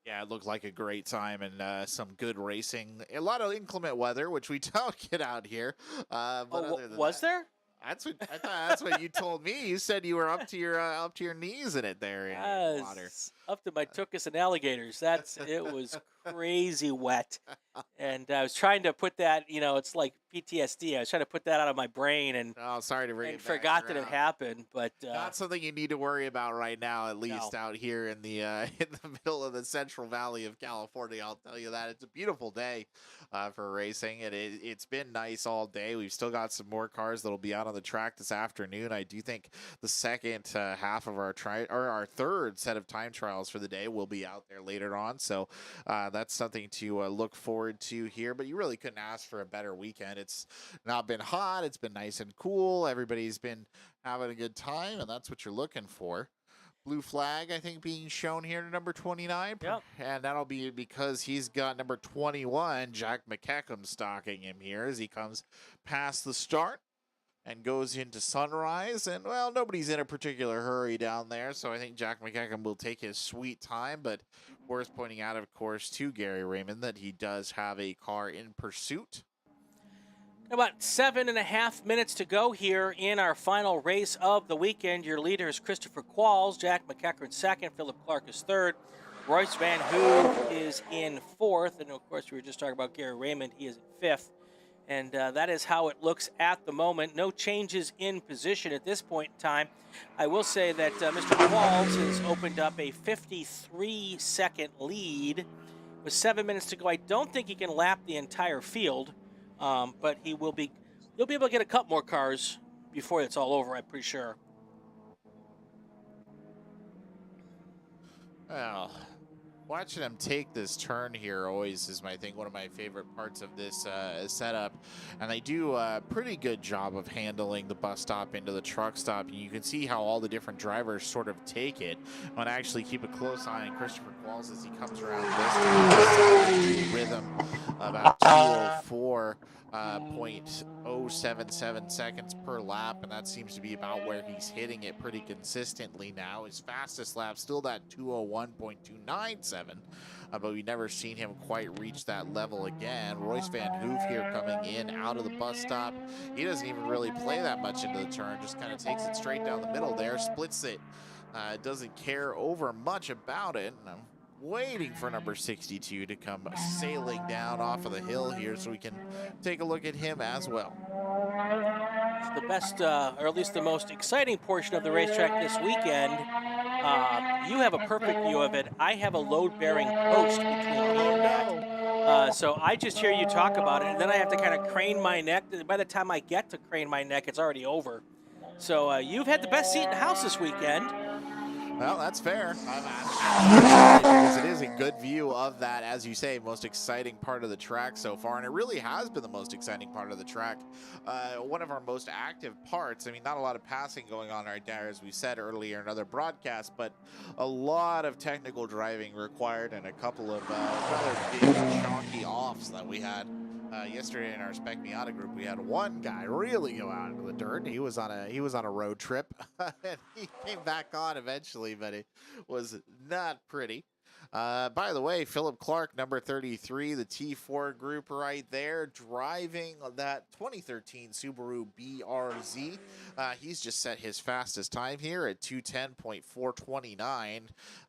Yeah, it looked like a great time and some good racing. A lot of inclement weather, which we don't get out here. But other than was there? I thought that's what you told me. You said you were up to your knees in it there in the water. Up to my tuchus and alligators. It was crazy wet, and I was trying to put that. It's like PTSD. I was trying to put that out of my brain, and sorry to bring and it back forgot that it around. happened. But not something you need to worry about right now. At least out here in the middle of the Central Valley of California, I'll tell you that it's a beautiful day for racing. It's been nice all day. We've still got some more cars that'll be out on the track this afternoon. I do think the second half of our our third set of time trials for the day will be out there later on. So that's something to look forward to here. But you really couldn't ask for a better weekend. It's not been hot. It's been nice and cool. Everybody's been having a good time, and that's what you're looking for. Blue flag, I think, being shown here to number 29. Yep. And that'll be because he's got number 21, Jack McKecham, stalking him here as he comes past the start. and goes into Sunrise. And, well, nobody's in a particular hurry down there, so I think Jack McEachran will take his sweet time. But worth pointing out, of course, to Gary Raymond that he does have a car in pursuit. About 7.5 minutes to go here in our final race of the weekend. Your leader is Christopher Qualls, Jack McEachran second, Philip Clark is third, Royce Van Hoove is in fourth, and of course we were just talking about Gary Raymond, he is in fifth. And that is how it looks at the moment. No changes in position at this point in time. I will say that Mr. Qualls has opened up a 53-second lead with 7 minutes to go. I don't think he can lap the entire field. But he'll be able to get a couple more cars before it's all over, I'm pretty sure. Well, watching him take this turn here always is, I think, one of my favorite parts of this setup. And they do a pretty good job of handling the bus stop into the truck stop. And you can see how all the different drivers sort of take it. I'm going to actually keep a close eye on Christopher Qualls as he comes around this rhythm about 204.077 seconds per lap, and that seems to be about where he's hitting it pretty consistently now. His fastest lap still that 201.297, but we've never seen him quite reach that level again. Royce Van Hoove here coming in out of the bus stop. He doesn't even really play that much into the turn, just kind of takes it straight down the middle there, splits it, doesn't care over much about it. And I'm waiting for number 62 to come sailing down off of the hill here so we can take a look at him as well. It's the best, or at least the most exciting portion of the racetrack this weekend. You have a perfect view of it. I have a load-bearing post between me and that. So I just hear you talk about it, and then I have to kind of crane my neck. By the time I get to crane my neck, it's already over. So you've had the best seat in the house this weekend. Well, that's fair. Because it is a good view of that, as you say, most exciting part of the track so far. And it really has been the most exciting part of the track. One of our most active parts. I mean, not a lot of passing going on right there, as we said earlier in other broadcasts, but a lot of technical driving required and a couple of rather big, chunky offs that we had. Yesterday in our Spec Miata group, we had one guy really go out into the dirt. He was on a road trip, and he came back on eventually, but it was not pretty. By the way, Philip Clark, number 33, the T4 group right there, driving that 2013 Subaru BRZ. He's just set his fastest time here at 210.429.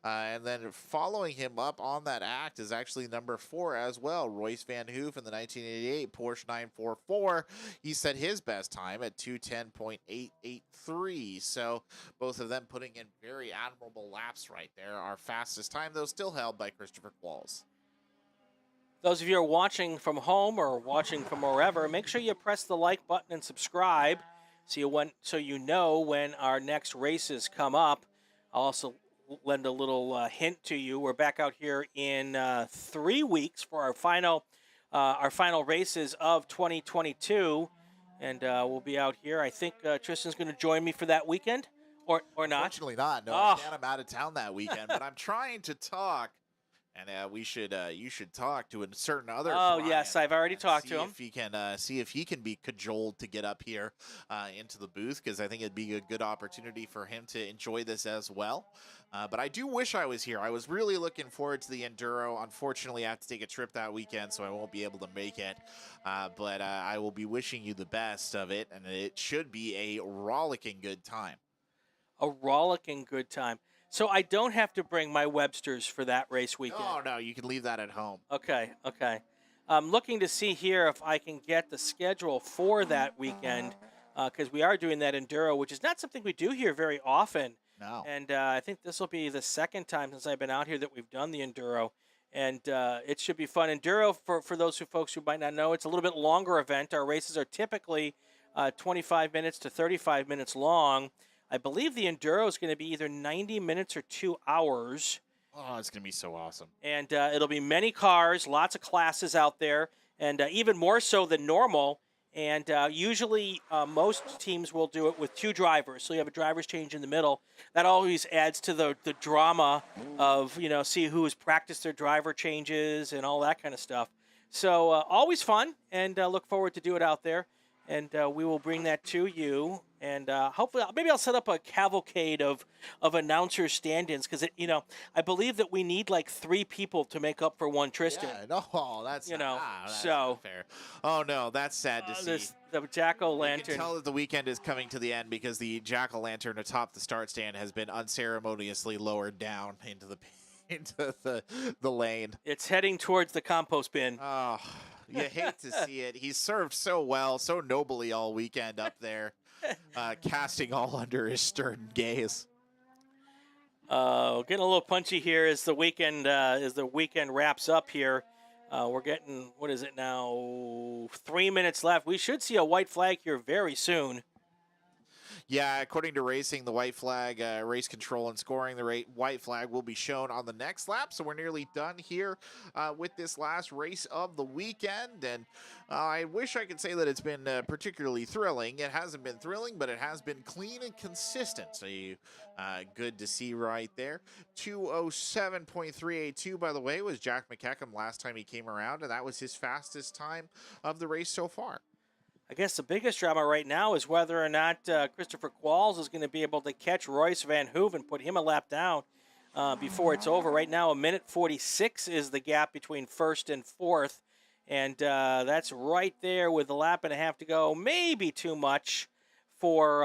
And then following him up on that act is actually number 4 as well, Royce Van Hoove in the 1988 Porsche 944. He set his best time at 210.883. So both of them putting in very admirable laps right there. Our fastest time, though, still held by Christopher Qualls. Those of you who are watching from home or watching from wherever, make sure you press the like button and subscribe so you know when our next races come up. I'll also lend a little hint to you. We're back out here in 3 weeks for our final races of 2022, and we'll be out here. I think Tristan's going to join me for that weekend. Or not? Unfortunately not. No, I'm out of town that weekend, but I'm trying to talk, and you should talk to a certain other. Oh yes, I've already talked to him. If he can see if he can be cajoled to get up here into the booth, because I think it'd be a good opportunity for him to enjoy this as well. But I do wish I was here. I was really looking forward to the Enduro. Unfortunately, I have to take a trip that weekend, so I won't be able to make it. But I will be wishing you the best of it, and it should be a rollicking good time. A rollicking good time. So I don't have to bring my Websters for that race weekend. Oh, no, you can leave that at home. Okay. I'm looking to see here if I can get the schedule for that weekend, because we are doing that Enduro, which is not something we do here very often. No. And I think this will be the second time since I've been out here that we've done the Enduro. And it should be fun. Enduro, for those folks who might not know, it's a little bit longer event. Our races are typically 25 minutes to 35 minutes long. I believe the Enduro is going to be either 90 minutes or 2 hours. Oh, it's going to be so awesome. And it'll be many cars, lots of classes out there, and even more so than normal. And usually most teams will do it with 2 drivers. So you have a driver's change in the middle. That always adds to the drama of, see who's practiced their driver changes and all that kind of stuff. So always fun, and look forward to do it out there. and we will bring that to you. And hopefully, maybe I'll set up a cavalcade of announcer stand-ins because I believe that we need like 3 people to make up for one Tristan. Yeah, no, that's that's so not fair. Oh no, that's sad to see. The jack o' You lantern. can tell that the weekend is coming to the end because the jack o' lantern atop the start stand has been unceremoniously lowered down into the lane. It's heading towards the compost bin. Oh, you hate to see it. He's served so well, so nobly all weekend up there, casting all under his stern gaze. Getting a little punchy here as the weekend wraps up here. We're getting, what is it now, 3 minutes left. We should see a white flag here very soon. Yeah, according to racing, the white flag, race control and scoring, the white flag will be shown on the next lap. So we're nearly done here with this last race of the weekend. And I wish I could say that it's been particularly thrilling. It hasn't been thrilling, but it has been clean and consistent. So good to see right there. 2:07.382, by the way, was Jack McKechnie last time he came around, and that was his fastest time of the race so far. I guess the biggest drama right now is whether or not Christopher Qualls is going to be able to catch Royce Van Hoove and put him a lap down before it's over. Right now, 1:46 is the gap between first and fourth, and that's right there with a lap and a half to go. Maybe too much for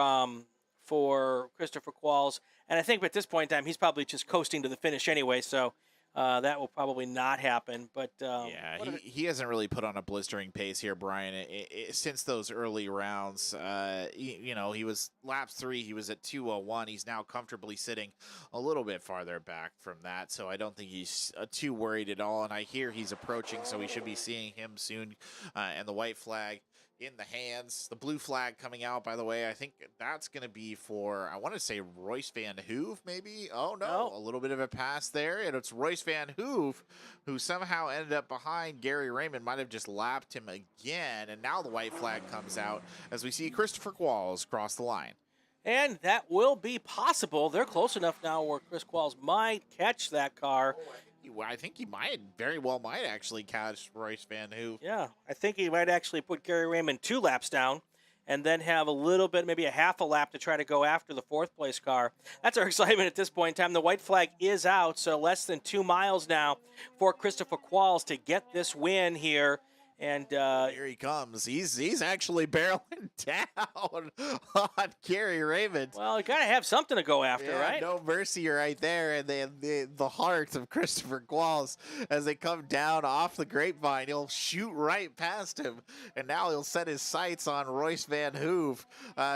Christopher Qualls, and I think at this point in time he's probably just coasting to the finish anyway. So. That will probably not happen, but yeah, he hasn't really put on a blistering pace here, Brian. Since those early rounds, he was laps 3. He was at 2:01. He's now comfortably sitting a little bit farther back from that, so I don't think he's too worried at all. And I hear he's approaching, so we should be seeing him soon. And the white flag in the hands. The blue flag coming out, by the way. I think that's going to be for, I want to say Royce Van Hoove, maybe? Oh, no. A little bit of a pass there, and it's Royce Van Hoove, who somehow ended up behind Gary Raymond, might have just lapped him again, and now the white flag comes out as we see Christopher Qualls cross the line. And that will be possible. They're close enough now where Chris Qualls might catch that car. I think he very well might actually catch Royce Van Hoove. Yeah, I think he might actually put Gary Raymond 2 laps down and then have a little bit, maybe a half a lap to try to go after the 4th place car. That's our excitement at this point in time. The white flag is out, so less than 2 miles now for Christopher Qualls to get this win here. And here he comes. He's actually barreling down on Gary Raymond. Well, you got to have something to go after, right? No mercy right there. And then the heart of Christopher Qualls as they come down off the grapevine. He'll shoot right past him. And now he'll set his sights on Royce Van Hoove,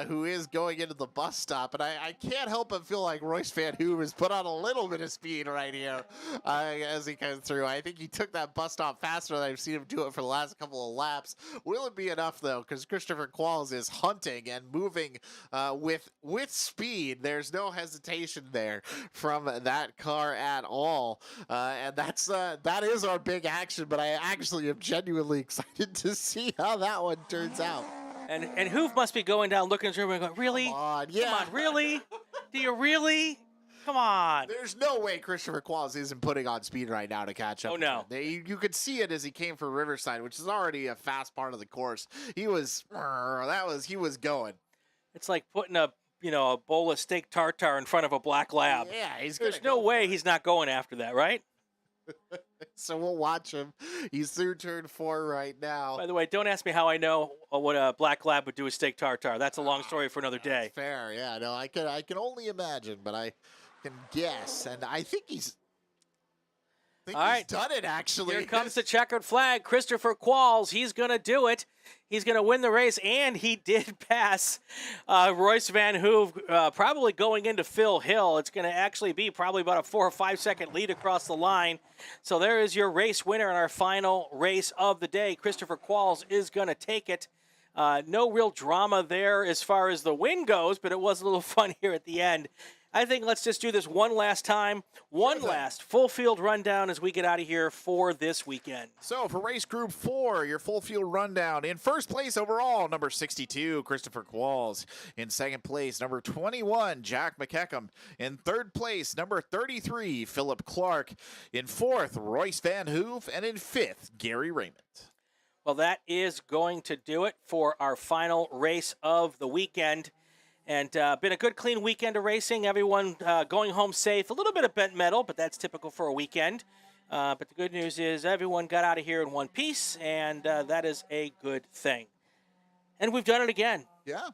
who is going into the bus stop. And I can't help but feel like Royce Van Hoove has put on a little bit of speed right here as he comes through. I think he took that bus stop faster than I've seen him do it for the last couple of laps. Will it be enough though? Because Christopher Qualls is hunting and moving with speed. There's no hesitation there from that car at all, and that is our big action. But I actually am genuinely excited to see how that one turns out. And Hoove must be going down looking through and going, really? Come on, yeah. Come on, really? Do you really? Come on. There's no way Christopher Qualls isn't putting on speed right now to catch up. Oh, no. You could see it as he came from Riverside, which is already a fast part of the course. He was going. It's like putting a bowl of steak tartare in front of a black lab. Yeah, There's no way he's not going after that, right? So we'll watch him. He's through turn 4 right now. By the way, don't ask me how I know what a black lab would do with steak tartare. That's a long story for another day. Fair, yeah. No, I can only imagine, but I can guess, and I think he's done it, actually. Here comes the checkered flag. Christopher Qualls, he's going to do it. He's going to win the race, and he did pass Royce Van Hoove, probably going into Phil Hill. It's going to actually be probably about a 4 or 5 second lead across the line. So there is your race winner in our final race of the day. Christopher Qualls is going to take it. No real drama there as far as the win goes, but it was a little fun here at the end. I think let's just do this one last time. One last full field rundown as we get out of here for this weekend. So for race group 4, your full field rundown. In first place overall, number 62, Christopher Qualls. In second place, number 21, Jack McKechnie. In third place, number 33, Philip Clark. In fourth, Royce Van Hoove. And in fifth, Gary Raymond. Well, that is going to do it for our final race of the weekend. And been a good, clean weekend of racing. Everyone going home safe. A little bit of bent metal, but that's typical for a weekend. But the good news is everyone got out of here in one piece, and that is a good thing. And we've done it again. Yeah.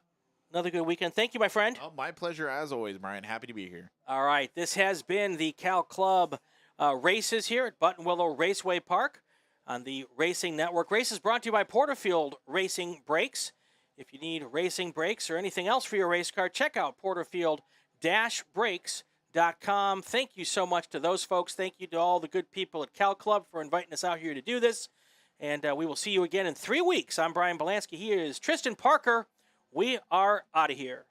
Another good weekend. Thank you, my friend. Oh, my pleasure as always, Brian. Happy to be here. All right. This has been the Cal Club races here at Buttonwillow Raceway Park on the Racing Network. Races brought to you by Porterfield Racing Brakes. If you need racing brakes or anything else for your race car, check out Porterfield-Brakes.com. Thank you so much to those folks. Thank you to all the good people at Cal Club for inviting us out here to do this. And we will see you again in 3 weeks. I'm Brian Belansky. He is Tristan Parker. We are out of here.